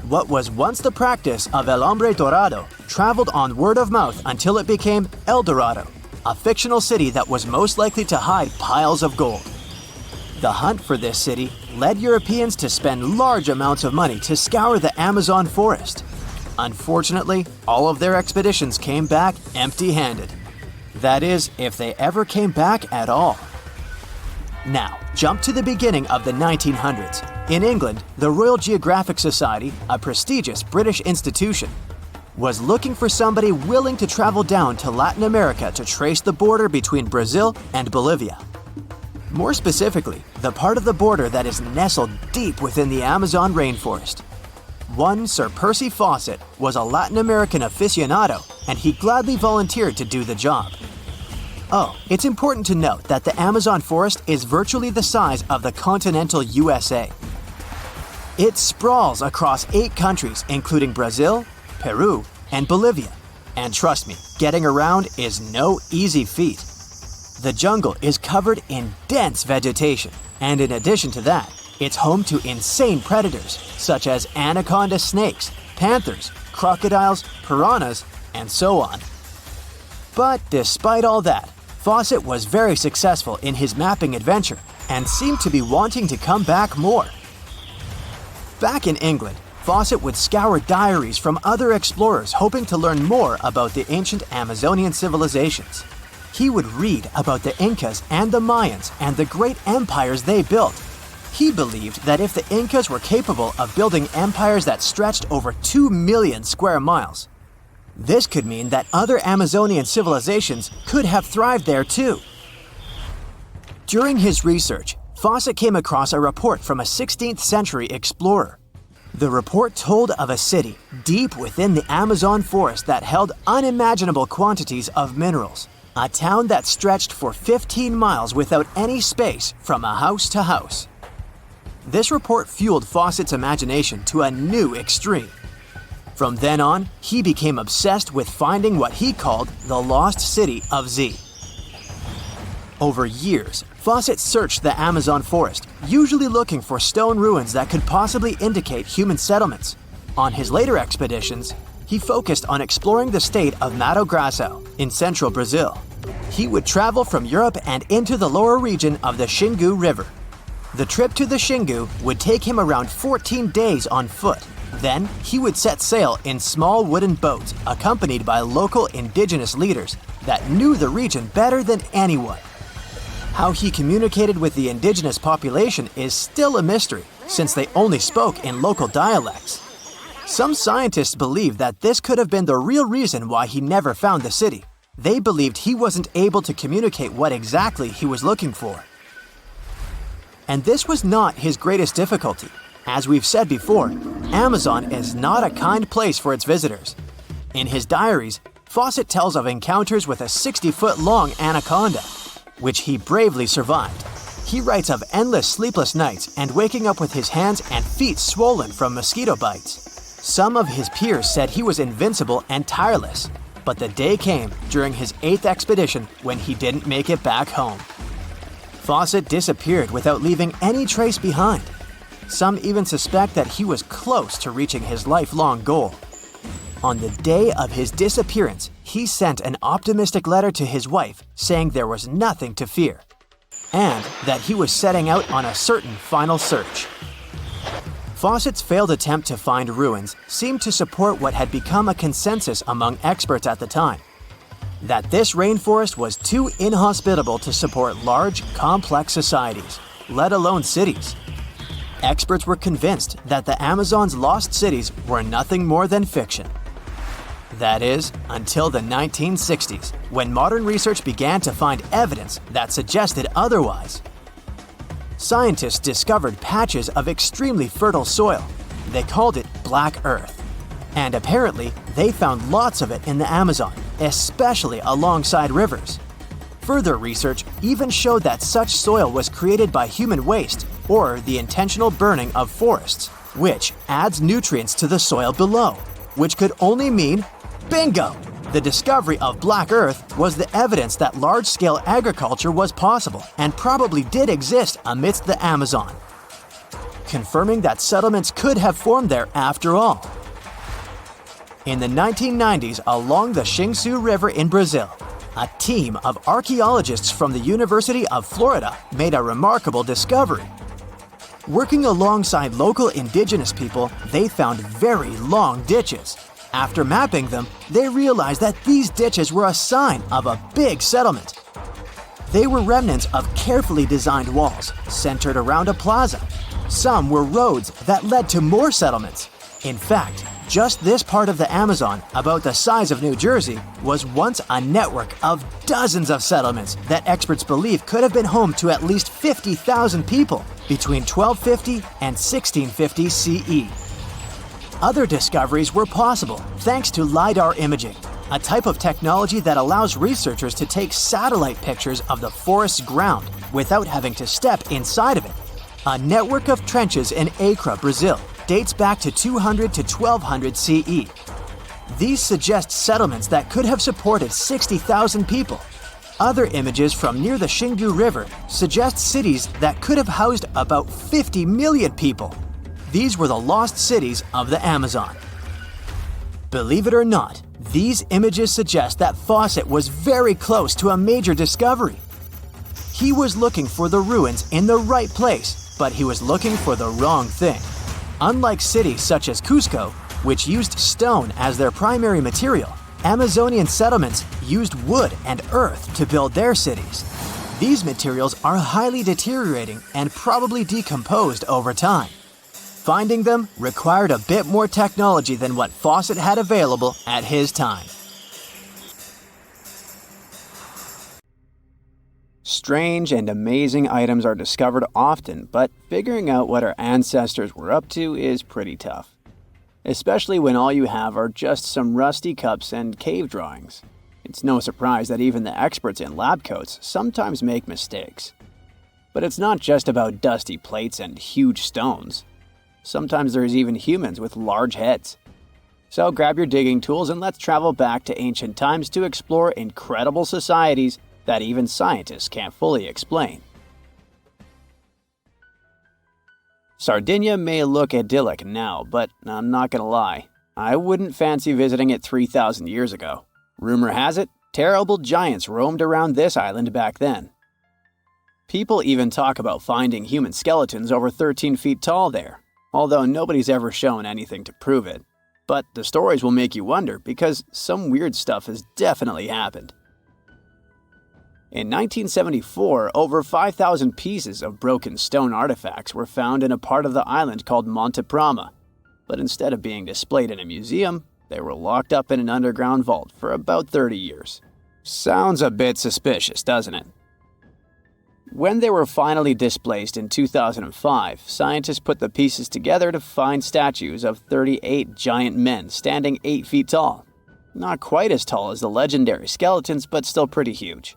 S3: What was once the practice of El Hombre Dorado traveled on word of mouth until it became El Dorado, a fictional city that was most likely to hide piles of gold. The hunt for this city led Europeans to spend large amounts of money to scour the Amazon forest. Unfortunately, all of their expeditions came back empty-handed. That is, if they ever came back at all. Now, jump to the beginning of the 1900s. In England, the Royal Geographic Society, a prestigious British institution, was looking for somebody willing to travel down to Latin America to trace the border between Brazil and Bolivia. More specifically, the part of the border that is nestled deep within the Amazon rainforest. One Sir Percy Fawcett was a Latin American aficionado, and he gladly volunteered to do the job. Oh, it's important to note that the Amazon forest is virtually the size of the continental USA. It sprawls across 8 countries, including Brazil, Peru, and Bolivia. And trust me, getting around is no easy feat. The jungle is covered in dense vegetation, and in addition to that, it's home to insane predators such as anaconda snakes, panthers, crocodiles, piranhas, and so on. But despite all that, Fawcett was very successful in his mapping adventure and seemed to be wanting to come back more. Back in England, Fawcett would scour diaries from other explorers hoping to learn more about the ancient Amazonian civilizations. He would read about the Incas and the Mayans and the great empires they built. He believed that if the Incas were capable of building empires that stretched over 2 million square miles, this could mean that other Amazonian civilizations could have thrived there too. During his research, Fawcett came across a report from a 16th century explorer. The report told of a city deep within the Amazon forest that held unimaginable quantities of minerals, a town that stretched for 15 miles without any space from a house to house. This report fueled Fawcett's imagination to a new extreme. From then on, he became obsessed with finding what he called the lost city of Z. Over years, Fawcett searched the Amazon forest, usually looking for stone ruins that could possibly indicate human settlements. On his later expeditions, he focused on exploring the state of Mato Grosso in central Brazil. He would travel from Europe and into the lower region of the Xingu River. The trip to the Xingu would take him around 14 days on foot. Then, he would set sail in small wooden boats accompanied by local indigenous leaders that knew the region better than anyone. How he communicated with the indigenous population is still a mystery, since they only spoke in local dialects. Some scientists believe that this could have been the real reason why he never found the city. They believed he wasn't able to communicate what exactly he was looking for. And this was not his greatest difficulty. As we've said before, Amazon is not a kind place for its visitors. In his diaries, Fawcett tells of encounters with a 60-foot-long anaconda, which he bravely survived. He writes of endless sleepless nights and waking up with his hands and feet swollen from mosquito bites. Some of his peers said he was invincible and tireless, but the day came during his 8th expedition when he didn't make it back home. Fawcett disappeared without leaving any trace behind. Some even suspect that he was close to reaching his lifelong goal. On the day of his disappearance, he sent an optimistic letter to his wife saying there was nothing to fear, and that he was setting out on a certain final search. Fawcett's failed attempt to find ruins seemed to support what had become a consensus among experts at the time: that this rainforest was too inhospitable to support large, complex societies, let alone cities. Experts were convinced that the Amazon's lost cities were nothing more than fiction. That is, until the 1960s, when modern research began to find evidence that suggested otherwise. Scientists discovered patches of extremely fertile soil. They called it Black Earth. And apparently, they found lots of it in the Amazon, especially alongside rivers. Further research even showed that such soil was created by human waste or the intentional burning of forests, which adds nutrients to the soil below, which could only mean bingo! The discovery of Black Earth was the evidence that large-scale agriculture was possible and probably did exist amidst the Amazon, confirming that settlements could have formed there after all. In the 1990s, along the Xingu River in Brazil, a team of archaeologists from the University of Florida made a remarkable discovery. Working alongside local indigenous people, they found very long ditches. After mapping them, they realized that these ditches were a sign of a big settlement. They were remnants of carefully designed walls centered around a plaza. Some were roads that led to more settlements. In fact, just this part of the Amazon, about the size of New Jersey, was once a network of dozens of settlements that experts believe could have been home to at least 50,000 people between 1250 and 1650 CE. Other discoveries were possible thanks to LiDAR imaging, a type of technology that allows researchers to take satellite pictures of the forest's ground without having to step inside of it. A network of trenches in Acre, Brazil, dates back to 200 to 1200 CE. These suggest settlements that could have supported 60,000 people. Other images from near the Xingu River suggest cities that could have housed about 50 million people. These were the lost cities of the Amazon. Believe it or not, these images suggest that Fawcett was very close to a major discovery. He was looking for the ruins in the right place, but he was looking for the wrong thing. Unlike cities such as Cusco, which used stone as their primary material, Amazonian settlements used wood and earth to build their cities. These materials are highly deteriorating and probably decomposed over time. Finding them required a bit more technology than what Fawcett had available at his time. Strange and amazing items are discovered often, but figuring out what our ancestors were up to is pretty tough. Especially when all you have are just some rusty cups and cave drawings. It's no surprise that even the experts in lab coats sometimes make mistakes. But it's not just about dusty plates and huge stones. Sometimes there's even humans with large heads. So grab your digging tools and let's travel back to ancient times to explore incredible societies that even scientists can't fully explain. Sardinia may look idyllic now, but I'm not gonna lie, I wouldn't fancy visiting it 3,000 years ago. Rumor has it, terrible giants roamed around this island back then. People even talk about finding human skeletons over 13 feet tall there, although nobody's ever shown anything to prove it. But the stories will make you wonder because some weird stuff has definitely happened. In 1974, over 5,000 pieces of broken stone artifacts were found in a part of the island called Monte Prama, but instead of being displayed in a museum, they were locked up in an underground vault for about 30 years. Sounds a bit suspicious, doesn't it? When they were finally displaced in 2005, scientists put the pieces together to find statues of 38 giant men standing 8 feet tall. Not quite as tall as the legendary skeletons, but still pretty huge.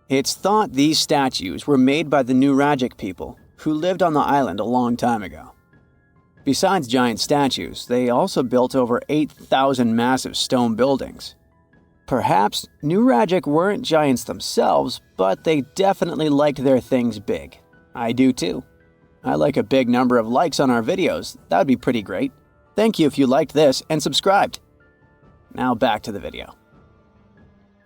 S3: It's thought these statues were made by the Nuragic people, who lived on the island a long time ago. Besides giant statues, they also built over 8,000 massive stone buildings. Perhaps Nuragic weren't giants themselves, but they definitely liked their things big. I do too. I like a big number of likes on our videos. That would be pretty great. Thank you if you liked this and subscribed. Now back to the video.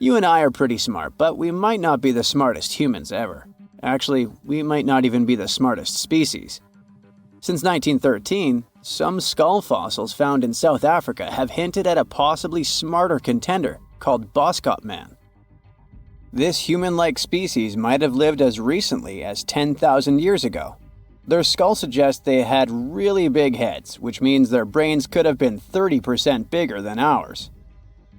S3: You and I are pretty smart, but we might not be the smartest humans ever. Actually, we might not even be the smartest species. Since 1913, some skull fossils found in South Africa have hinted at a possibly smarter contender called Boskop man. This human-like species might have lived as recently as 10,000 years ago. Their skull suggests they had really big heads, which means their brains could have been 30% bigger than ours.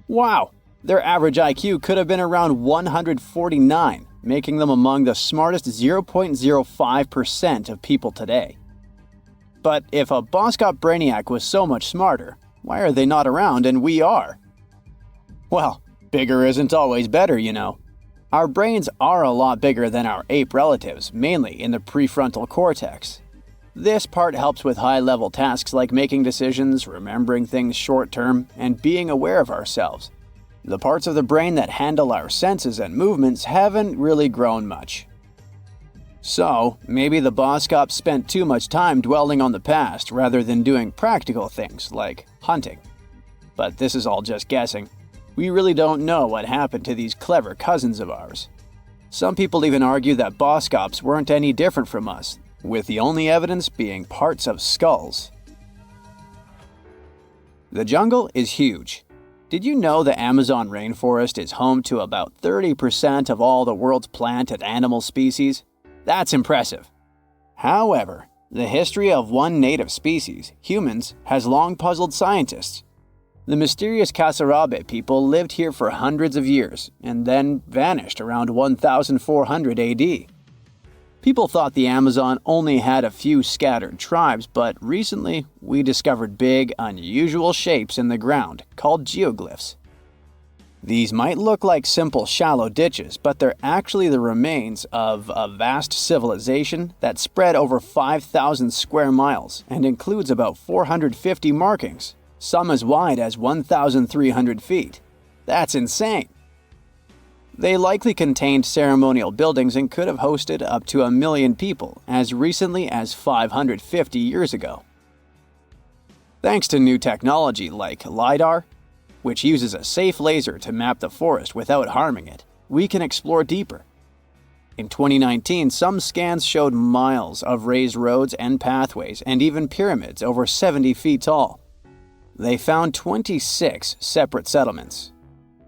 S3: Wow! Their average IQ could have been around 149, making them among the smartest 0.05% of people today. But if a Boskop brainiac was so much smarter, why are they not around and we are? Well, bigger isn't always better, you know. Our brains are a lot bigger than our ape relatives, mainly in the prefrontal cortex. This part helps with high-level tasks like making decisions, remembering things short-term, and being aware of ourselves. The parts of the brain that handle our senses and movements haven't really grown much. So, maybe the Boskops spent too much time dwelling on the past rather than doing practical things like hunting. But this is all just guessing. We really don't know what happened to these clever cousins of ours. Some people even argue that Boskops weren't any different from us, with the only evidence being parts of skulls. The jungle is huge. Did you know the Amazon rainforest is home to about 30% of all the world's plant and animal species? That's impressive. However, the history of one native species, humans, has long puzzled scientists. The mysterious Sahara people lived here for hundreds of years and then vanished around 1400 AD. People thought the Amazon only had a few scattered tribes, but recently we discovered big, unusual shapes in the ground called geoglyphs. These might look like simple shallow ditches, but they're actually the remains of a vast civilization that spread over 5,000 square miles and includes about 450 markings, some as wide as 1,300 feet. That's insane! They likely contained ceremonial buildings and could have hosted up to 1 million people as recently as 550 years ago. Thanks to new technology like LiDAR, which uses a safe laser to map the forest without harming it, we can explore deeper. In 2019, some scans showed miles of raised roads and pathways and even pyramids over 70 feet tall. They found 26 separate settlements,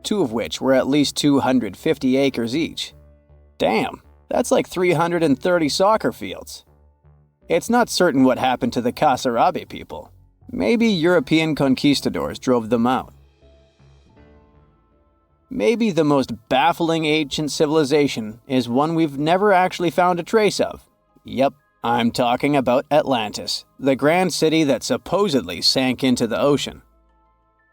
S3: 2 of which were at least 250 acres each. Damn, that's like 330 soccer fields. It's not certain what happened to the Kasarabe people. Maybe European conquistadors drove them out. Maybe the most baffling ancient civilization is one we've never actually found a trace of. Yep, I'm talking about Atlantis, the grand city that supposedly sank into the ocean.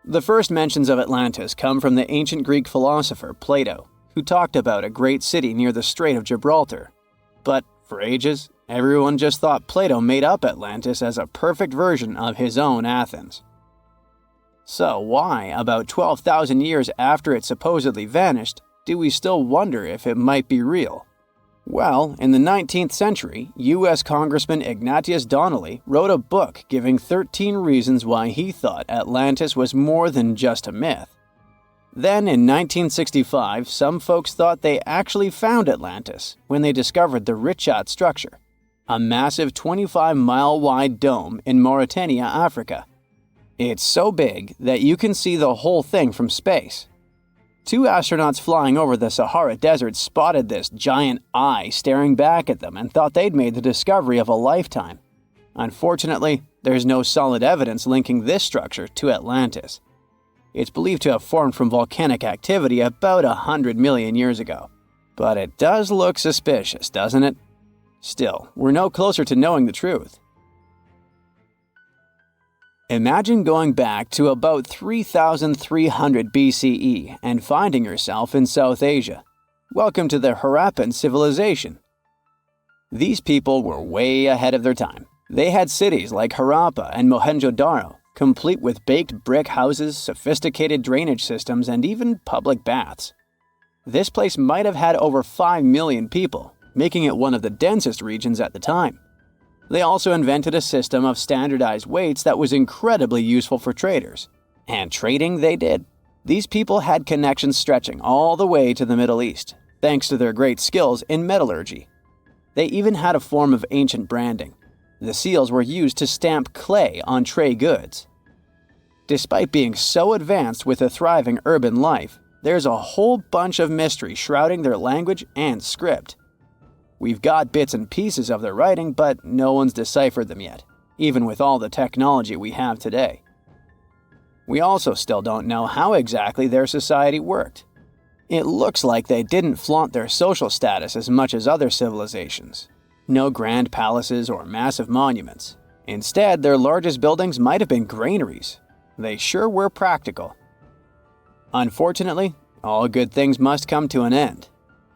S3: The first mentions of Atlantis come from the ancient Greek philosopher Plato, who talked about a great city near the Strait of Gibraltar. But for ages, everyone just thought Plato made up Atlantis as a perfect version of his own Athens. So why, about 12,000 years after it supposedly vanished, do we still wonder if it might be real? Well, in the 19th century, U.S. Congressman Ignatius Donnelly wrote a book giving 13 reasons why he thought Atlantis was more than just a myth. Then, in 1965, some folks thought they actually found Atlantis when they discovered the Richat structure, a massive 25-mile-wide dome in Mauritania, Africa. It's so big that you can see the whole thing from space. 2 astronauts flying over the Sahara Desert spotted this giant eye staring back at them and thought they'd made the discovery of a lifetime. Unfortunately, there's no solid evidence linking this structure to Atlantis. It's believed to have formed from volcanic activity about 100 million years ago. But it does look suspicious, doesn't it? Still, we're no closer to knowing the truth. Imagine going back to about 3,300 BCE and finding yourself in South Asia. Welcome to the Harappan civilization. These people were way ahead of their time. They had cities like Harappa and Mohenjo-Daro, complete with baked brick houses, sophisticated drainage systems, and even public baths. This place might have had over 5 million people, making it one of the densest regions at the time. They also invented a system of standardized weights that was incredibly useful for traders. And trading they did. These people had connections stretching all the way to the Middle East, thanks to their great skills in metallurgy. They even had a form of ancient branding. The seals were used to stamp clay on tray goods. Despite being so advanced with a thriving urban life, there's a whole bunch of mystery shrouding their language and script. We've got bits and pieces of their writing, but no one's deciphered them yet, even with all the technology we have today. We also still don't know how exactly their society worked. It looks like they didn't flaunt their social status as much as other civilizations. No grand palaces or massive monuments. Instead, their largest buildings might have been granaries. They sure were practical. Unfortunately, all good things must come to an end.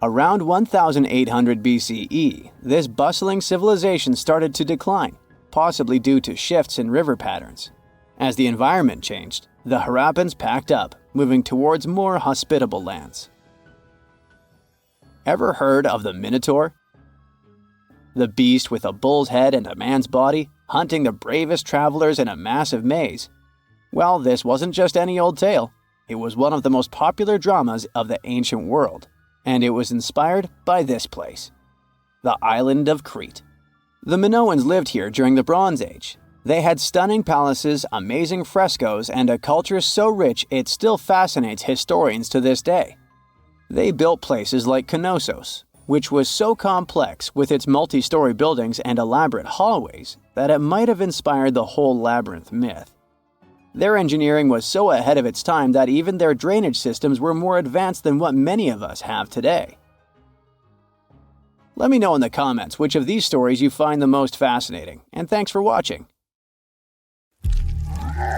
S3: Around 1800 BCE, this bustling civilization started to decline, possibly due to shifts in river patterns. As the environment changed, the Harappans packed up, moving towards more hospitable lands. Ever heard of the Minotaur? The beast with a bull's head and a man's body, hunting the bravest travelers in a massive maze. Well, this wasn't just any old tale. It was one of the most popular dramas of the ancient world, and it was inspired by this place, the island of Crete. The Minoans lived here during the Bronze Age. They had stunning palaces, amazing frescoes, and a culture so rich it still fascinates historians to this day. They built places like Knossos, which was so complex with its multi-story buildings and elaborate hallways that it might have inspired the whole labyrinth myth. Their engineering was so ahead of its time that even their drainage systems were more advanced than what many of us have today. Let me know in the comments which of these stories you find the most fascinating, and thanks for watching.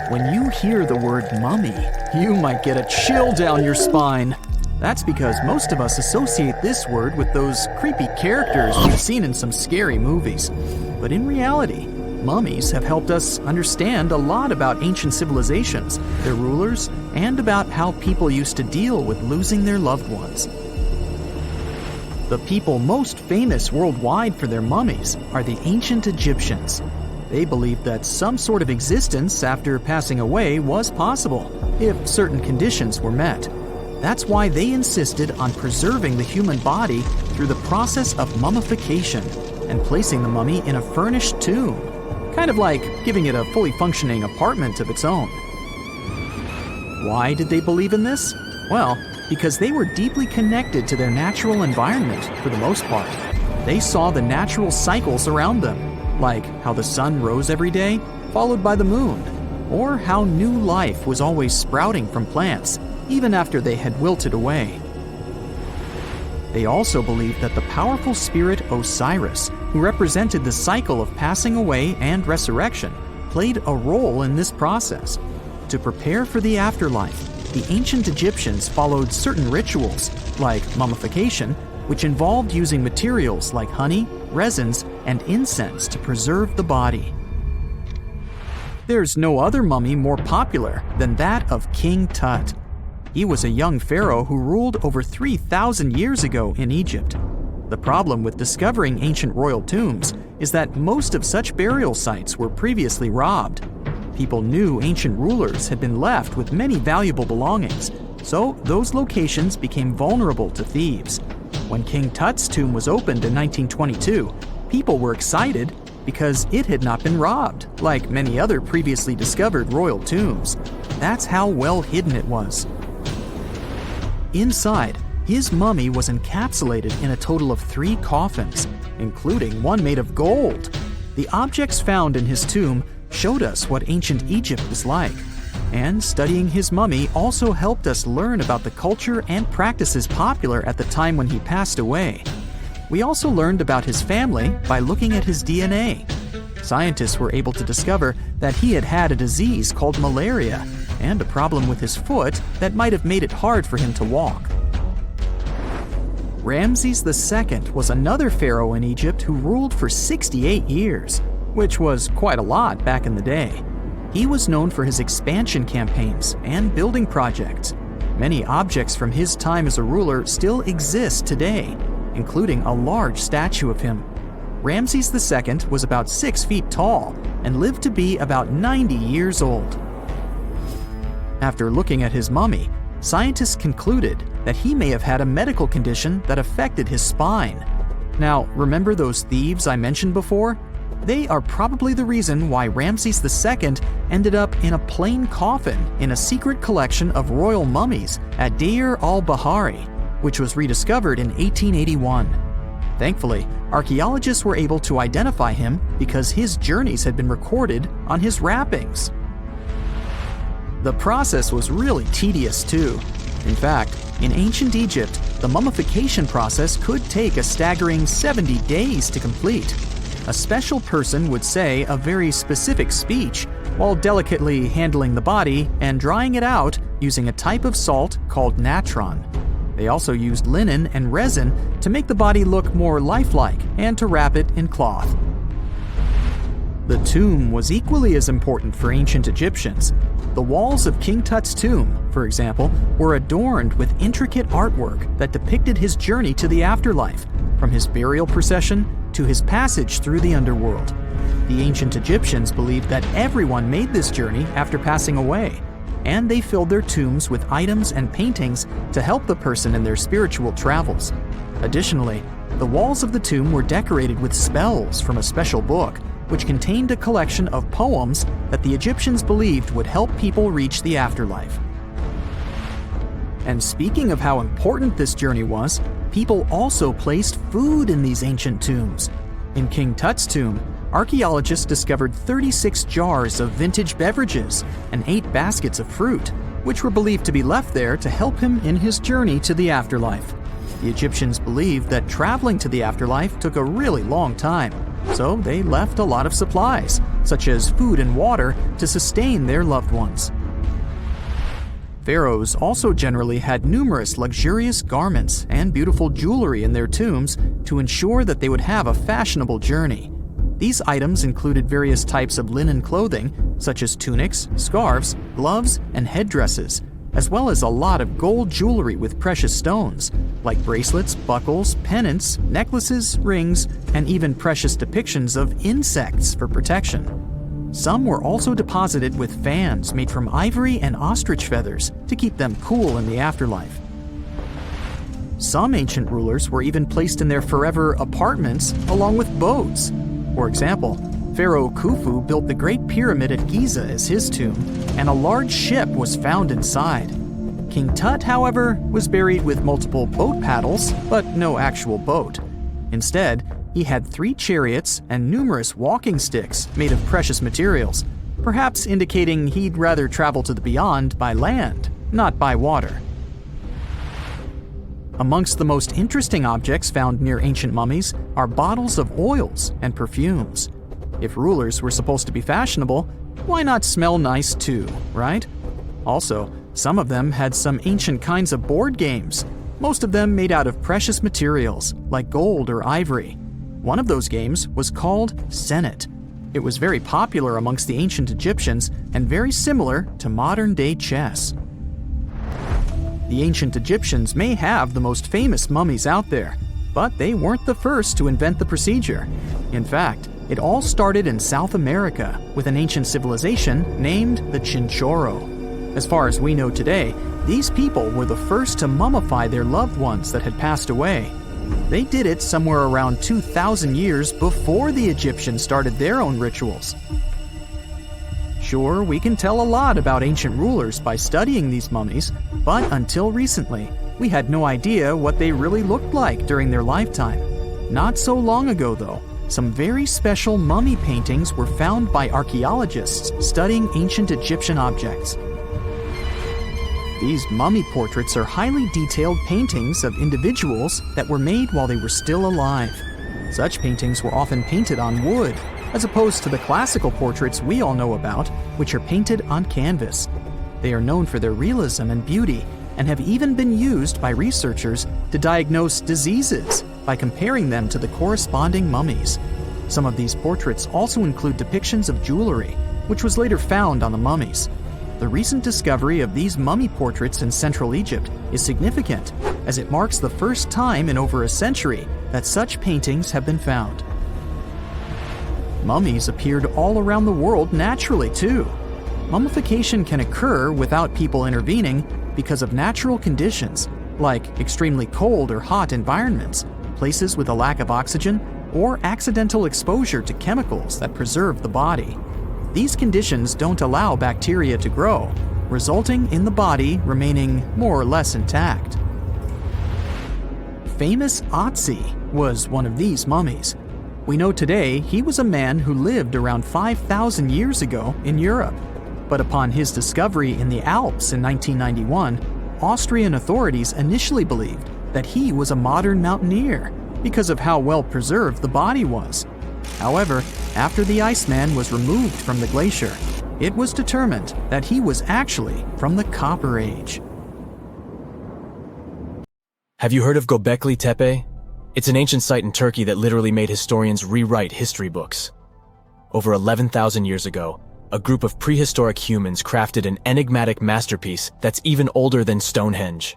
S4: When you hear the word mummy, you might get a chill down your spine. That's because most of us associate this word with those creepy characters we've seen in some scary movies. But in reality, mummies have helped us understand a lot about ancient civilizations, their rulers, and about how people used to deal with losing their loved ones. The people most famous worldwide for their mummies are the ancient Egyptians. They believed that some sort of existence after passing away was possible, if certain conditions were met. That's why they insisted on preserving the human body through the process of mummification and placing the mummy in a furnished tomb, kind of like giving it a fully functioning apartment of its own. Why did they believe in this? Well, because they were deeply connected to their natural environment for the most part. They saw the natural cycles around them, like how the sun rose every day, followed by the moon, or how new life was always sprouting from plants, even after they had wilted away. They also believed that the powerful spirit Osiris, who represented the cycle of passing away and resurrection, played a role in this process. To prepare for the afterlife, the ancient Egyptians followed certain rituals, like mummification, which involved using materials like honey, resins, and incense to preserve the body. There's no other mummy more popular than that of King Tut. He was a young pharaoh who ruled over 3,000 years ago in Egypt. The problem with discovering ancient royal tombs is that most of such burial sites were previously robbed. People knew ancient rulers had been left with many valuable belongings, so those locations became vulnerable to thieves. When King Tut's tomb was opened in 1922, people were excited because it had not been robbed, like many other previously discovered royal tombs. That's how well hidden it was. Inside, his mummy was encapsulated in a total of 3 coffins, including one made of gold. The objects found in his tomb showed us what ancient Egypt was like, and studying his mummy also helped us learn about the culture and practices popular at the time when he passed away. We also learned about his family by looking at his DNA. Scientists were able to discover that he had had a disease called malaria and a problem with his foot that might have made it hard for him to walk. Ramses II was another pharaoh in Egypt who ruled for 68 years, which was quite a lot back in the day. He was known for his expansion campaigns and building projects. Many objects from his time as a ruler still exist today, including a large statue of him. Ramses II was about 6 feet tall and lived to be about 90 years old. After looking at his mummy, scientists concluded that he may have had a medical condition that affected his spine. Now, remember those thieves I mentioned before? They are probably the reason why Ramses II ended up in a plain coffin in a secret collection of royal mummies at Deir al-Bahari, which was rediscovered in 1881. Thankfully, archaeologists were able to identify him because his journeys had been recorded on his wrappings. The process was really tedious too. In fact, in ancient Egypt, the mummification process could take a staggering 70 days to complete. A special person would say a very specific speech while delicately handling the body and drying it out using a type of salt called natron. They also used linen and resin to make the body look more lifelike and to wrap it in cloth. The tomb was equally as important for ancient Egyptians. The walls of King Tut's tomb, for example, were adorned with intricate artwork that depicted his journey to the afterlife, from his burial procession to his passage through the underworld. The ancient Egyptians believed that everyone made this journey after passing away, and they filled their tombs with items and paintings to help the person in their spiritual travels. Additionally, the walls of the tomb were decorated with spells from a special book, which contained a collection of poems that the Egyptians believed would help people reach the afterlife. And speaking of how important this journey was, people also placed food in these ancient tombs. In King Tut's tomb, archaeologists discovered 36 jars of vintage beverages and 8 baskets of fruit, which were believed to be left there to help him in his journey to the afterlife. The Egyptians believed that traveling to the afterlife took a really long time, so they left a lot of supplies, such as food and water, to sustain their loved ones. Pharaohs also generally had numerous luxurious garments and beautiful jewelry in their tombs to ensure that they would have a fashionable journey. These items included various types of linen clothing, such as tunics, scarves, gloves, and headdresses, as well as a lot of gold jewelry with precious stones, like bracelets, buckles, pendants, necklaces, rings, and even precious depictions of insects for protection. Some were also deposited with fans made from ivory and ostrich feathers to keep them cool in the afterlife. Some ancient rulers were even placed in their forever apartments along with boats. For example, Pharaoh Khufu built the Great Pyramid at Giza as his tomb, and a large ship was found inside. King Tut, however, was buried with multiple boat paddles, but no actual boat. Instead, he had 3 chariots and numerous walking sticks made of precious materials, perhaps indicating he'd rather travel to the beyond by land, not by water. Amongst the most interesting objects found near ancient mummies are bottles of oils and perfumes. If rulers were supposed to be fashionable, why not smell nice too, right? Also, some of them had some ancient kinds of board games, most of them made out of precious materials like gold or ivory. One of those games was called Senet. It was very popular amongst the ancient Egyptians and very similar to modern-day chess. The ancient Egyptians may have the most famous mummies out there, but they weren't the first to invent the procedure. In fact, it all started in South America with an ancient civilization named the Chinchorro. As far as we know today, these people were the first to mummify their loved ones that had passed away. They did it somewhere around 2,000 years before the Egyptians started their own rituals. Sure, we can tell a lot about ancient rulers by studying these mummies, but until recently, we had no idea what they really looked like during their lifetime. Not so long ago, though, some very special mummy paintings were found by archaeologists studying ancient Egyptian objects. These mummy portraits are highly detailed paintings of individuals that were made while they were still alive. Such paintings were often painted on wood, as opposed to the classical portraits we all know about, which are painted on canvas. They are known for their realism and beauty, and have even been used by researchers to diagnose diseases by comparing them to the corresponding mummies. Some of these portraits also include depictions of jewelry, which was later found on the mummies. The recent discovery of these mummy portraits in Central Egypt is significant, as it marks the first time in over a century that such paintings have been found. Mummies appeared all around the world naturally, too. Mummification can occur without people intervening because of natural conditions, like extremely cold or hot environments, places with a lack of oxygen, or accidental exposure to chemicals that preserve the body. These conditions don't allow bacteria to grow, resulting in the body remaining more or less intact. Famous Otzi was one of these mummies. We know today he was a man who lived around 5,000 years ago in Europe. But upon his discovery in the Alps in 1991, Austrian authorities initially believed that he was a modern mountaineer because of how well preserved the body was. However, after the Iceman was removed from the glacier, it was determined that he was actually from the Copper Age.
S2: Have you heard of Gobekli Tepe? It's an ancient site in Turkey that literally made historians rewrite history books. Over 11,000 years ago, a group of prehistoric humans crafted an enigmatic masterpiece that's even older than Stonehenge.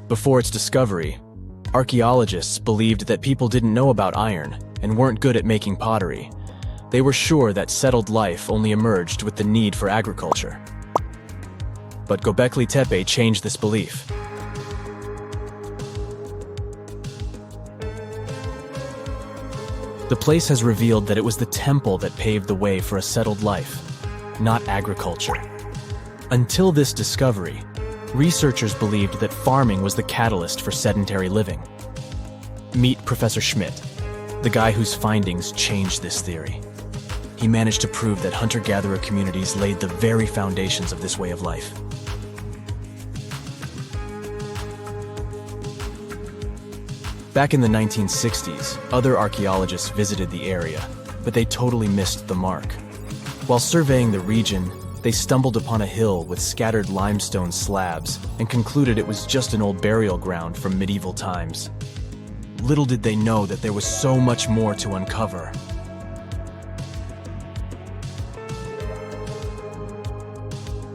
S2: Before its discovery, archaeologists believed that people didn't know about iron and weren't good at making pottery. They were sure that settled life only emerged with the need for agriculture. But Gobekli Tepe changed this belief. The place has revealed that it was the temple that paved the way for a settled life, not agriculture. Until this discovery, researchers believed that farming was the catalyst for sedentary living. Meet Professor Schmidt, the guy whose findings changed this theory. He managed to prove that hunter-gatherer communities laid the very foundations of this way of life. Back in the 1960s, other archaeologists visited the area, but they totally missed the mark. While surveying the region, they stumbled upon a hill with scattered limestone slabs and concluded it was just an old burial ground from medieval times. Little did they know that there was so much more to uncover.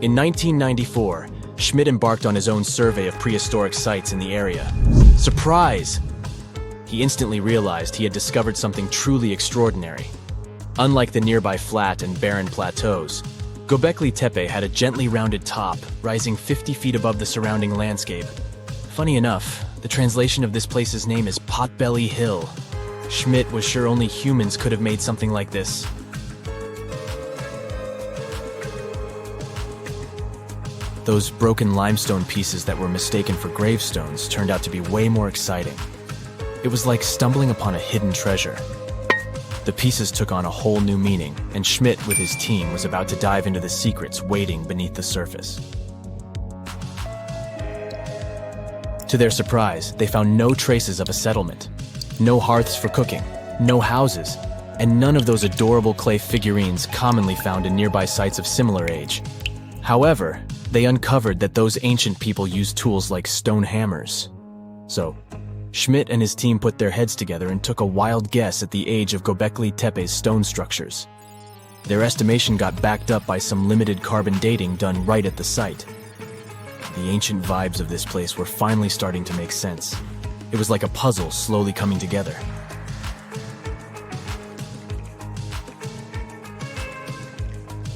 S2: In 1994, Schmidt embarked on his own survey of prehistoric sites in the area. Surprise! He instantly realized he had discovered something truly extraordinary. Unlike the nearby flat and barren plateaus, Gobekli Tepe had a gently rounded top, rising 50 feet above the surrounding landscape. Funny enough, the translation of this place's name is Potbelly Hill. Schmidt was sure only humans could have made something like this. Those broken limestone pieces that were mistaken for gravestones turned out to be way more exciting. It was like stumbling upon a hidden treasure. The pieces took on a whole new meaning, and Schmidt with his team was about to dive into the secrets waiting beneath the surface. To their surprise, they found no traces of a settlement. No hearths for cooking, no houses, and none of those adorable clay figurines commonly found in nearby sites of similar age. However, they uncovered that those ancient people used tools like stone hammers. So, Schmidt and his team put their heads together and took a wild guess at the age of Gobekli Tepe's stone structures. Their estimation got backed up by some limited carbon dating done right at the site. The ancient vibes of this place were finally starting to make sense. It was like a puzzle slowly coming together.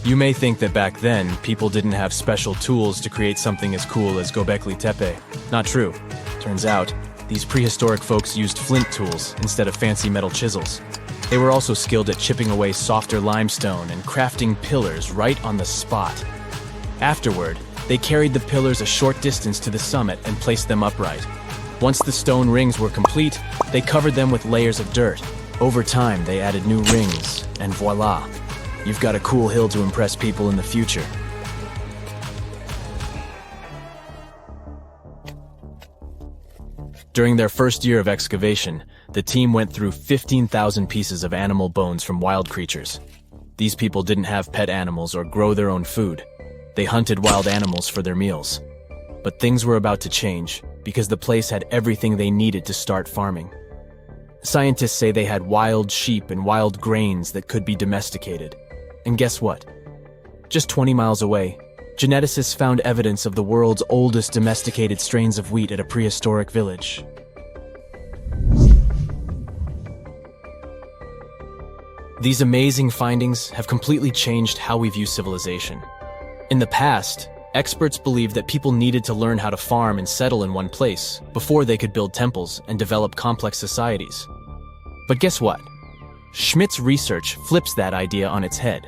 S2: You may think that back then, people didn't have special tools to create something as cool as Gobekli Tepe. Not true. Turns out, these prehistoric folks used flint tools instead of fancy metal chisels. They were also skilled at chipping away softer limestone and crafting pillars right on the spot. Afterward, they carried the pillars a short distance to the summit and placed them upright. Once the stone rings were complete, they covered them with layers of dirt. Over time, they added new rings, and voila! You've got a cool hill to impress people in the future. During their first year of excavation, the team went through 15,000 pieces of animal bones from wild creatures. These people didn't have pet animals or grow their own food. They hunted wild animals for their meals. But things were about to change because the place had everything they needed to start farming. Scientists say they had wild sheep and wild grains that could be domesticated. And guess what? Just 20 miles away, geneticists found evidence of the world's oldest domesticated strains of wheat at a prehistoric village. These amazing findings have completely changed how we view civilization. In the past, Experts believed that people needed to learn how to farm and settle in one place before they could build temples and develop complex societies. But guess what? Schmidt's research flips that idea on its head.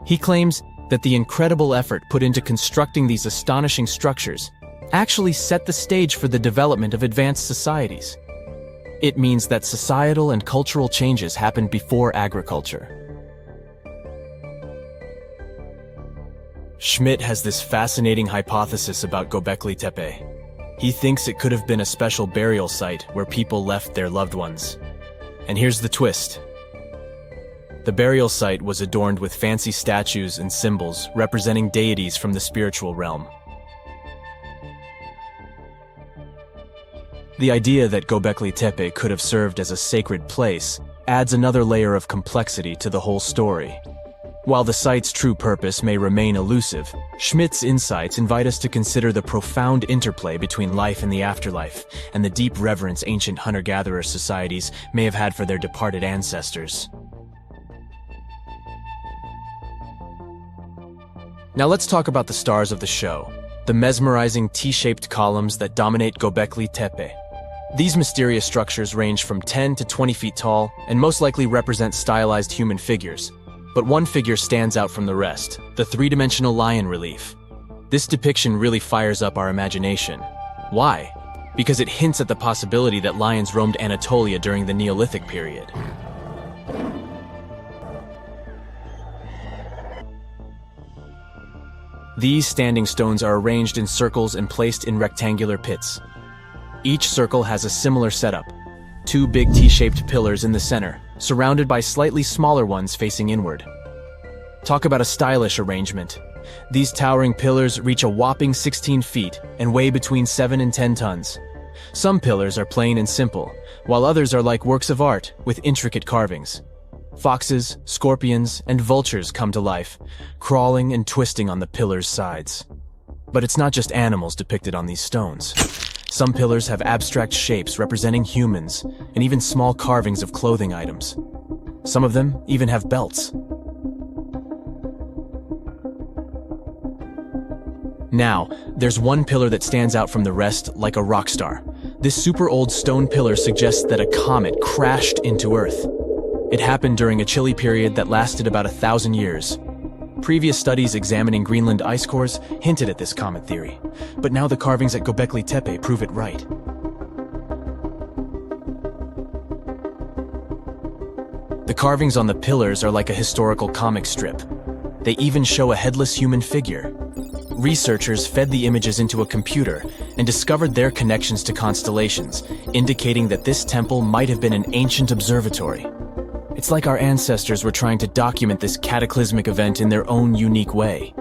S2: He claims that the incredible effort put into constructing these astonishing structures actually set the stage for the development of advanced societies. It means that societal and cultural changes happened before agriculture. Schmidt has this fascinating hypothesis about Gobekli Tepe. He thinks it could have been a special burial site where people left their loved ones. And here's the twist. The burial site was adorned with fancy statues and symbols representing deities from the spiritual realm. The idea that Gobekli Tepe could have served as a sacred place adds another layer of complexity to the whole story. While the site's true purpose may remain elusive, Schmidt's insights invite us to consider the profound interplay between life and the afterlife, and the deep reverence ancient hunter-gatherer societies may have had for their departed ancestors. Now let's talk about the stars of the show, the mesmerizing T-shaped columns that dominate Gobekli Tepe. These mysterious structures range from 10 to 20 feet tall and most likely represent stylized human figures. But one figure stands out from the rest, the three-dimensional lion relief. This depiction really fires up our imagination. Why? Because it hints at the possibility that lions roamed Anatolia during the Neolithic period. These standing stones are arranged in circles and placed in rectangular pits. Each circle has a similar setup. Two big T-shaped pillars in the center, surrounded by slightly smaller ones facing inward. Talk about a stylish arrangement. These towering pillars reach a whopping 16 feet and weigh between 7 and 10 tons. Some pillars are plain and simple, while others are like works of art with intricate carvings. Foxes, scorpions, and vultures come to life, crawling and twisting on the pillars' sides. But it's not just animals depicted on these stones. Some pillars have abstract shapes representing humans, and even small carvings of clothing items. Some of them even have belts. Now, there's one pillar that stands out from the rest like a rock star. This super old stone pillar suggests that a comet crashed into Earth. It happened during a chilly period that lasted about 1,000 years. Previous studies examining Greenland ice cores hinted at this comet theory, but now the carvings at Gobekli Tepe prove it right. The carvings on the pillars are like a historical comic strip. They even show a headless human figure. Researchers fed the images into a computer and discovered their connections to constellations, indicating that this temple might have been an ancient observatory. It's like our ancestors were trying to document this cataclysmic event in their own unique way.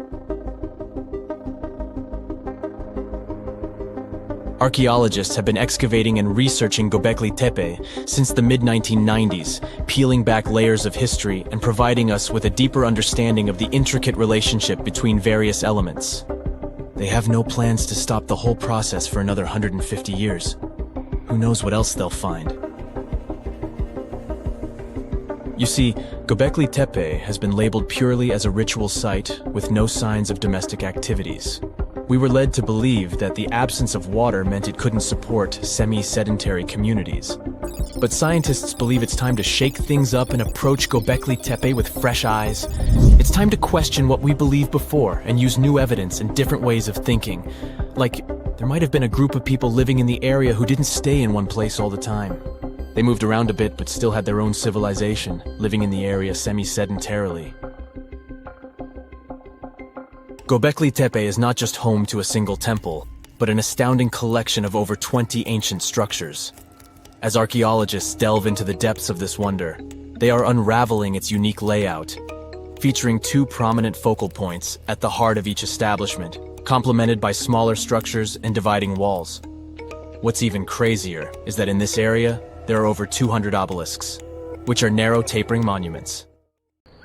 S2: Archaeologists have been excavating and researching Gobekli Tepe since the mid-1990s, peeling back layers of history and providing us with a deeper understanding of the intricate relationship between various elements. They have no plans to stop the whole process for another 150 years. Who knows what else they'll find? You see, Gobekli Tepe has been labeled purely as a ritual site with no signs of domestic activities. We were led to believe that the absence of water meant it couldn't support semi-sedentary communities. But scientists believe it's time to shake things up and approach Gobekli Tepe with fresh eyes. It's time to question what we believed before and use new evidence and different ways of thinking. Like, there might have been a group of people living in the area who didn't stay in one place all the time. They moved around a bit but still had their own civilization, living in the area semi-sedentarily. Gobekli Tepe is not just home to a single temple, but an astounding collection of over 20 ancient structures. As archaeologists delve into the depths of this wonder, they are unraveling its unique layout, featuring two prominent focal points at the heart of each establishment, complemented by smaller structures and dividing walls. What's even crazier is that in this area, there are over 200 obelisks, which are narrow tapering monuments.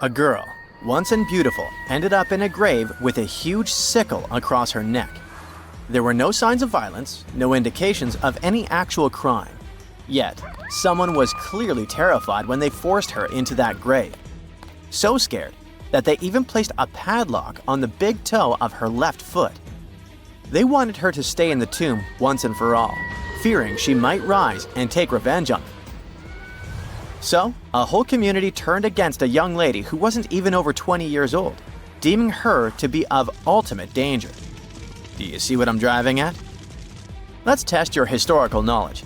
S3: A girl, once and beautiful, ended up in a grave with a huge sickle across her neck. There were no signs of violence, no indications of any actual crime. Yet, someone was clearly terrified when they forced her into that grave. So scared, that they even placed a padlock on the big toe of her left foot. They wanted her to stay in the tomb once and for all, fearing she might rise and take revenge on them. So, a whole community turned against a young lady who wasn't even over 20 years old, deeming her to be of ultimate danger. Do you see what I'm driving at? Let's test your historical knowledge.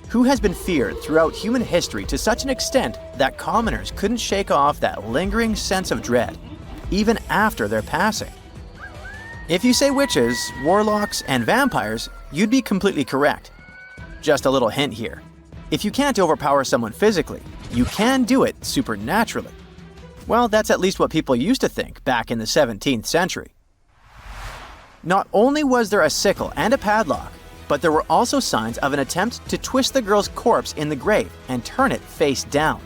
S3: Who has been feared throughout human history to such an extent that commoners couldn't shake off that lingering sense of dread, even after their passing? If you say witches, warlocks, and vampires, you'd be completely correct. Just a little hint here. If you can't overpower someone physically, you can do it supernaturally. Well, that's at least what people used to think back in the 17th century. Not only was there a sickle and a padlock, but there were also signs of an attempt to twist the girl's corpse in the grave and turn it face down.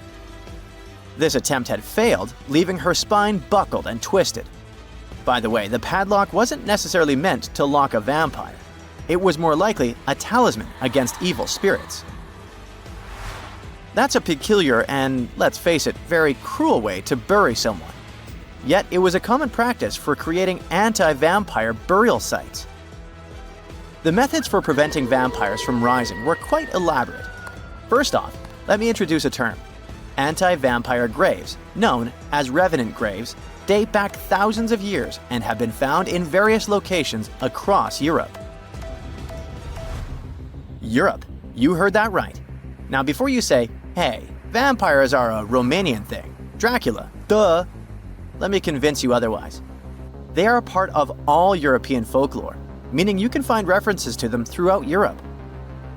S3: This attempt had failed, leaving her spine buckled and twisted. By the way, the padlock wasn't necessarily meant to lock a vampire. It was more likely a talisman against evil spirits. That's a peculiar and, let's face it, very cruel way to bury someone. Yet it was a common practice for creating anti-vampire burial sites. The methods for preventing vampires from rising were quite elaborate. First off, let me introduce a term. Anti-vampire graves, known as revenant graves, date back thousands of years and have been found in various locations across Europe. Europe, you heard that right. Now before you say, hey, vampires are a Romanian thing, Dracula, duh, let me convince you otherwise. They are a part of all European folklore, meaning you can find references to them throughout Europe.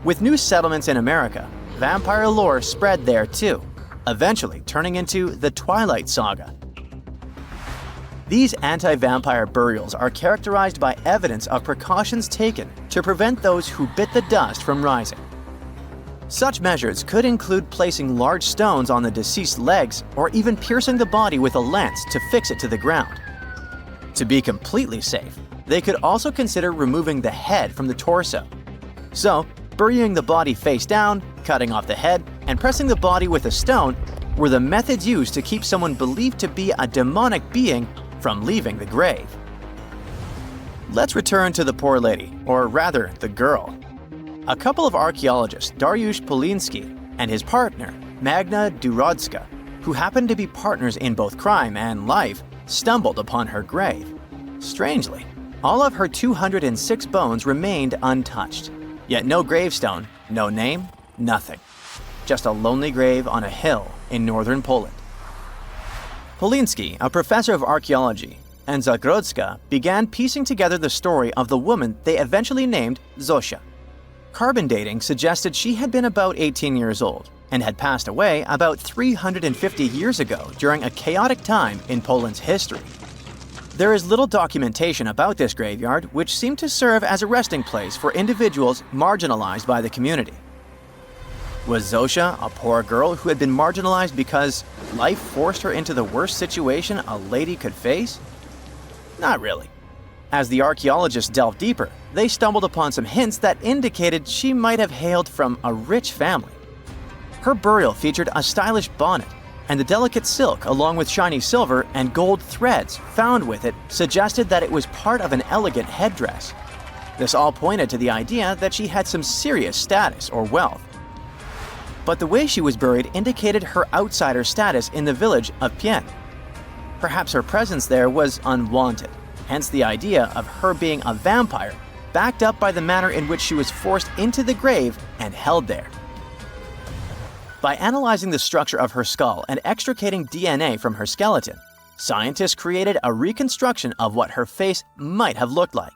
S3: With new settlements in America, vampire lore spread there too, eventually turning into the Twilight Saga. These anti-vampire burials are characterized by evidence of precautions taken to prevent those who bit the dust from rising. Such measures could include placing large stones on the deceased's legs or even piercing the body with a lance to fix it to the ground. To be completely safe, they could also consider removing the head from the torso. So, burying the body face down, cutting off the head, and pressing the body with a stone were the methods used to keep someone believed to be a demonic being from leaving the grave. Let's return to the poor lady, or rather, the girl. A couple of archaeologists, Dariusz Poliński and his partner, Magna Durodska, who happened to be partners in both crime and life, stumbled upon her grave. Strangely, all of her 206 bones remained untouched. Yet no gravestone, no name, nothing. Just a lonely grave on a hill in northern Poland. Poliński, a professor of archaeology, and Zagrodska began piecing together the story of the woman they eventually named Zosia. Carbon dating suggested she had been about 18 years old and had passed away about 350 years ago during a chaotic time in Poland's history. There is little documentation about this graveyard, which seemed to serve as a resting place for individuals marginalized by the community. Was Zosia a poor girl who had been marginalized because life forced her into the worst situation a lady could face? Not really. As the archaeologists delved deeper, they stumbled upon some hints that indicated she might have hailed from a rich family. Her burial featured a stylish bonnet, and the delicate silk along with shiny silver and gold threads found with it suggested that it was part of an elegant headdress. This all pointed to the idea that she had some serious status or wealth. But the way she was buried indicated her outsider status in the village of Pien. Perhaps her presence there was unwanted, hence the idea of her being a vampire, backed up by the manner in which she was forced into the grave and held there. By analyzing the structure of her skull and extricating DNA from her skeleton, scientists created a reconstruction of what her face might have looked like.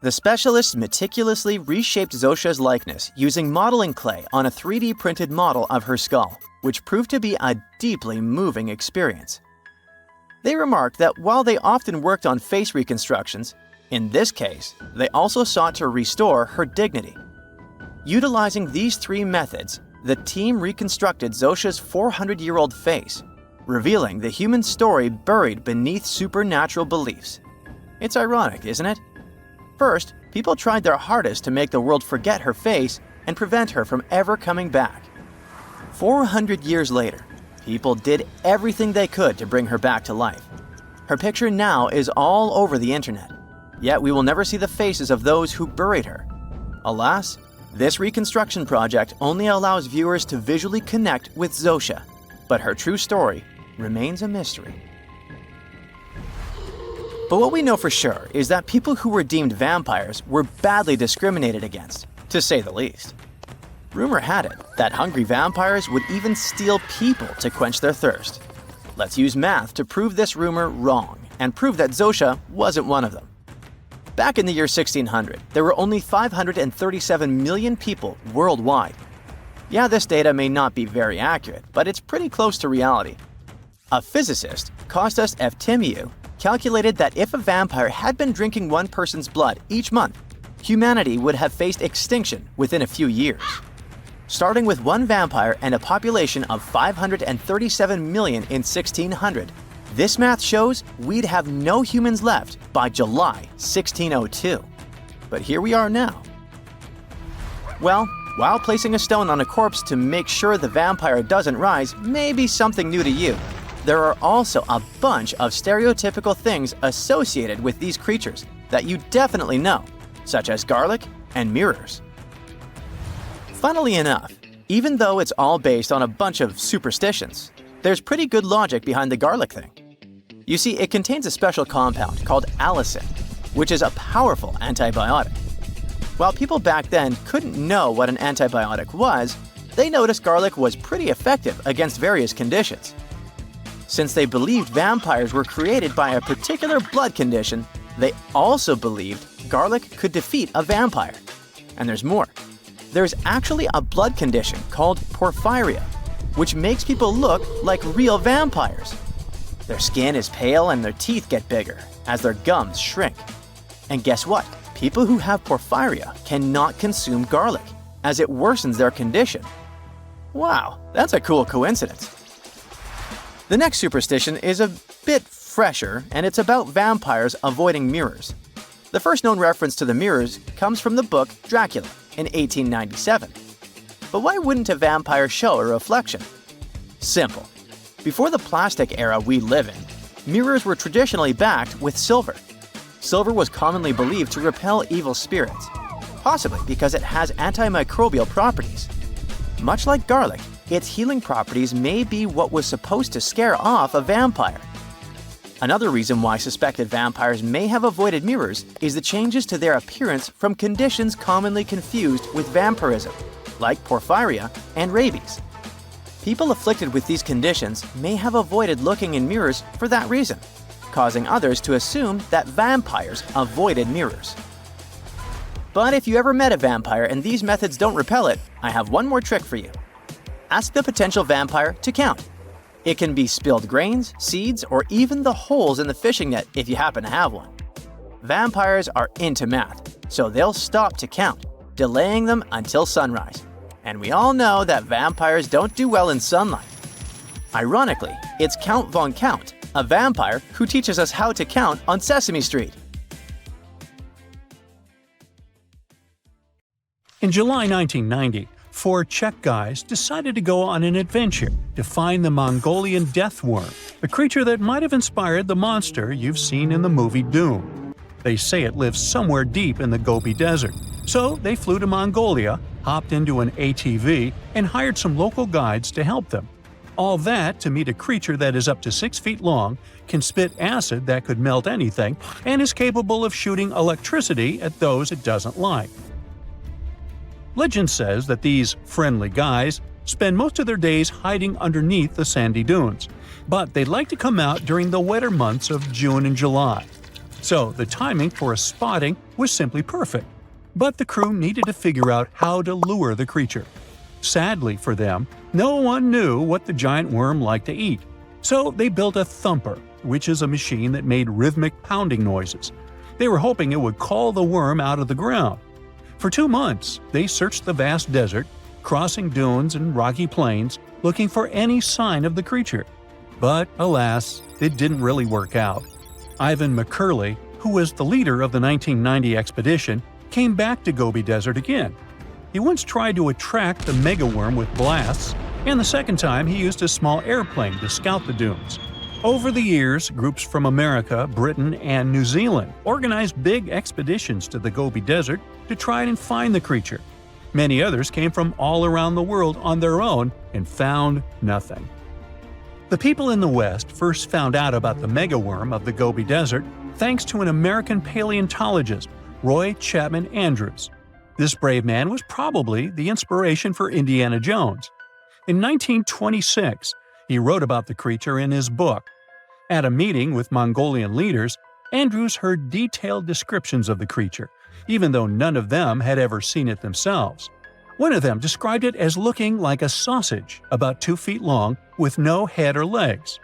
S3: The specialists meticulously reshaped Zosia's likeness using modeling clay on a 3D printed model of her skull, which proved to be a deeply moving experience. They remarked that while they often worked on face reconstructions, in this case, they also sought to restore her dignity. Utilizing these three methods, the team reconstructed Zosia's 400-year-old face, revealing the human story buried beneath supernatural beliefs. It's ironic, isn't it? First, people tried their hardest to make the world forget her face and prevent her from ever coming back. 400 years later, People did everything they could to bring her back to life. Her picture now is all over the internet, yet we will never see the faces of those who buried her. Alas, this reconstruction project only allows viewers to visually connect with Xosha, but her true story remains a mystery. But what we know for sure is that people who were deemed vampires were badly discriminated against, to say the least. Rumor had it that hungry vampires would even steal people to quench their thirst. Let's use math to prove this rumor wrong and prove that Xosha wasn't one of them. Back in the year 1600, there were only 537 million people worldwide. Yeah, this data may not be very accurate, but it's pretty close to reality. A physicist, Kostas Eftimiou, calculated that if a vampire had been drinking one person's blood each month, humanity would have faced extinction within a few years. Starting with one vampire and a population of 537 million in 1600, this math shows we'd have no humans left by July 1602. But here we are now. Well, while placing a stone on a corpse to make sure the vampire doesn't rise may be something new to you, there are also a bunch of stereotypical things associated with these creatures that you definitely know, such as garlic and mirrors. Funnily enough, even though it's all based on a bunch of superstitions, there's pretty good logic behind the garlic thing. You see, it contains a special compound called allicin, which is a powerful antibiotic. While people back then couldn't know what an antibiotic was, they noticed garlic was pretty effective against various conditions. Since they believed vampires were created by a particular blood condition, they also believed garlic could defeat a vampire. And there's more. There's actually a blood condition called porphyria, which makes people look like real vampires. Their skin is pale and their teeth get bigger as their gums shrink. And guess what? People who have porphyria cannot consume garlic, as it worsens their condition. Wow, that's a cool coincidence. The next superstition is a bit fresher, and it's about vampires avoiding mirrors. The first known reference to the mirrors comes from the book Dracula in 1897. But why wouldn't a vampire show a reflection? Simple. Before the plastic era we live in, mirrors were traditionally backed with silver. Silver was commonly believed to repel evil spirits, possibly because it has antimicrobial properties. Much like garlic, its healing properties may be what was supposed to scare off a vampire. Another reason why suspected vampires may have avoided mirrors is the changes to their appearance from conditions commonly confused with vampirism, like porphyria and rabies. People afflicted with these conditions may have avoided looking in mirrors for that reason, causing others to assume that vampires avoided mirrors. But if you ever met a vampire and these methods don't repel it, I have one more trick for you. Ask the potential vampire to count. It can be spilled grains, seeds, or even the holes in the fishing net if you happen to have one. Vampires are into math, so they'll stop to count, delaying them until sunrise. And we all know that vampires don't do well in sunlight. Ironically, it's Count Von Count, a vampire who teaches us how to count on Sesame Street.
S1: In July 1990, 4 Czech guys decided to go on an adventure to find the Mongolian death worm, a creature that might have inspired the monster you've seen in the movie Doom. They say it lives somewhere deep in the Gobi Desert, so they flew to Mongolia, hopped into an ATV, and hired some local guides to help them. All that to meet a creature that is up to 6 feet long, can spit acid that could melt anything, and is capable of shooting electricity at those it doesn't like. Legend says that these friendly guys spend most of their days hiding underneath the sandy dunes, but they'd like to come out during the wetter months of June and July. So the timing for a spotting was simply perfect. But the crew needed to figure out how to lure the creature. Sadly for them, no one knew what the giant worm liked to eat. So they built a thumper, which is a machine that made rhythmic pounding noises. They were hoping it would call the worm out of the ground. For 2 months, they searched the vast desert, crossing dunes and rocky plains, looking for any sign of the creature. But alas, it didn't really work out. Ivan McCurley, who was the leader of the 1990 expedition, came back to Gobi Desert again. He once tried to attract the megaworm with blasts, and the second time he used a small airplane to scout the dunes. Over the years, groups from America, Britain, and New Zealand organized big expeditions to the Gobi Desert to try and find the creature. Many others came from all around the world on their own and found nothing. The people in the West first found out about the megaworm of the Gobi Desert thanks to an American paleontologist, Roy Chapman Andrews. This brave man was probably the inspiration for Indiana Jones. In 1926, he wrote about the creature in his book. At a meeting with Mongolian leaders, Andrews heard detailed descriptions of the creature, even though none of them had ever seen it themselves. One of them described it as looking like a sausage, about 2 feet long, with no head or legs.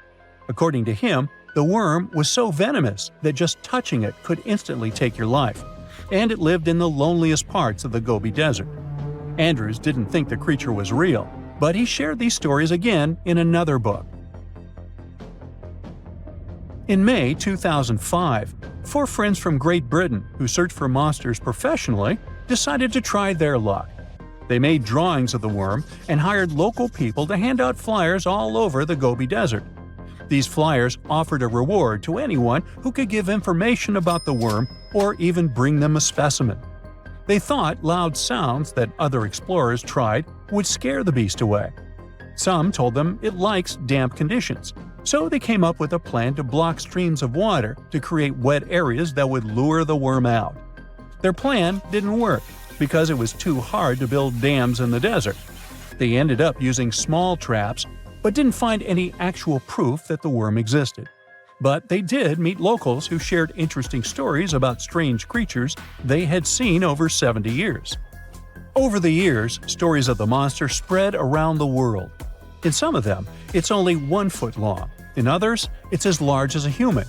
S1: According to him, the worm was so venomous that just touching it could instantly take your life, and it lived in the loneliest parts of the Gobi Desert. Andrews didn't think the creature was real, but he shared these stories again in another book. In May 2005, 4 friends from Great Britain who search for monsters professionally decided to try their luck. They made drawings of the worm and hired local people to hand out flyers all over the Gobi Desert. These flyers offered a reward to anyone who could give information about the worm or even bring them a specimen. They thought loud sounds that other explorers tried would scare the beast away. Some told them it likes damp conditions, so they came up with a plan to block streams of water to create wet areas that would lure the worm out. Their plan didn't work because it was too hard to build dams in the desert. They ended up using small traps, but didn't find any actual proof that the worm existed. But they did meet locals who shared interesting stories about strange creatures they had seen over 70 years. Over the years, stories of the monster spread around the world. In some of them, it's only 1 foot long. In others, it's as large as a human.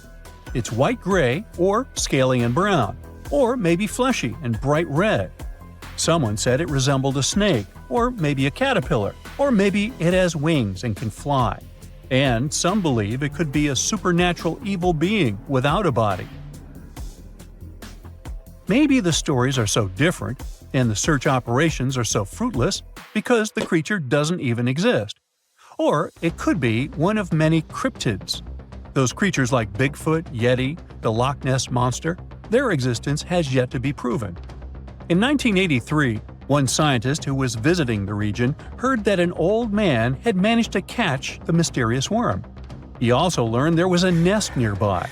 S1: It's white-gray or scaly and brown, or maybe fleshy and bright red. Someone said it resembled a snake, or maybe a caterpillar, or maybe it has wings and can fly. And some believe it could be a supernatural evil being without a body. Maybe the stories are so different, and the search operations are so fruitless, because the creature doesn't even exist. Or it could be one of many cryptids. Those creatures like Bigfoot, Yeti, the Loch Ness Monster, their existence has yet to be proven. In 1983, one scientist who was visiting the region heard that an old man had managed to catch the mysterious worm. He also learned there was a nest nearby.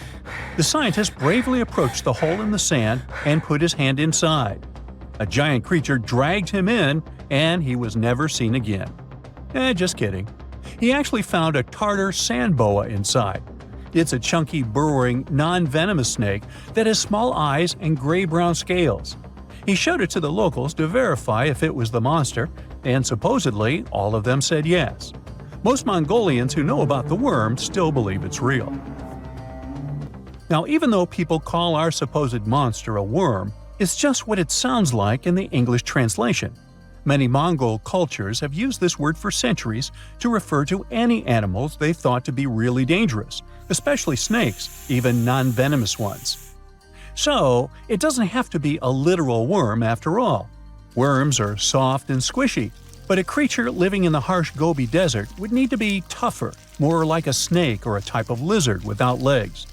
S1: The scientist bravely approached the hole in the sand and put his hand inside. A giant creature dragged him in, and he was never seen again. Just kidding. He actually found a Tartar sand boa inside. It's a chunky, burrowing, non-venomous snake that has small eyes and gray-brown scales. He showed it to the locals to verify if it was the monster, and supposedly all of them said yes. Most Mongolians who know about the worm still believe it's real. Now, even though people call our supposed monster a worm, it's just what it sounds like in the English translation. Many Mongol cultures have used this word for centuries to refer to any animals they thought to be really dangerous, especially snakes, even non-venomous ones. So, it doesn't have to be a literal worm after all. Worms are soft and squishy, but a creature living in the harsh Gobi Desert would need to be tougher, more like a snake or a type of lizard without legs.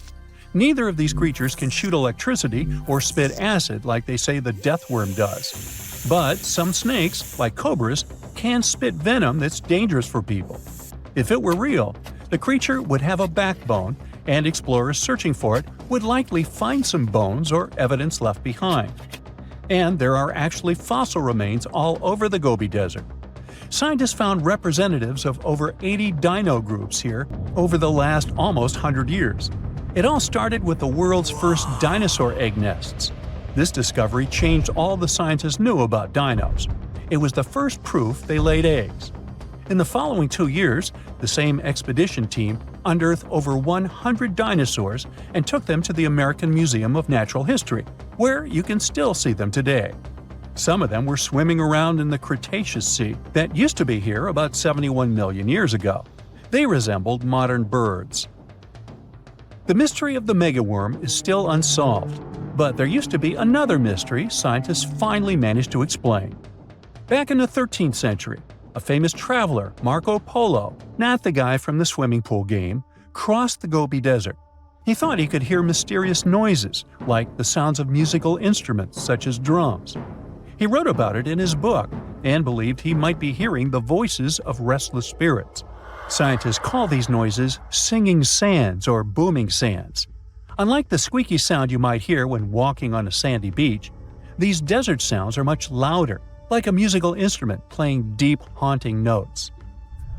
S1: Neither of these creatures can shoot electricity or spit acid like they say the death worm does. But some snakes, like cobras, can spit venom that's dangerous for people. If it were real, the creature would have a backbone, and explorers searching for it would likely find some bones or evidence left behind. And there are actually fossil remains all over the Gobi Desert. Scientists found representatives of over 80 dino groups here over the last almost 100 years. It all started with the world's first dinosaur egg nests. This discovery changed all the scientists knew about dinos. It was the first proof they laid eggs. In the following 2 years, the same expedition team unearthed over 100 dinosaurs and took them to the American Museum of Natural History, where you can still see them today. Some of them were swimming around in the Cretaceous Sea that used to be here about 71 million years ago. They resembled modern birds. The mystery of the megaworm is still unsolved, but there used to be another mystery scientists finally managed to explain. Back in the 13th century, A famous traveler, Marco Polo, not the guy from the swimming pool game, crossed the Gobi Desert. He thought he could hear mysterious noises, like the sounds of musical instruments such as drums. He wrote about it in his book and believed he might be hearing the voices of restless spirits. Scientists call these noises singing sands or booming sands. Unlike the squeaky sound you might hear when walking on a sandy beach, these desert sounds are much louder, like a musical instrument playing deep, haunting notes.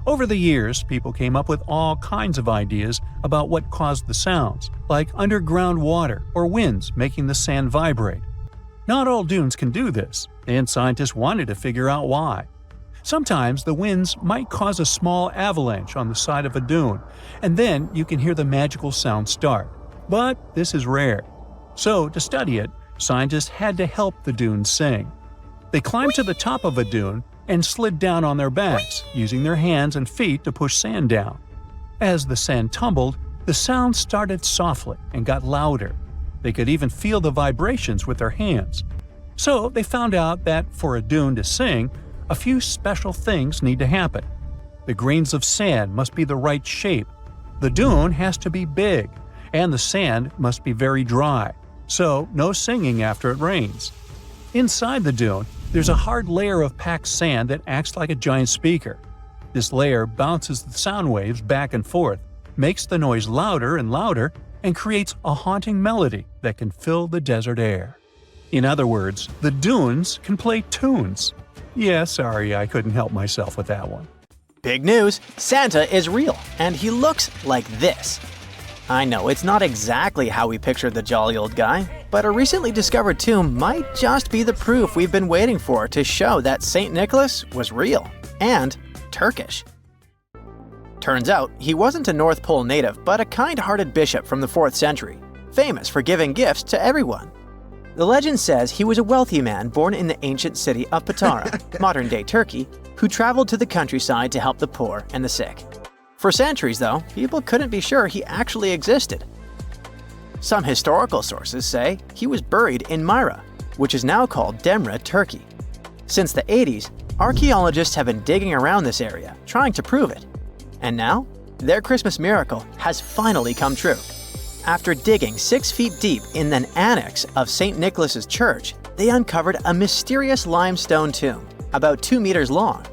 S1: Over the years, people came up with all kinds of ideas about what caused the sounds, like underground water or winds making the sand vibrate. Not all dunes can do this, and scientists wanted to figure out why. Sometimes the winds might cause a small avalanche on the side of a dune, and then you can hear the magical sound start. But this is rare. So, to study it, scientists had to help the dunes sing. They climbed to the top of a dune and slid down on their backs, using their hands and feet to push sand down. As the sand tumbled, the sound started softly and got louder. They could even feel the vibrations with their hands. So they found out that for a dune to sing, a few special things need to happen. The grains of sand must be the right shape. The dune has to be big, and the sand must be very dry, so no singing after it rains. Inside the dune, there's a hard layer of packed sand that acts like a giant speaker. This layer bounces the sound waves back and forth, makes the noise louder and louder, and creates a haunting melody that can fill the desert air. In other words, the dunes can play tunes. Yeah, sorry, I couldn't help myself with that one.
S3: Big news! Santa is real, and he looks like this. I know it's not exactly how we pictured the jolly old guy, but a recently discovered tomb might just be the proof we've been waiting for to show that St. Nicholas was real and Turkish. Turns out, he wasn't a North Pole native, but a kind-hearted bishop from the 4th century, famous for giving gifts to everyone. The legend says he was a wealthy man born in the ancient city of Patara, modern-day Turkey, who traveled to the countryside to help the poor and the sick. For centuries, though, people couldn't be sure he actually existed. Some historical sources say he was buried in Myra, which is now called Demre, Turkey. Since the 80s, archaeologists have been digging around this area, trying to prove it. And now, their Christmas miracle has finally come true. After digging 6 feet deep in an annex of St. Nicholas's church, they uncovered a mysterious limestone tomb, about 2 meters long.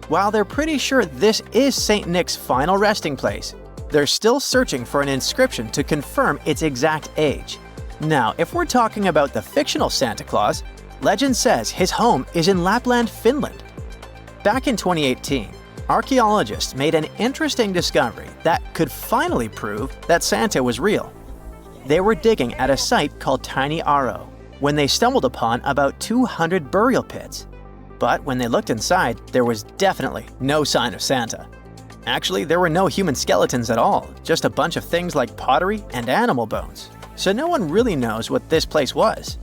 S3: While they're pretty sure this is St. Nick's final resting place, they're still searching for an inscription to confirm its exact age. Now, if we're talking about the fictional Santa Claus, legend says his home is in Lapland, Finland. Back in 2018, archaeologists made an interesting discovery that could finally prove that Santa was real. They were digging at a site called Tiny Aro when they stumbled upon about 200 burial pits. But when they looked inside, there was definitely no sign of Santa. Actually, there were no human skeletons at all, just a bunch of things like pottery and animal bones. So no one really knows what this place was.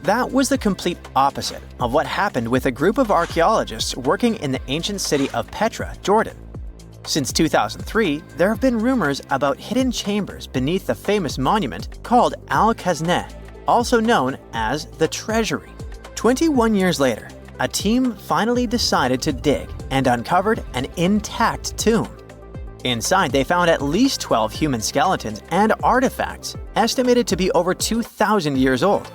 S3: That was the complete opposite of what happened with a group of archaeologists working in the ancient city of Petra, Jordan. Since 2003, there have been rumors about hidden chambers beneath the famous monument called Al-Khazneh, also known as the Treasury. 21 years later, a team finally decided to dig and uncovered an intact tomb. Inside, they found at least 12 human skeletons and artifacts, estimated to be over 2,000 years old.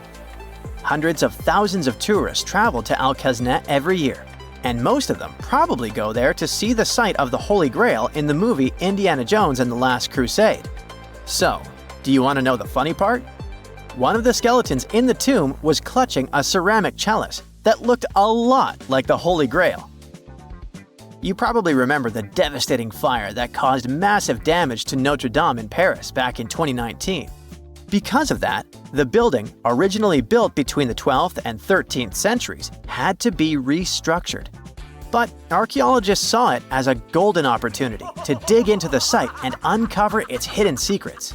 S3: Hundreds of thousands of tourists travel to Al-Khazneh every year, and most of them probably go there to see the site of the Holy Grail in the movie Indiana Jones and the Last Crusade. So, do you want to know the funny part? One of the skeletons in the tomb was clutching a ceramic chalice that looked a lot like the Holy Grail. You probably remember the devastating fire that caused massive damage to Notre Dame in Paris back in 2019. Because of that, the building, originally built between the 12th and 13th centuries, had to be restructured. But archaeologists saw it as a golden opportunity to dig into the site and uncover its hidden secrets.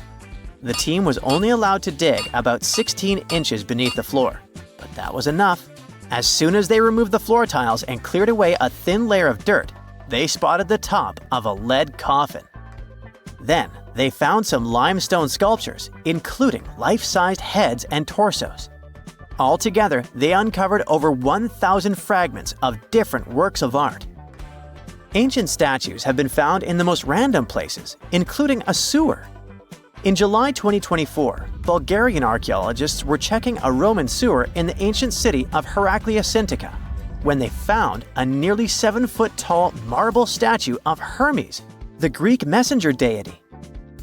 S3: The team was only allowed to dig about 16 inches beneath the floor, but that was enough. As soon as they removed the floor tiles and cleared away a thin layer of dirt, they spotted the top of a lead coffin. Then, they found some limestone sculptures, including life-sized heads and torsos. Altogether, they uncovered over 1,000 fragments of different works of art, Ancient statues have been found in the most random places, including a sewer. In July 2024, Bulgarian archaeologists were checking a Roman sewer in the ancient city of Heraclea Sintica when they found a nearly 7-foot-tall marble statue of Hermes, the Greek messenger deity.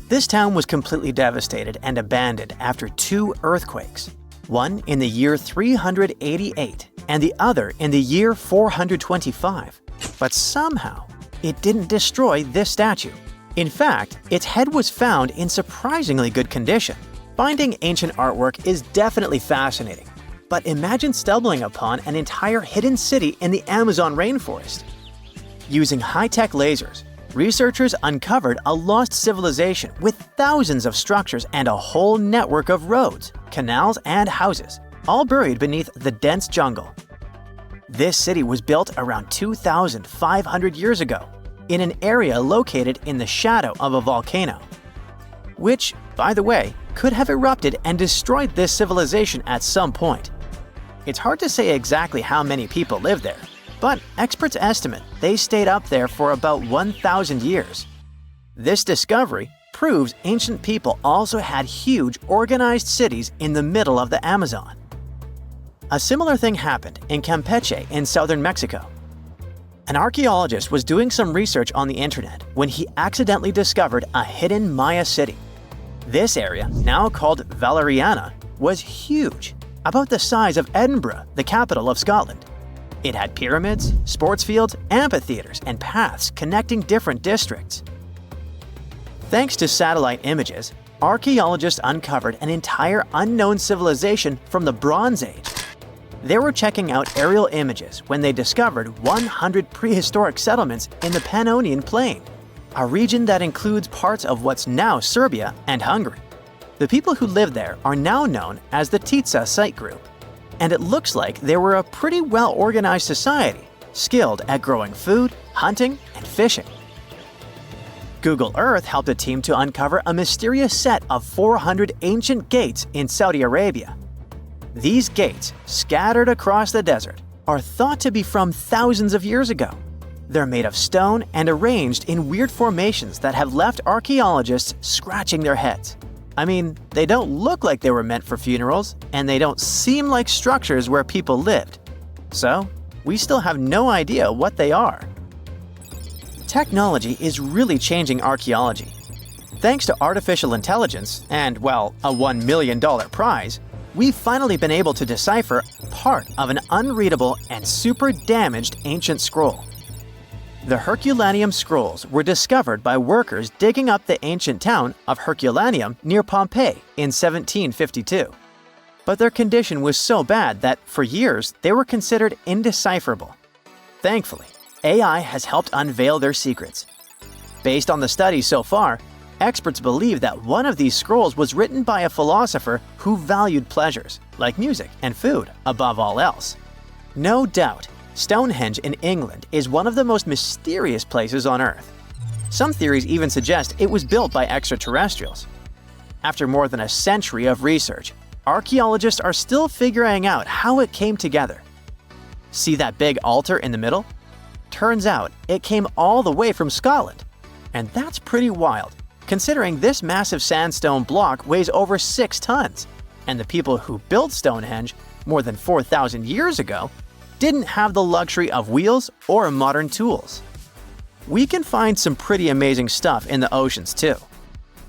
S3: This town was completely devastated and abandoned after 2 earthquakes, one in the year 388 and the other in the year 425. But somehow, it didn't destroy this statue. In fact, its head was found in surprisingly good condition. Finding ancient artwork is definitely fascinating, but imagine stumbling upon an entire hidden city in the Amazon rainforest. Using high-tech lasers, researchers uncovered a lost civilization with thousands of structures and a whole network of roads, canals, and houses, all buried beneath the dense jungle. This city was built around 2,500 years ago, in an area located in the shadow of a volcano, which, by the way, could have erupted and destroyed this civilization at some point. It's hard to say exactly how many people lived there, but experts estimate they stayed up there for about 1,000 years. This discovery proves ancient people also had huge, organized cities in the middle of the Amazon. A similar thing happened in Campeche in southern Mexico. An archaeologist was doing some research on the internet when he accidentally discovered a hidden Maya city. This area, now called Valeriana, was huge, about the size of Edinburgh, the capital of Scotland. It had pyramids, sports fields, amphitheaters, and paths connecting different districts. Thanks to satellite images, archaeologists uncovered an entire unknown civilization from the Bronze Age. They were checking out aerial images when they discovered 100 prehistoric settlements in the Pannonian Plain, a region that includes parts of what's now Serbia and Hungary. The people who lived there are now known as the Titsa Site Group, and it looks like they were a pretty well-organized society, skilled at growing food, hunting, and fishing. Google Earth helped a team to uncover a mysterious set of 400 ancient gates in Saudi Arabia. These gates, scattered across the desert, are thought to be from thousands of years ago. They're made of stone and arranged in weird formations that have left archaeologists scratching their heads. I mean, they don't look like they were meant for funerals, and they don't seem like structures where people lived. So, we still have no idea what they are. Technology is really changing archaeology. Thanks to artificial intelligence and, well, a $1 million prize, we've finally been able to decipher part of an unreadable and super damaged ancient scroll. The Herculaneum scrolls were discovered by workers digging up the ancient town of Herculaneum near Pompeii in 1752. But their condition was so bad that, for years, they were considered indecipherable. Thankfully, AI has helped unveil their secrets. Based on the studies so far, experts believe that one of these scrolls was written by a philosopher who valued pleasures, like music and food, above all else. No doubt, Stonehenge in England is one of the most mysterious places on Earth. Some theories even suggest it was built by extraterrestrials. After more than a century of research, archaeologists are still figuring out how it came together. See that big altar in the middle? Turns out it came all the way from Scotland. And that's pretty wild, considering this massive sandstone block weighs over 6 tons, and the people who built Stonehenge more than 4,000 years ago didn't have the luxury of wheels or modern tools. We can find some pretty amazing stuff in the oceans too.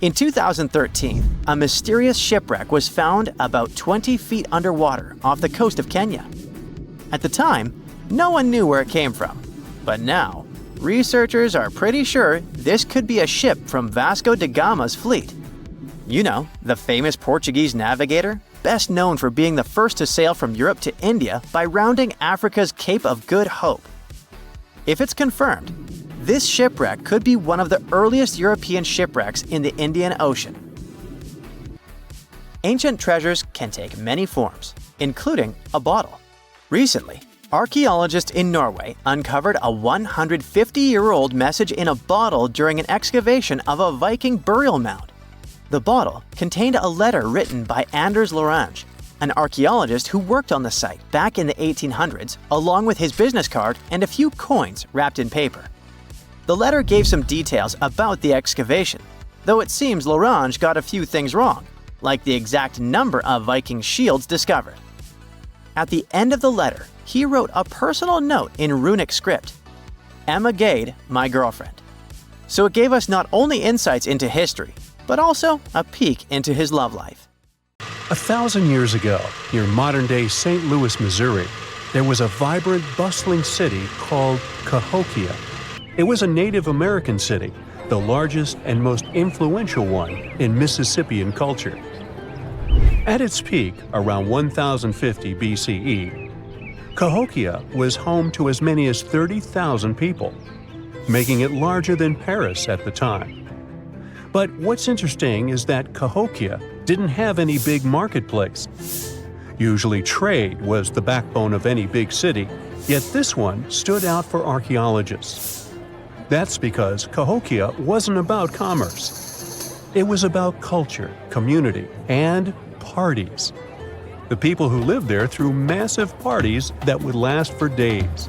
S3: In 2013, a mysterious shipwreck was found about 20 feet underwater off the coast of Kenya. At the time, no one knew where it came from, but now, researchers are pretty sure this could be a ship from Vasco da Gama's fleet. You know, the famous Portuguese navigator, best known for being the first to sail from Europe to India by rounding Africa's Cape of Good Hope. If it's confirmed, this shipwreck could be one of the earliest European shipwrecks in the Indian Ocean. Ancient treasures can take many forms, including a bottle. Recently, archaeologists in Norway uncovered a 150-year-old message in a bottle during an excavation of a Viking burial mound. The bottle contained a letter written by Anders Lorange, an archaeologist who worked on the site back in the 1800s, along with his business card and a few coins wrapped in paper. The letter gave some details about the excavation, though it seems L'Orange got a few things wrong, like the exact number of Viking shields discovered. At the end of the letter, he wrote a personal note in runic script, "Emma Gade, my girlfriend." So it gave us not only insights into history, but also a peek into his love life.
S1: 1,000 years ago, near modern-day St. Louis, Missouri, there was a vibrant, bustling city called Cahokia. It was a Native American city, the largest and most influential one in Mississippian culture. At its peak, around 1050 BCE, Cahokia was home to as many as 30,000 people, making it larger than Paris at the time. But what's interesting is that Cahokia didn't have any big marketplace. Usually trade was the backbone of any big city, yet this one stood out for archaeologists. That's because Cahokia wasn't about commerce. It was about culture, community, and parties. The people who lived there threw massive parties that would last for days.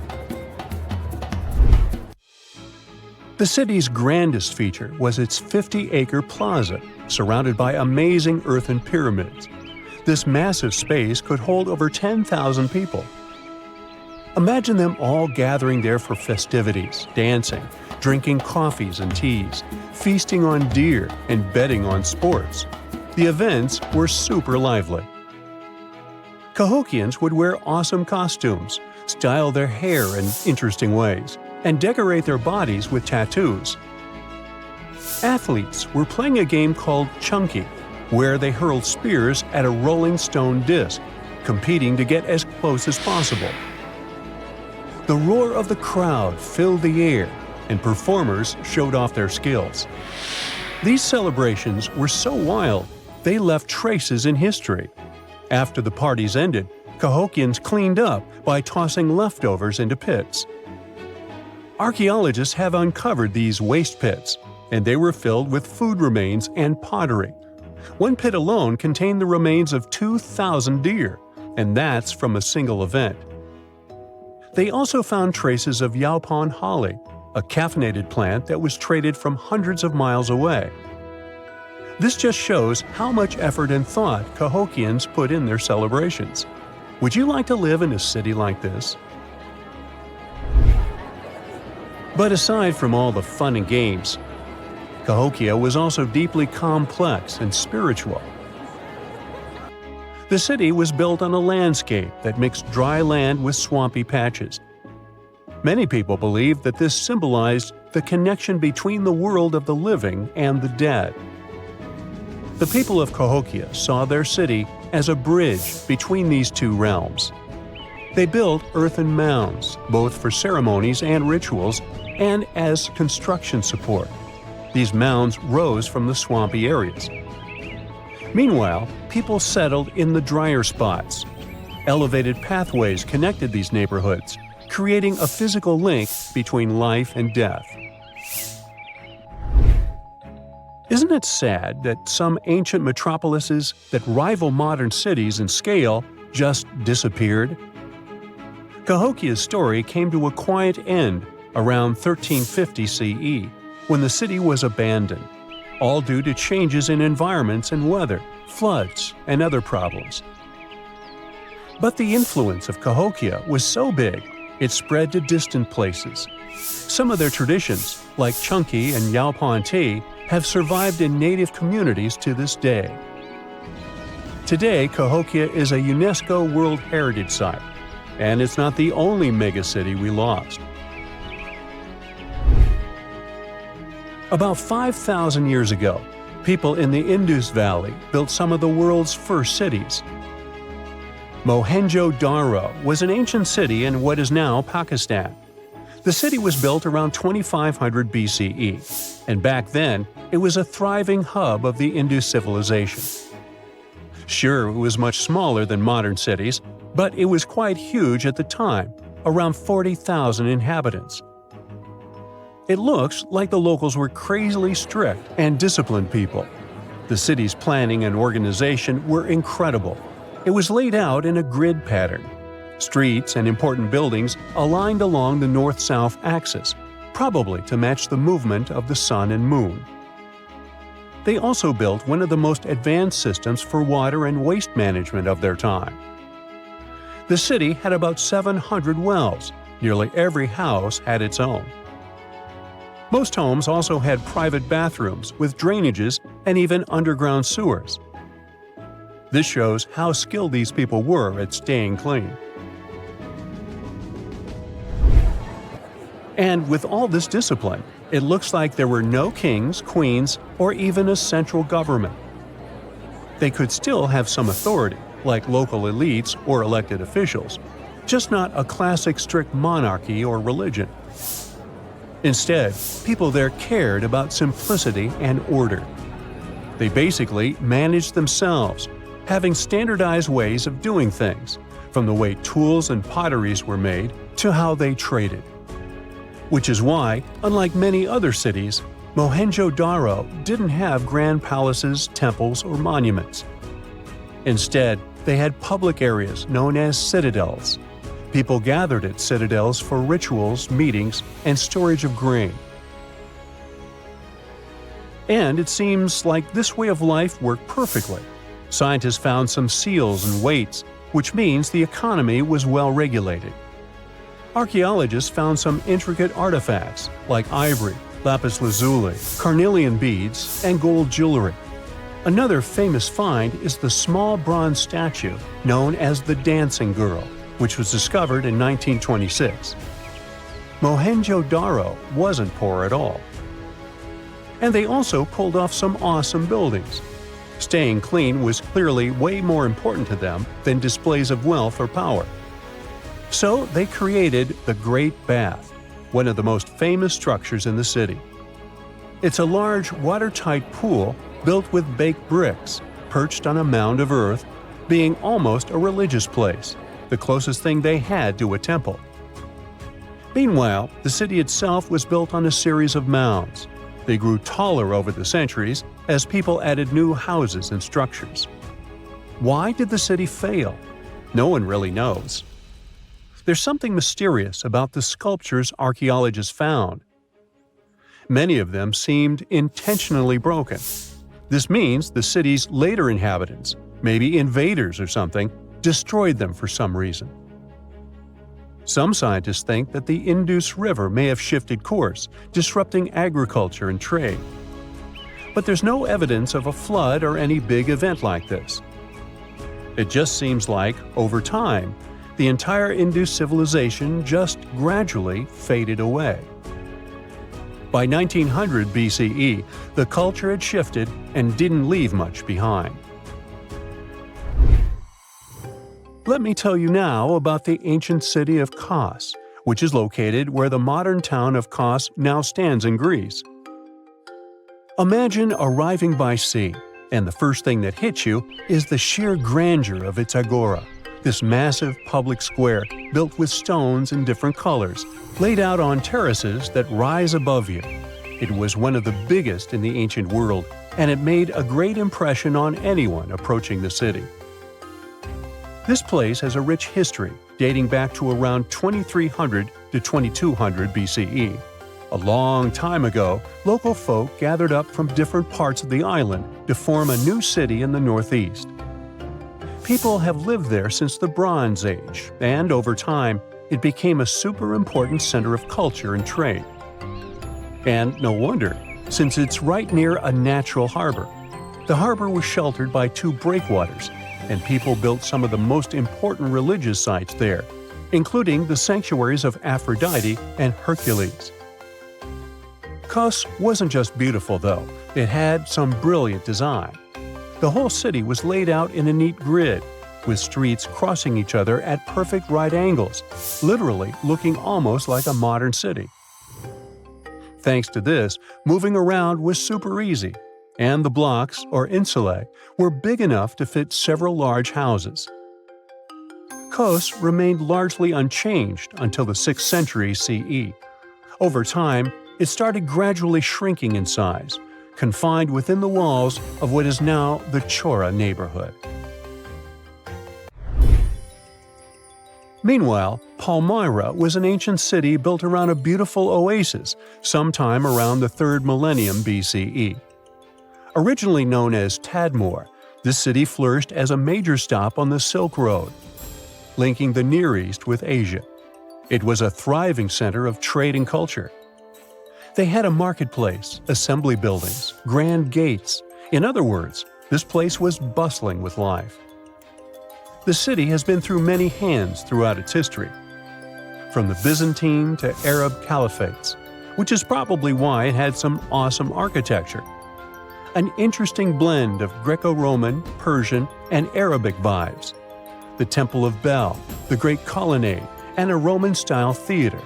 S1: The city's grandest feature was its 50-acre plaza, surrounded by amazing earthen pyramids. This massive space could hold over 10,000 people. Imagine them all gathering there for festivities, dancing, drinking coffees and teas, feasting on deer, and betting on sports. The events were super lively. Cahokians would wear awesome costumes, style their hair in interesting ways, and decorate their bodies with tattoos. Athletes were playing a game called chunky, where they hurled spears at a rolling stone disc, competing to get as close as possible. The roar of the crowd filled the air, and performers showed off their skills. These celebrations were so wild, they left traces in history. After the parties ended, Cahokians cleaned up by tossing leftovers into pits. Archaeologists have uncovered these waste pits, and they were filled with food remains and pottery. One pit alone contained the remains of 2,000 deer, and that's from a single event. They also found traces of yaupon holly, a caffeinated plant that was traded from hundreds of miles away. This just shows how much effort and thought Cahokians put in their celebrations. Would you like to live in a city like this? But aside from all the fun and games, Cahokia was also deeply complex and spiritual. The city was built on a landscape that mixed dry land with swampy patches. Many people believed that this symbolized the connection between the world of the living and the dead. The people of Cahokia saw their city as a bridge between these two realms. They built earthen mounds, both for ceremonies and rituals, and as construction support. These mounds rose from the swampy areas. Meanwhile, people settled in the drier spots. Elevated pathways connected these neighborhoods, creating a physical link between life and death. Isn't it sad that some ancient metropolises that rival modern cities in scale just disappeared? Cahokia's story came to a quiet end around 1350 CE, when the city was abandoned, all due to changes in environments and weather, floods, and other problems. But the influence of Cahokia was so big, it spread to distant places. Some of their traditions, like chunky and yaupon tea, have survived in native communities to this day. Today, Cahokia is a UNESCO World Heritage Site, and it's not the only megacity we lost. About 5,000 years ago, people in the Indus Valley built some of the world's first cities. Mohenjo-Daro was an ancient city in what is now Pakistan. The city was built around 2500 BCE, and back then, it was a thriving hub of the Indus civilization. Sure, it was much smaller than modern cities, but it was quite huge at the time, around 40,000 inhabitants. It looks like the locals were crazily strict and disciplined people. The city's planning and organization were incredible. It was laid out in a grid pattern. Streets and important buildings aligned along the north-south axis, probably to match the movement of the sun and moon. They also built one of the most advanced systems for water and waste management of their time. The city had about 700 wells. Nearly every house had its own. Most homes also had private bathrooms with drainages and even underground sewers. This shows how skilled these people were at staying clean. And with all this discipline, it looks like there were no kings, queens, or even a central government. They could still have some authority, like local elites or elected officials, just not a classic strict monarchy or religion. Instead, people there cared about simplicity and order. They basically managed themselves, having standardized ways of doing things, from the way tools and potteries were made to how they traded. Which is why, unlike many other cities, Mohenjo-Daro didn't have grand palaces, temples, or monuments. Instead, they had public areas known as citadels. People gathered at citadels for rituals, meetings, and storage of grain. And it seems like this way of life worked perfectly. Scientists found some seals and weights, which means the economy was well regulated. Archaeologists found some intricate artifacts like ivory, lapis lazuli, carnelian beads, and gold jewelry. Another famous find is the small bronze statue known as the Dancing Girl, which was discovered in 1926. Mohenjo-Daro wasn't poor at all. And they also pulled off some awesome buildings. Staying clean was clearly way more important to them than displays of wealth or power. So they created the Great Bath, one of the most famous structures in the city. It's a large, watertight pool built with baked bricks, perched on a mound of earth, being almost a religious place, the closest thing they had to a temple. Meanwhile, the city itself was built on a series of mounds. They grew taller over the centuries as people added new houses and structures. Why did the city fail? No one really knows. There's something mysterious about the sculptures archaeologists found. Many of them seemed intentionally broken. This means the city's later inhabitants, maybe invaders or something, destroyed them for some reason. Some scientists think that the Indus River may have shifted course, disrupting agriculture and trade. But there's no evidence of a flood or any big event like this. It just seems like, over time, the entire Indus civilization just gradually faded away. By 1900 BCE, the culture had shifted and didn't leave much behind. Let me tell you now about the ancient city of Kos, which is located where the modern town of Kos now stands in Greece. Imagine arriving by sea, and the first thing that hits you is the sheer grandeur of its agora, this massive public square built with stones in different colors, laid out on terraces that rise above you. It was one of the biggest in the ancient world, and it made a great impression on anyone approaching the city. This place has a rich history dating back to around 2300 to 2200 BCE. A long time ago, local folk gathered up from different parts of the island to form a new city in the northeast. People have lived there since the Bronze Age, and over time, it became a super important center of culture and trade. And no wonder, since it's right near a natural harbor. The harbor was sheltered by two breakwaters, and people built some of the most important religious sites there, including the sanctuaries of Aphrodite and Hercules. Kos wasn't just beautiful, though. It had some brilliant design. The whole city was laid out in a neat grid, with streets crossing each other at perfect right angles, literally looking almost like a modern city. Thanks to this, moving around was super easy, and the blocks, or insulae, were big enough to fit several large houses. Kos remained largely unchanged until the 6th century CE. Over time, it started gradually shrinking in size, confined within the walls of what is now the Chora neighborhood. Meanwhile, Palmyra was an ancient city built around a beautiful oasis sometime around the 3rd millennium BCE. Originally known as Tadmor, this city flourished as a major stop on the Silk Road, linking the Near East with Asia. It was a thriving center of trade and culture. They had a marketplace, assembly buildings, grand gates. In other words, this place was bustling with life. The city has been through many hands throughout its history, from the Byzantine to Arab caliphates, which is probably why it had some awesome architecture. An interesting blend of Greco-Roman, Persian, and Arabic vibes. The Temple of Bel, the Great Colonnade, and a Roman-style theater.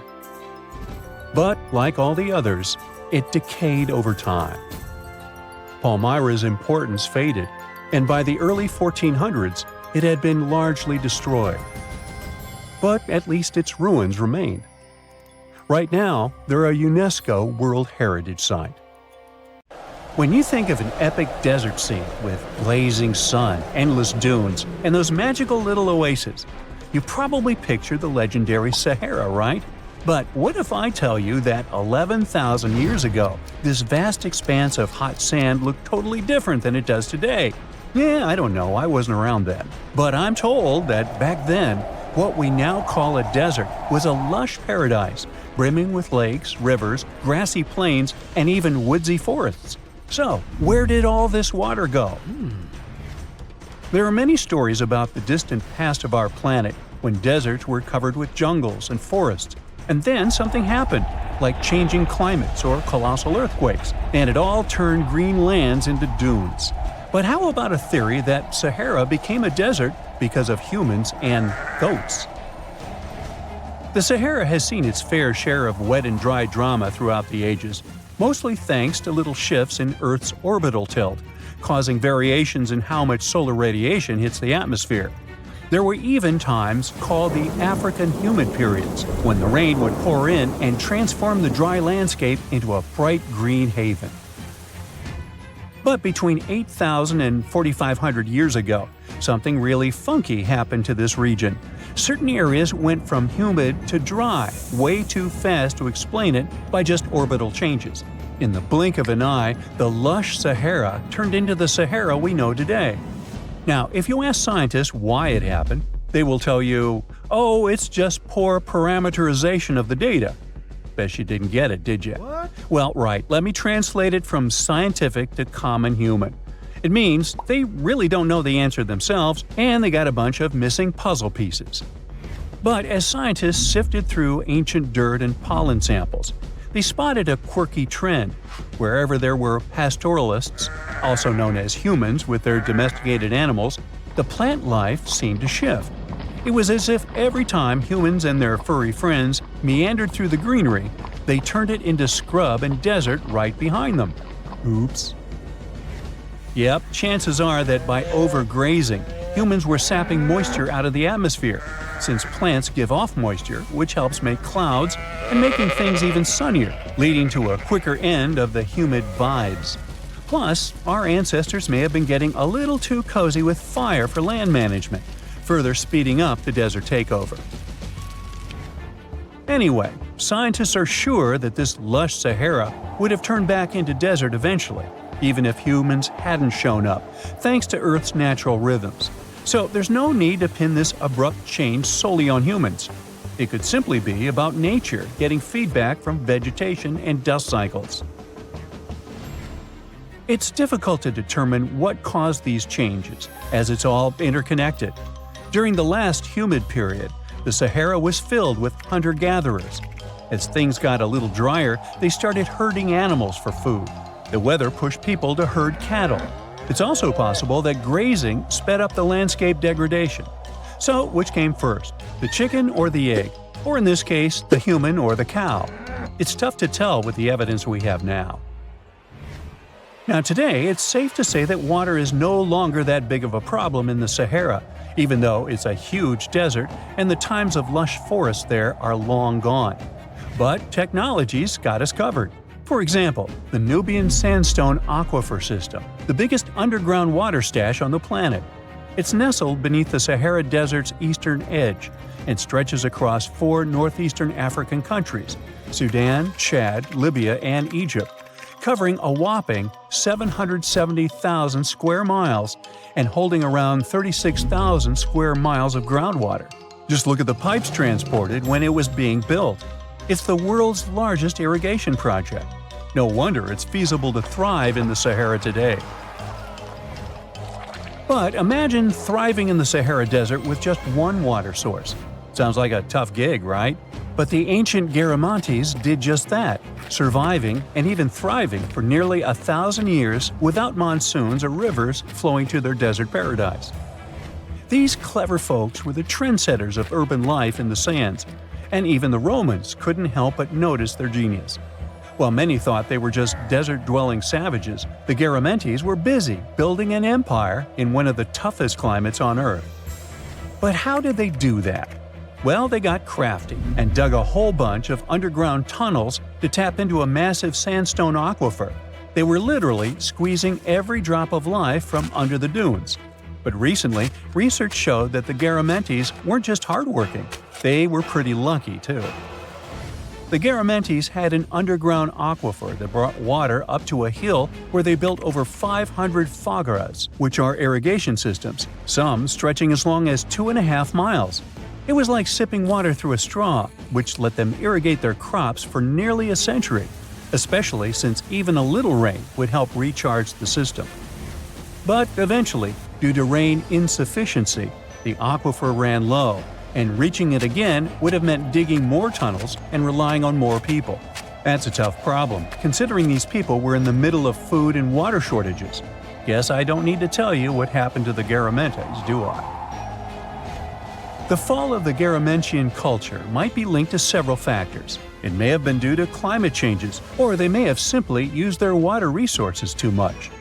S1: But, like all the others, it decayed over time. Palmyra's importance faded, and by the early 1400s, it had been largely destroyed. But at least its ruins remain. Right now, they're a UNESCO World Heritage Site. When you think of an epic desert scene with blazing sun, endless dunes, and those magical little oases, you probably picture the legendary Sahara, right? But what if I tell you that 11,000 years ago, this vast expanse of hot sand looked totally different than it does today? Yeah, I don't know, I wasn't around then. But I'm told that back then, what we now call a desert was a lush paradise, brimming with lakes, rivers, grassy plains, and even woodsy forests. So, where did all this water go? There are many stories about the distant past of our planet when deserts were covered with jungles and forests, and then something happened, like changing climates or colossal earthquakes, and it all turned green lands into dunes. But how about a theory that Sahara became a desert because of humans and goats? The Sahara has seen its fair share of wet and dry drama throughout the ages, mostly thanks to little shifts in Earth's orbital tilt, causing variations in how much solar radiation hits the atmosphere. There were even times called the African humid periods, when the rain would pour in and transform the dry landscape into a bright green haven. But between 8,000 and 4,500 years ago, something really funky happened to this region. Certain areas went from humid to dry, way too fast to explain it by just orbital changes. In the blink of an eye, the lush Sahara turned into the Sahara we know today. Now, if you ask scientists why it happened, they will tell you, oh, it's just poor parameterization of the data. Bet you didn't get it, did you?
S3: What?
S1: Well, right, let me translate it from scientific to common human. It means they really don't know the answer themselves, and they got a bunch of missing puzzle pieces. But as scientists sifted through ancient dirt and pollen samples, they spotted a quirky trend. Wherever there were pastoralists, also known as humans with their domesticated animals, the plant life seemed to shift. It was as if every time humans and their furry friends meandered through the greenery, they turned it into scrub and desert right behind them. Oops. Yep, chances are that by overgrazing, humans were sapping moisture out of the atmosphere, since plants give off moisture, which helps make clouds and making things even sunnier, leading to a quicker end of the humid vibes. Plus, our ancestors may have been getting a little too cozy with fire for land management, further speeding up the desert takeover. Anyway, scientists are sure that this lush Sahara would have turned back into desert eventually, even if humans hadn't shown up, thanks to Earth's natural rhythms. So there's no need to pin this abrupt change solely on humans. It could simply be about nature getting feedback from vegetation and dust cycles. It's difficult to determine what caused these changes, as it's all interconnected. During the last humid period, the Sahara was filled with hunter-gatherers. As things got a little drier, they started herding animals for food. The weather pushed people to herd cattle. It's also possible that grazing sped up the landscape degradation. So, which came first, the chicken or the egg? Or in this case, the human or the cow? It's tough to tell with the evidence we have now. Now today, it's safe to say that water is no longer that big of a problem in the Sahara, even though it's a huge desert and the times of lush forests there are long gone. But technology's got us covered. For example, the Nubian Sandstone Aquifer System, the biggest underground water stash on the planet. It's nestled beneath the Sahara Desert's eastern edge and stretches across 4 northeastern African countries – Sudan, Chad, Libya, and Egypt, covering a whopping 770,000 square miles and holding around 36,000 square miles of groundwater. Just look at the pipes transported when it was being built. It's the world's largest irrigation project. No wonder it's feasible to thrive in the Sahara today. But imagine thriving in the Sahara Desert with just one water source. Sounds like a tough gig, right? But the ancient Garamantes did just that, surviving and even thriving for nearly 1,000 years without monsoons or rivers flowing to their desert paradise. These clever folks were the trendsetters of urban life in the sands, and even the Romans couldn't help but notice their genius. While many thought they were just desert-dwelling savages, the Garamantes were busy building an empire in one of the toughest climates on Earth. But how did they do that? Well, they got crafty and dug a whole bunch of underground tunnels to tap into a massive sandstone aquifer. They were literally squeezing every drop of life from under the dunes. But recently, research showed that the Garamantes weren't just hardworking, they were pretty lucky too. The Garamantes had an underground aquifer that brought water up to a hill where they built over 500 fogaras, which are irrigation systems, some stretching as long as 2.5 miles. It was like sipping water through a straw, which let them irrigate their crops for nearly a century, especially since even a little rain would help recharge the system. But eventually, due to rain insufficiency, the aquifer ran low, and reaching it again would have meant digging more tunnels and relying on more people. That's a tough problem, considering these people were in the middle of food and water shortages. Guess I don't need to tell you what happened to the Garamantes, do I? The fall of the Garamentian culture might be linked to several factors. It may have been due to climate changes, or they may have simply used their water resources too much.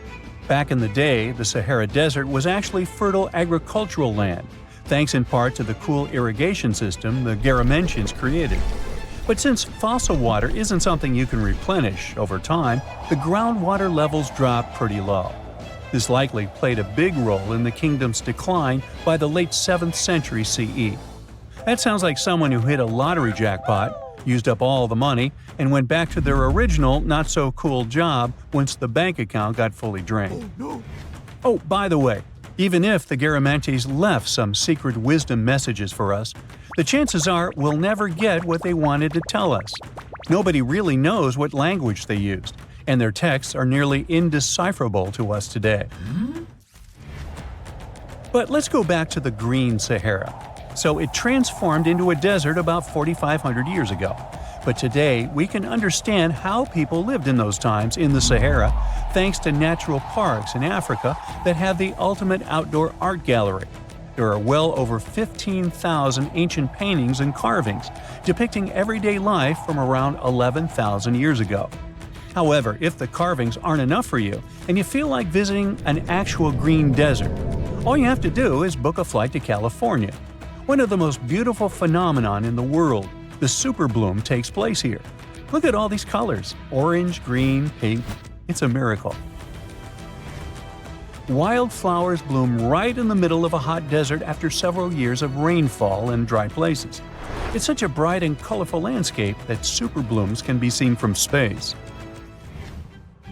S1: Back in the day, the Sahara Desert was actually fertile agricultural land, thanks in part to the cool irrigation system the Garamentians created. But since fossil water isn't something you can replenish over time, the groundwater levels dropped pretty low. This likely played a big role in the kingdom's decline by the late 7th century CE. That sounds like someone who hit a lottery jackpot, used up all the money, and went back to their original not-so-cool job once the bank account got fully drained. Oh, by the way, even if the Garamantes left some secret wisdom messages for us, the chances are we'll never get what they wanted to tell us. Nobody really knows what language they used, and their texts are nearly indecipherable to us today. But let's go back to the Green Sahara. So it transformed into a desert about 4,500 years ago. But today, we can understand how people lived in those times in the Sahara thanks to natural parks in Africa that have the ultimate outdoor art gallery. There are well over 15,000 ancient paintings and carvings depicting everyday life from around 11,000 years ago. However, if the carvings aren't enough for you and you feel like visiting an actual green desert, all you have to do is book a flight to California. One of the most beautiful phenomenon in the world, the superbloom, takes place here. Look at all these colors – orange, green, pink. It's a miracle. Wildflowers bloom right in the middle of a hot desert after several years of rainfall in dry places. It's such a bright and colorful landscape that superblooms can be seen from space.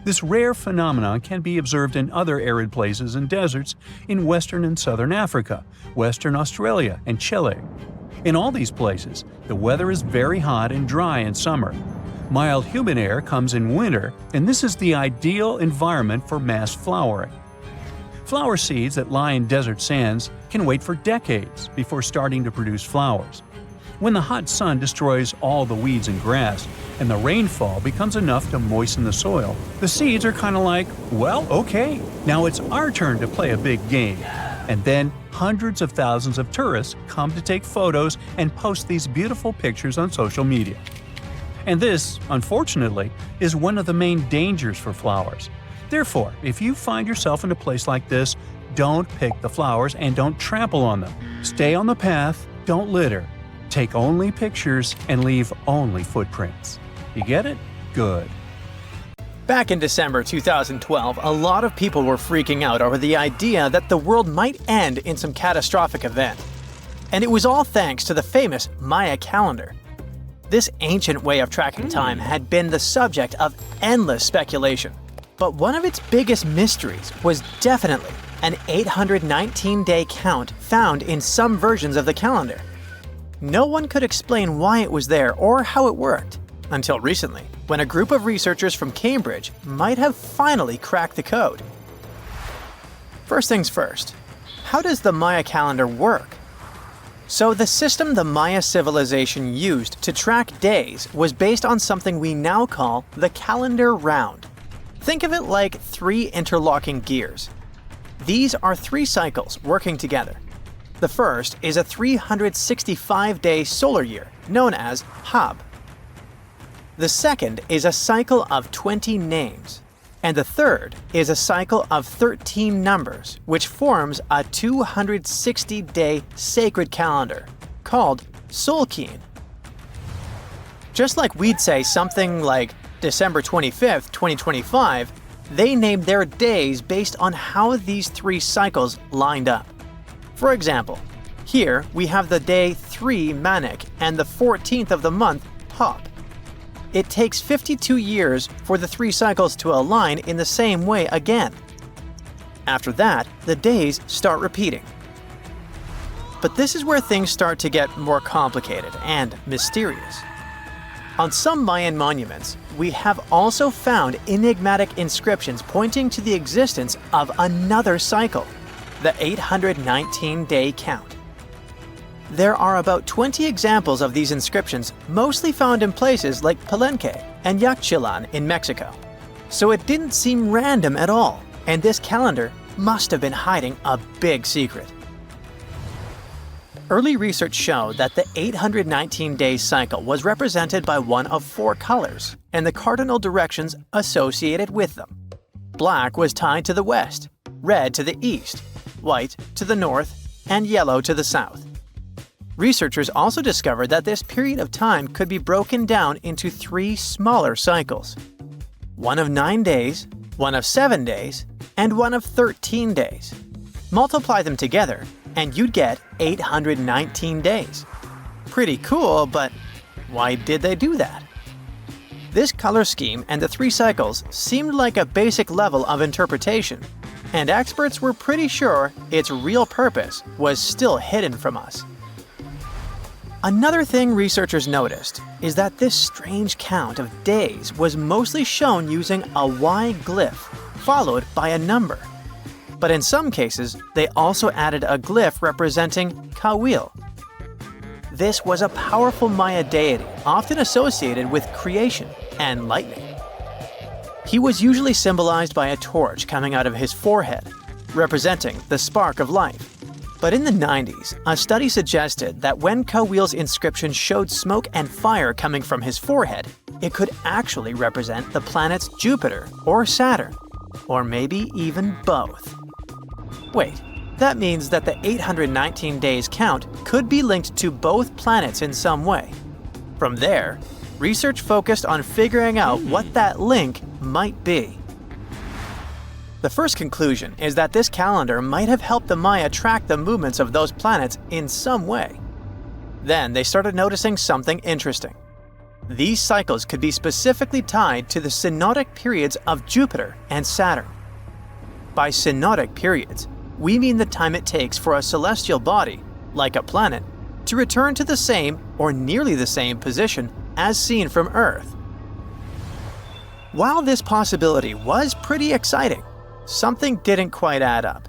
S1: This rare phenomenon can be observed in other arid places and deserts in western and southern Africa, Western Australia, and Chile. In all these places, the weather is very hot and dry in summer. Mild humid air comes in winter, and this is the ideal environment for mass flowering. Flower seeds that lie in desert sands can wait for decades before starting to produce flowers. When the hot sun destroys all the weeds and grass, and the rainfall becomes enough to moisten the soil, the seeds are kind of like, well, okay, now it's our turn to play a big game. And then hundreds of thousands of tourists come to take photos and post these beautiful pictures on social media. And this, unfortunately, is one of the main dangers for flowers. Therefore, if you find yourself in a place like this, don't pick the flowers and don't trample on them. Stay on the path, don't litter. Take only pictures and leave only footprints. You get it? Good.
S3: Back in December 2012, a lot of people were freaking out over the idea that the world might end in some catastrophic event. And it was all thanks to the famous Maya calendar. This ancient way of tracking time had been the subject of endless speculation. But one of its biggest mysteries was definitely an 819-day count found in some versions of the calendar. No one could explain why it was there or how it worked, until recently, when a group of researchers from Cambridge might have finally cracked the code. First things first, how does the Maya calendar work? So the system the Maya civilization used to track days was based on something we now call the calendar round. Think of it like 3 interlocking gears. These are 3 cycles working together. The first is a 365-day solar year, known as Hab. The second is a cycle of 20 names. And the third is a cycle of 13 numbers, which forms a 260-day sacred calendar, called Solkeen. Just like we'd say something like December 25th, 2025, they named their days based on how these 3 cycles lined up. For example, here we have the day 3 Manik and the 14th of the month Hop. It takes 52 years for the 3 cycles to align in the same way again. After that, the days start repeating. But this is where things start to get more complicated and mysterious. On some Mayan monuments, we have also found enigmatic inscriptions pointing to the existence of another cycle, the 819-day count. There are about 20 examples of these inscriptions, mostly found in places like Palenque and Yaxchilan in Mexico. So it didn't seem random at all, and this calendar must have been hiding a big secret. Early research showed that the 819-day cycle was represented by one of 4 colors and the cardinal directions associated with them. Black was tied to the west, red to the east, white to the north, and yellow to the south. Researchers also discovered that this period of time could be broken down into 3 smaller cycles. One of 9 days, one of 7 days, and one of 13 days. Multiply them together, and you'd get 819 days. Pretty cool, but why did they do that? This color scheme and the 3 cycles seemed like a basic level of interpretation, and experts were pretty sure its real purpose was still hidden from us. Another thing researchers noticed is that this strange count of days was mostly shown using a Y glyph, followed by a number. But in some cases, they also added a glyph representing Kawil. This was a powerful Maya deity, often associated with creation and lightning. He was usually symbolized by a torch coming out of his forehead, representing the spark of life. But in the 90s, a study suggested that when Kawil's inscription showed smoke and fire coming from his forehead, it could actually represent the planets Jupiter or Saturn, or maybe even both. Wait, that means that the 819 days count could be linked to both planets in some way. From there, research focused on figuring out what that link might be. The first conclusion is that this calendar might have helped the Maya track the movements of those planets in some way. Then they started noticing something interesting. These cycles could be specifically tied to the synodic periods of Jupiter and Saturn. By synodic periods, we mean the time it takes for a celestial body, like a planet, to return to the same or nearly the same position as seen from Earth. While this possibility was pretty exciting, something didn't quite add up.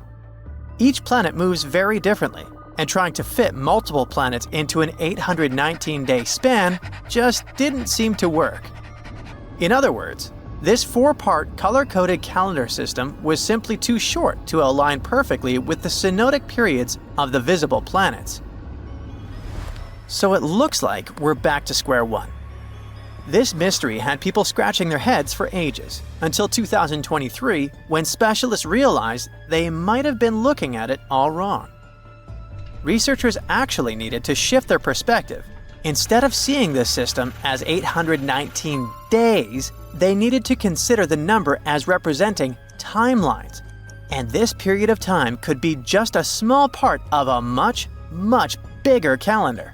S3: Each planet moves very differently, and trying to fit multiple planets into an 819-day span just didn't seem to work. In other words, this 4-part color-coded calendar system was simply too short to align perfectly with the synodic periods of the visible planets. So it looks like we're back to square one. This mystery had people scratching their heads for ages, until 2023, when specialists realized they might have been looking at it all wrong. Researchers actually needed to shift their perspective. Instead of seeing this system as 819 days, they needed to consider the number as representing timelines, and this period of time could be just a small part of a much, much bigger calendar.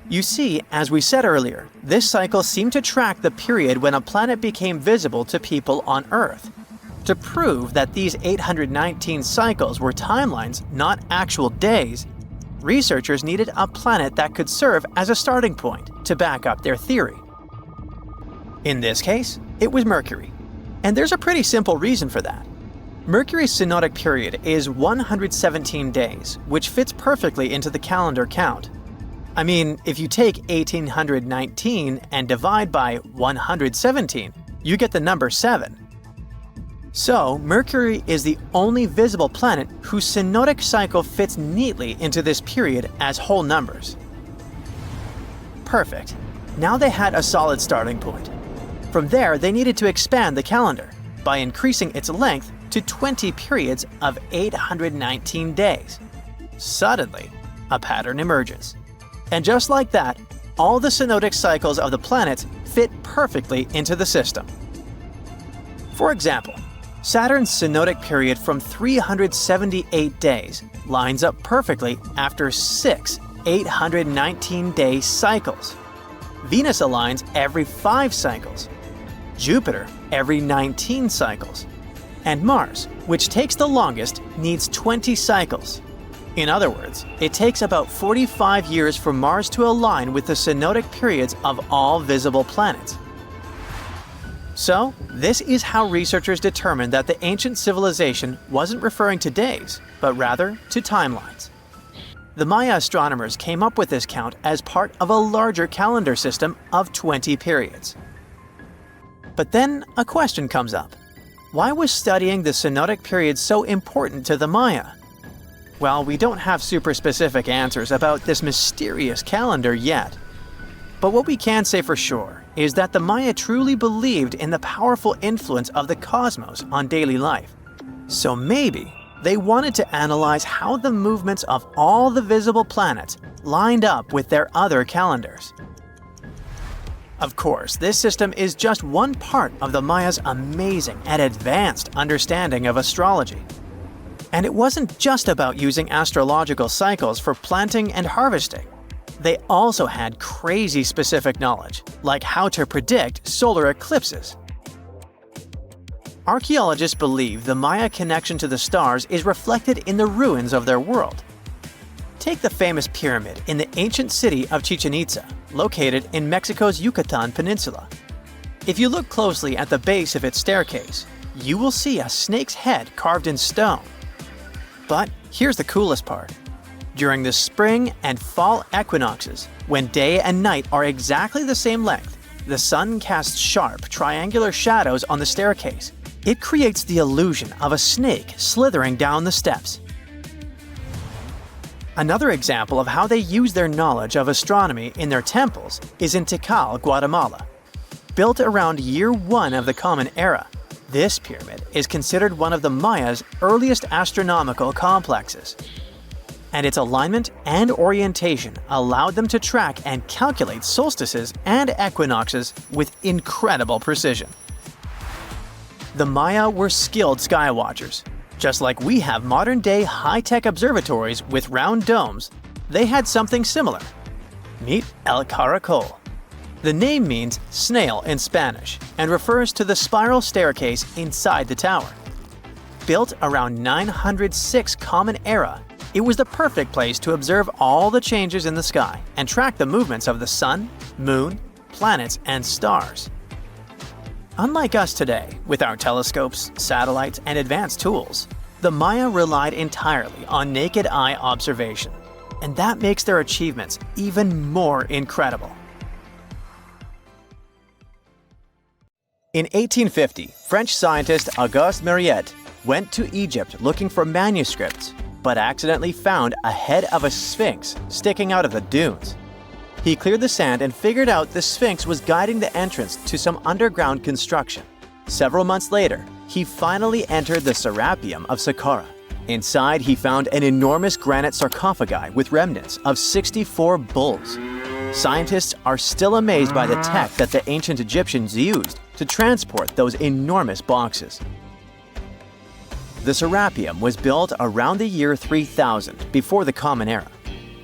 S3: You see, as we said earlier, this cycle seemed to track the period when a planet became visible to people on Earth. To prove that these 819 cycles were timelines, not actual days, researchers needed a planet that could serve as a starting point to back up their theory. In this case, it was Mercury. And there's a pretty simple reason for that. Mercury's synodic period is 117 days, which fits perfectly into the calendar count. I mean, if you take 1819 and divide by 117, you get the number 7. So, Mercury is the only visible planet whose synodic cycle fits neatly into this period as whole numbers. Perfect. Now they had a solid starting point. From there, they needed to expand the calendar by increasing its length to 20 periods of 819 days. Suddenly, a pattern emerges. And just like that, all the synodic cycles of the planets fit perfectly into the system. For example, Saturn's synodic period from 378 days lines up perfectly after 6 819-day cycles. Venus aligns every 5 cycles. Jupiter every 19 cycles. And Mars, which takes the longest, needs 20 cycles. In other words, it takes about 45 years for Mars to align with the synodic periods of all visible planets. So, this is how researchers determined that the ancient civilization wasn't referring to days, but rather to timelines. The Maya astronomers came up with this count as part of a larger calendar system of 20 periods. But then a question comes up. Why was studying the synodic period so important to the Maya? Well, we don't have super specific answers about this mysterious calendar yet. But what we can say for sure is that the Maya truly believed in the powerful influence of the cosmos on daily life. So maybe they wanted to analyze how the movements of all the visible planets lined up with their other calendars. Of course, this system is just one part of the Maya's amazing and advanced understanding of astrology. And it wasn't just about using astrological cycles for planting and harvesting. They also had crazy specific knowledge, like how to predict solar eclipses. Archaeologists believe the Maya connection to the stars is reflected in the ruins of their world. Take the famous pyramid in the ancient city of Chichen Itza, located in Mexico's Yucatan Peninsula. If you look closely at the base of its staircase, you will see a snake's head carved in stone. But here's the coolest part. During the spring and fall equinoxes, when day and night are exactly the same length, the sun casts sharp, triangular shadows on the staircase. It creates the illusion of a snake slithering down the steps. Another example of how they use their knowledge of astronomy in their temples is in Tikal, Guatemala. Built around year 1 of the Common Era, this pyramid is considered one of the Maya's earliest astronomical complexes. And its alignment and orientation allowed them to track and calculate solstices and equinoxes with incredible precision. The Maya were skilled sky watchers. Just like we have modern-day high-tech observatories with round domes, they had something similar. Meet El Caracol. The name means snail in Spanish and refers to the spiral staircase inside the tower. Built around 906 Common Era, it was the perfect place to observe all the changes in the sky and track the movements of the sun, moon, planets, and stars. Unlike us today, with our telescopes, satellites, and advanced tools, the Maya relied entirely on naked eye observation, and that makes their achievements even more incredible. In 1850, French scientist Auguste Mariette went to Egypt looking for manuscripts, but accidentally found a head of a sphinx sticking out of the dunes. He cleared the sand and figured out the sphinx was guiding the entrance to some underground construction. Several months later, he finally entered the Serapium of Saqqara. Inside, he found an enormous granite sarcophagi with remnants of 64 bulls. Scientists are still amazed by the tech that the ancient Egyptians used to transport those enormous boxes. The Serapium was built around the year 3000 before the Common Era.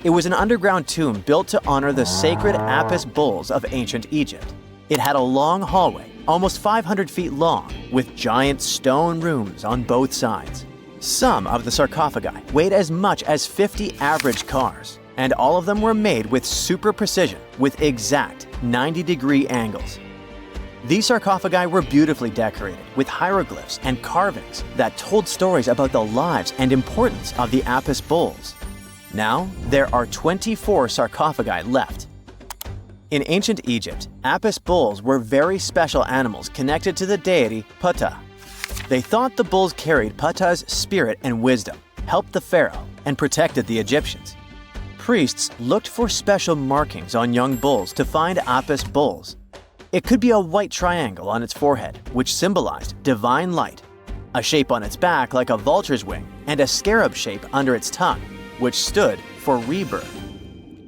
S3: It was an underground tomb built to honor the sacred Apis bulls of ancient Egypt. It had a long hallway, almost 500 feet long, with giant stone rooms on both sides. Some of the sarcophagi weighed as much as 50 average cars, and all of them were made with super precision, with exact 90-degree angles. These sarcophagi were beautifully decorated with hieroglyphs and carvings that told stories about the lives and importance of the Apis bulls. Now, there are 24 sarcophagi left. In ancient Egypt, Apis bulls were very special animals connected to the deity Ptah. They thought the bulls carried Ptah's spirit and wisdom, helped the pharaoh, and protected the Egyptians. Priests looked for special markings on young bulls to find Apis bulls. It could be a white triangle on its forehead, which symbolized divine light, a shape on its back like a vulture's wing, and a scarab shape under its tongue, which stood for rebirth.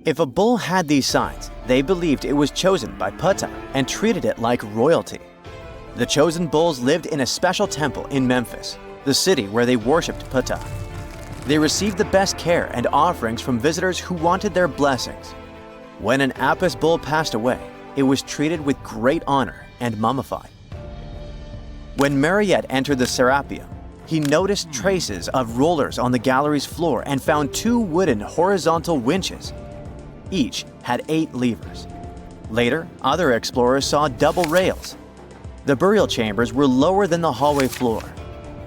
S3: If a bull had these signs, they believed it was chosen by Ptah and treated it like royalty. The chosen bulls lived in a special temple in Memphis, the city where they worshipped Ptah. They received the best care and offerings from visitors who wanted their blessings. When an Apis bull passed away, it was treated with great honor and mummified. When Mariette entered the Serapium, he noticed traces of rollers on the gallery's floor and found 2 wooden horizontal winches. Each had 8 levers. Later, other explorers saw double rails. The burial chambers were lower than the hallway floor.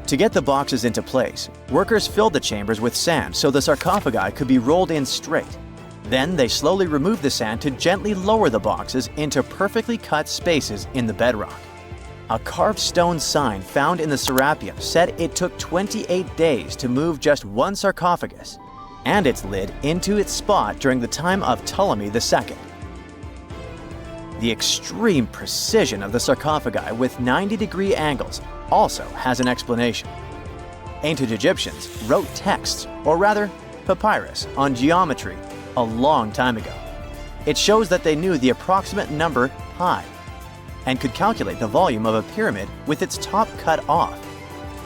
S3: To get the boxes into place, workers filled the chambers with sand so the sarcophagi could be rolled in straight. Then they slowly removed the sand to gently lower the boxes into perfectly cut spaces in the bedrock. A carved stone sign found in the Serapium said it took 28 days to move just one sarcophagus and its lid into its spot during the time of Ptolemy II. The extreme precision of the sarcophagi with 90-degree angles also has an explanation. Ancient Egyptians wrote texts, or rather, papyrus, on geometry a long time ago. It shows that they knew the approximate number pi and could calculate the volume of a pyramid with its top cut off.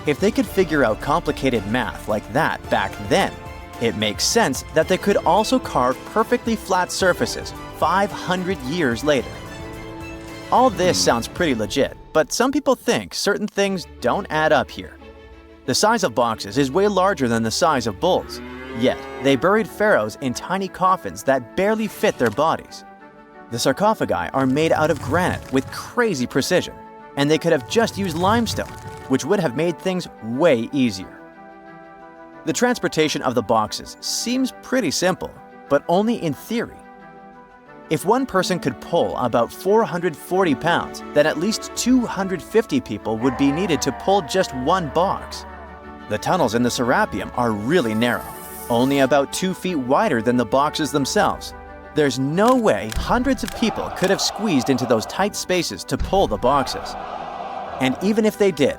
S3: If they could figure out complicated math like that back then, it makes sense that they could also carve perfectly flat surfaces 500 years later. All this sounds pretty legit, but some people think certain things don't add up here. The size of boxes is way larger than the size of bulls, yet they buried pharaohs in tiny coffins that barely fit their bodies. The sarcophagi are made out of granite with crazy precision, and they could have just used limestone, which would have made things way easier. The transportation of the boxes seems pretty simple, but only in theory. If one person could pull about 440 pounds, then at least 250 people would be needed to pull just one box. The tunnels in the Serapium are really narrow, only about 2 feet wider than the boxes themselves. There's no way hundreds of people could have squeezed into those tight spaces to pull the boxes. And even if they did,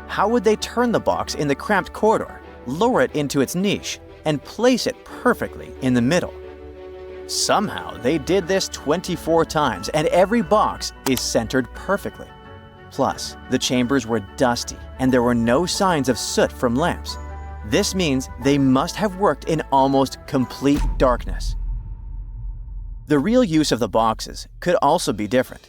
S3: how would they turn the box in the cramped corridor, lower it into its niche, and place it perfectly in the middle? Somehow they did this 24 times, and every box is centered perfectly. Plus, the chambers were dusty, and there were no signs of soot from lamps. This means they must have worked in almost complete darkness. The real use of the boxes could also be different.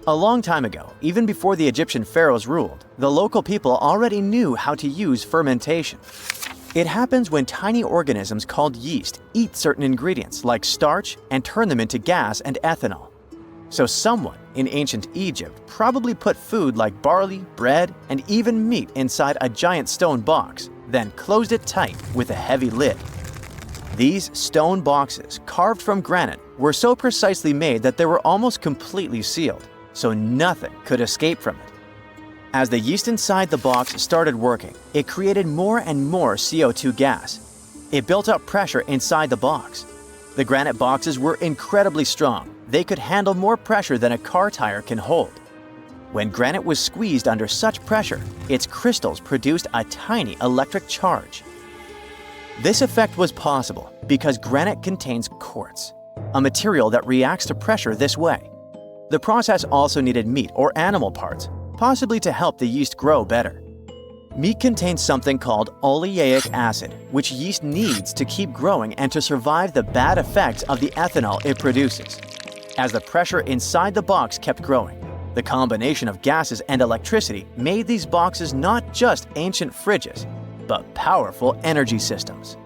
S3: A long time ago, even before the Egyptian pharaohs ruled, the local people already knew how to use fermentation. It happens when tiny organisms called yeast eat certain ingredients like starch and turn them into gas and ethanol. So someone in ancient Egypt probably put food like barley, bread, and even meat inside a giant stone box, then closed it tight with a heavy lid. These stone boxes, carved from granite, were so precisely made that they were almost completely sealed, so nothing could escape from it. As the yeast inside the box started working, it created more and more CO2 gas. It built up pressure inside the box. The granite boxes were incredibly strong. They could handle more pressure than a car tire can hold. When granite was squeezed under such pressure, its crystals produced a tiny electric charge. This effect was possible because granite contains quartz. a material that reacts to pressure this way. The process also needed meat or animal parts, possibly to help the yeast grow better. Meat contains something called oleic acid, which yeast needs to keep growing and to survive the bad effects of the ethanol it produces. As the pressure inside the box kept growing, the combination of gases and electricity made these boxes not just ancient fridges, but powerful energy systems.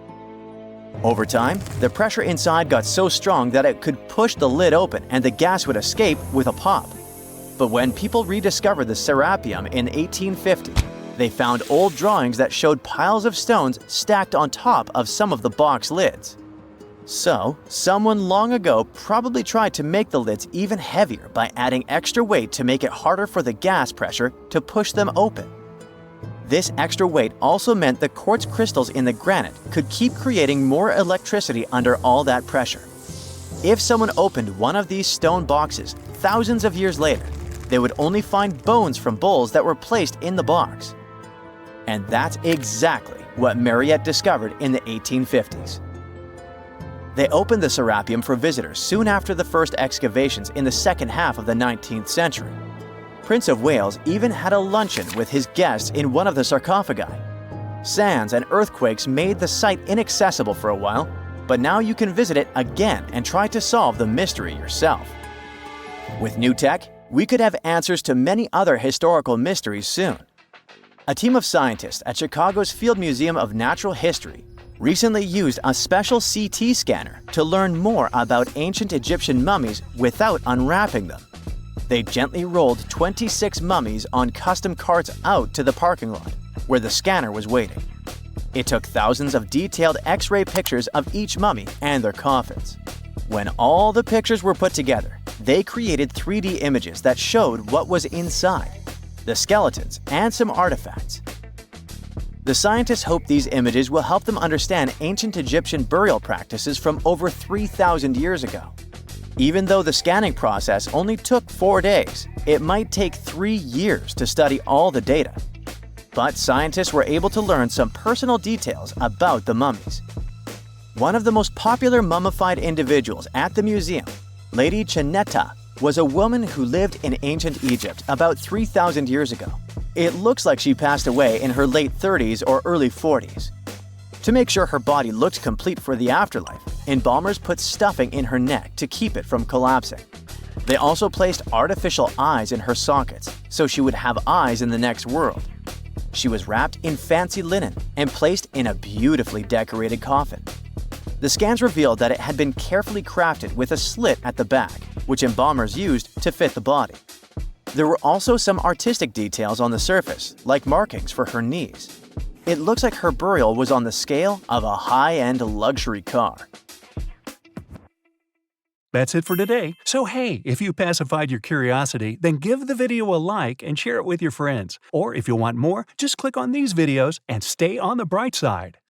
S3: Over time, the pressure inside got so strong that it could push the lid open and the gas would escape with a pop. But when people rediscovered the Serapium in 1850, they found old drawings that showed piles of stones stacked on top of some of the box lids. So, someone long ago probably tried to make the lids even heavier by adding extra weight to make it harder for the gas pressure to push them open. This extra weight also meant the quartz crystals in the granite could keep creating more electricity under all that pressure. If someone opened one of these stone boxes thousands of years later, they would only find bones from bowls that were placed in the box. And that's exactly what Mariette discovered in the 1850s. They opened the Serapium for visitors soon after the first excavations in the second half of the 19th century. Prince of Wales even had a luncheon with his guests in one of the sarcophagi. Sands and earthquakes made the site inaccessible for a while, but now you can visit it again and try to solve the mystery yourself. With new tech, we could have answers to many other historical mysteries soon. A team of scientists at Chicago's Field Museum of Natural History recently used a special CT scanner to learn more about ancient Egyptian mummies without unwrapping them. They gently rolled 26 mummies on custom carts out to the parking lot, where the scanner was waiting. It took thousands of detailed X-ray pictures of each mummy and their coffins. When all the pictures were put together, they created 3D images that showed what was inside, the skeletons, and some artifacts. The scientists hope these images will help them understand ancient Egyptian burial practices from over 3,000 years ago. Even though the scanning process only took 4 days, it might take 3 years to study all the data. But scientists were able to learn some personal details about the mummies. One of the most popular mummified individuals at the museum, Lady Chineta, was a woman who lived in ancient Egypt about 3,000 years ago. It looks like she passed away in her late 30s or early 40s. To make sure her body looked complete for the afterlife, embalmers put stuffing in her neck to keep it from collapsing. They also placed artificial eyes in her sockets, so she would have eyes in the next world. She was wrapped in fancy linen and placed in a beautifully decorated coffin. The scans revealed that it had been carefully crafted with a slit at the back, which embalmers used to fit the body. There were also some artistic details on the surface, like markings for her knees. It looks like her burial was on the scale of a high-end luxury car.
S1: That's it for today. So hey, if you pacified your curiosity, then give the video a like and share it with your friends. Or if you want more, just click on these videos and stay on the bright side.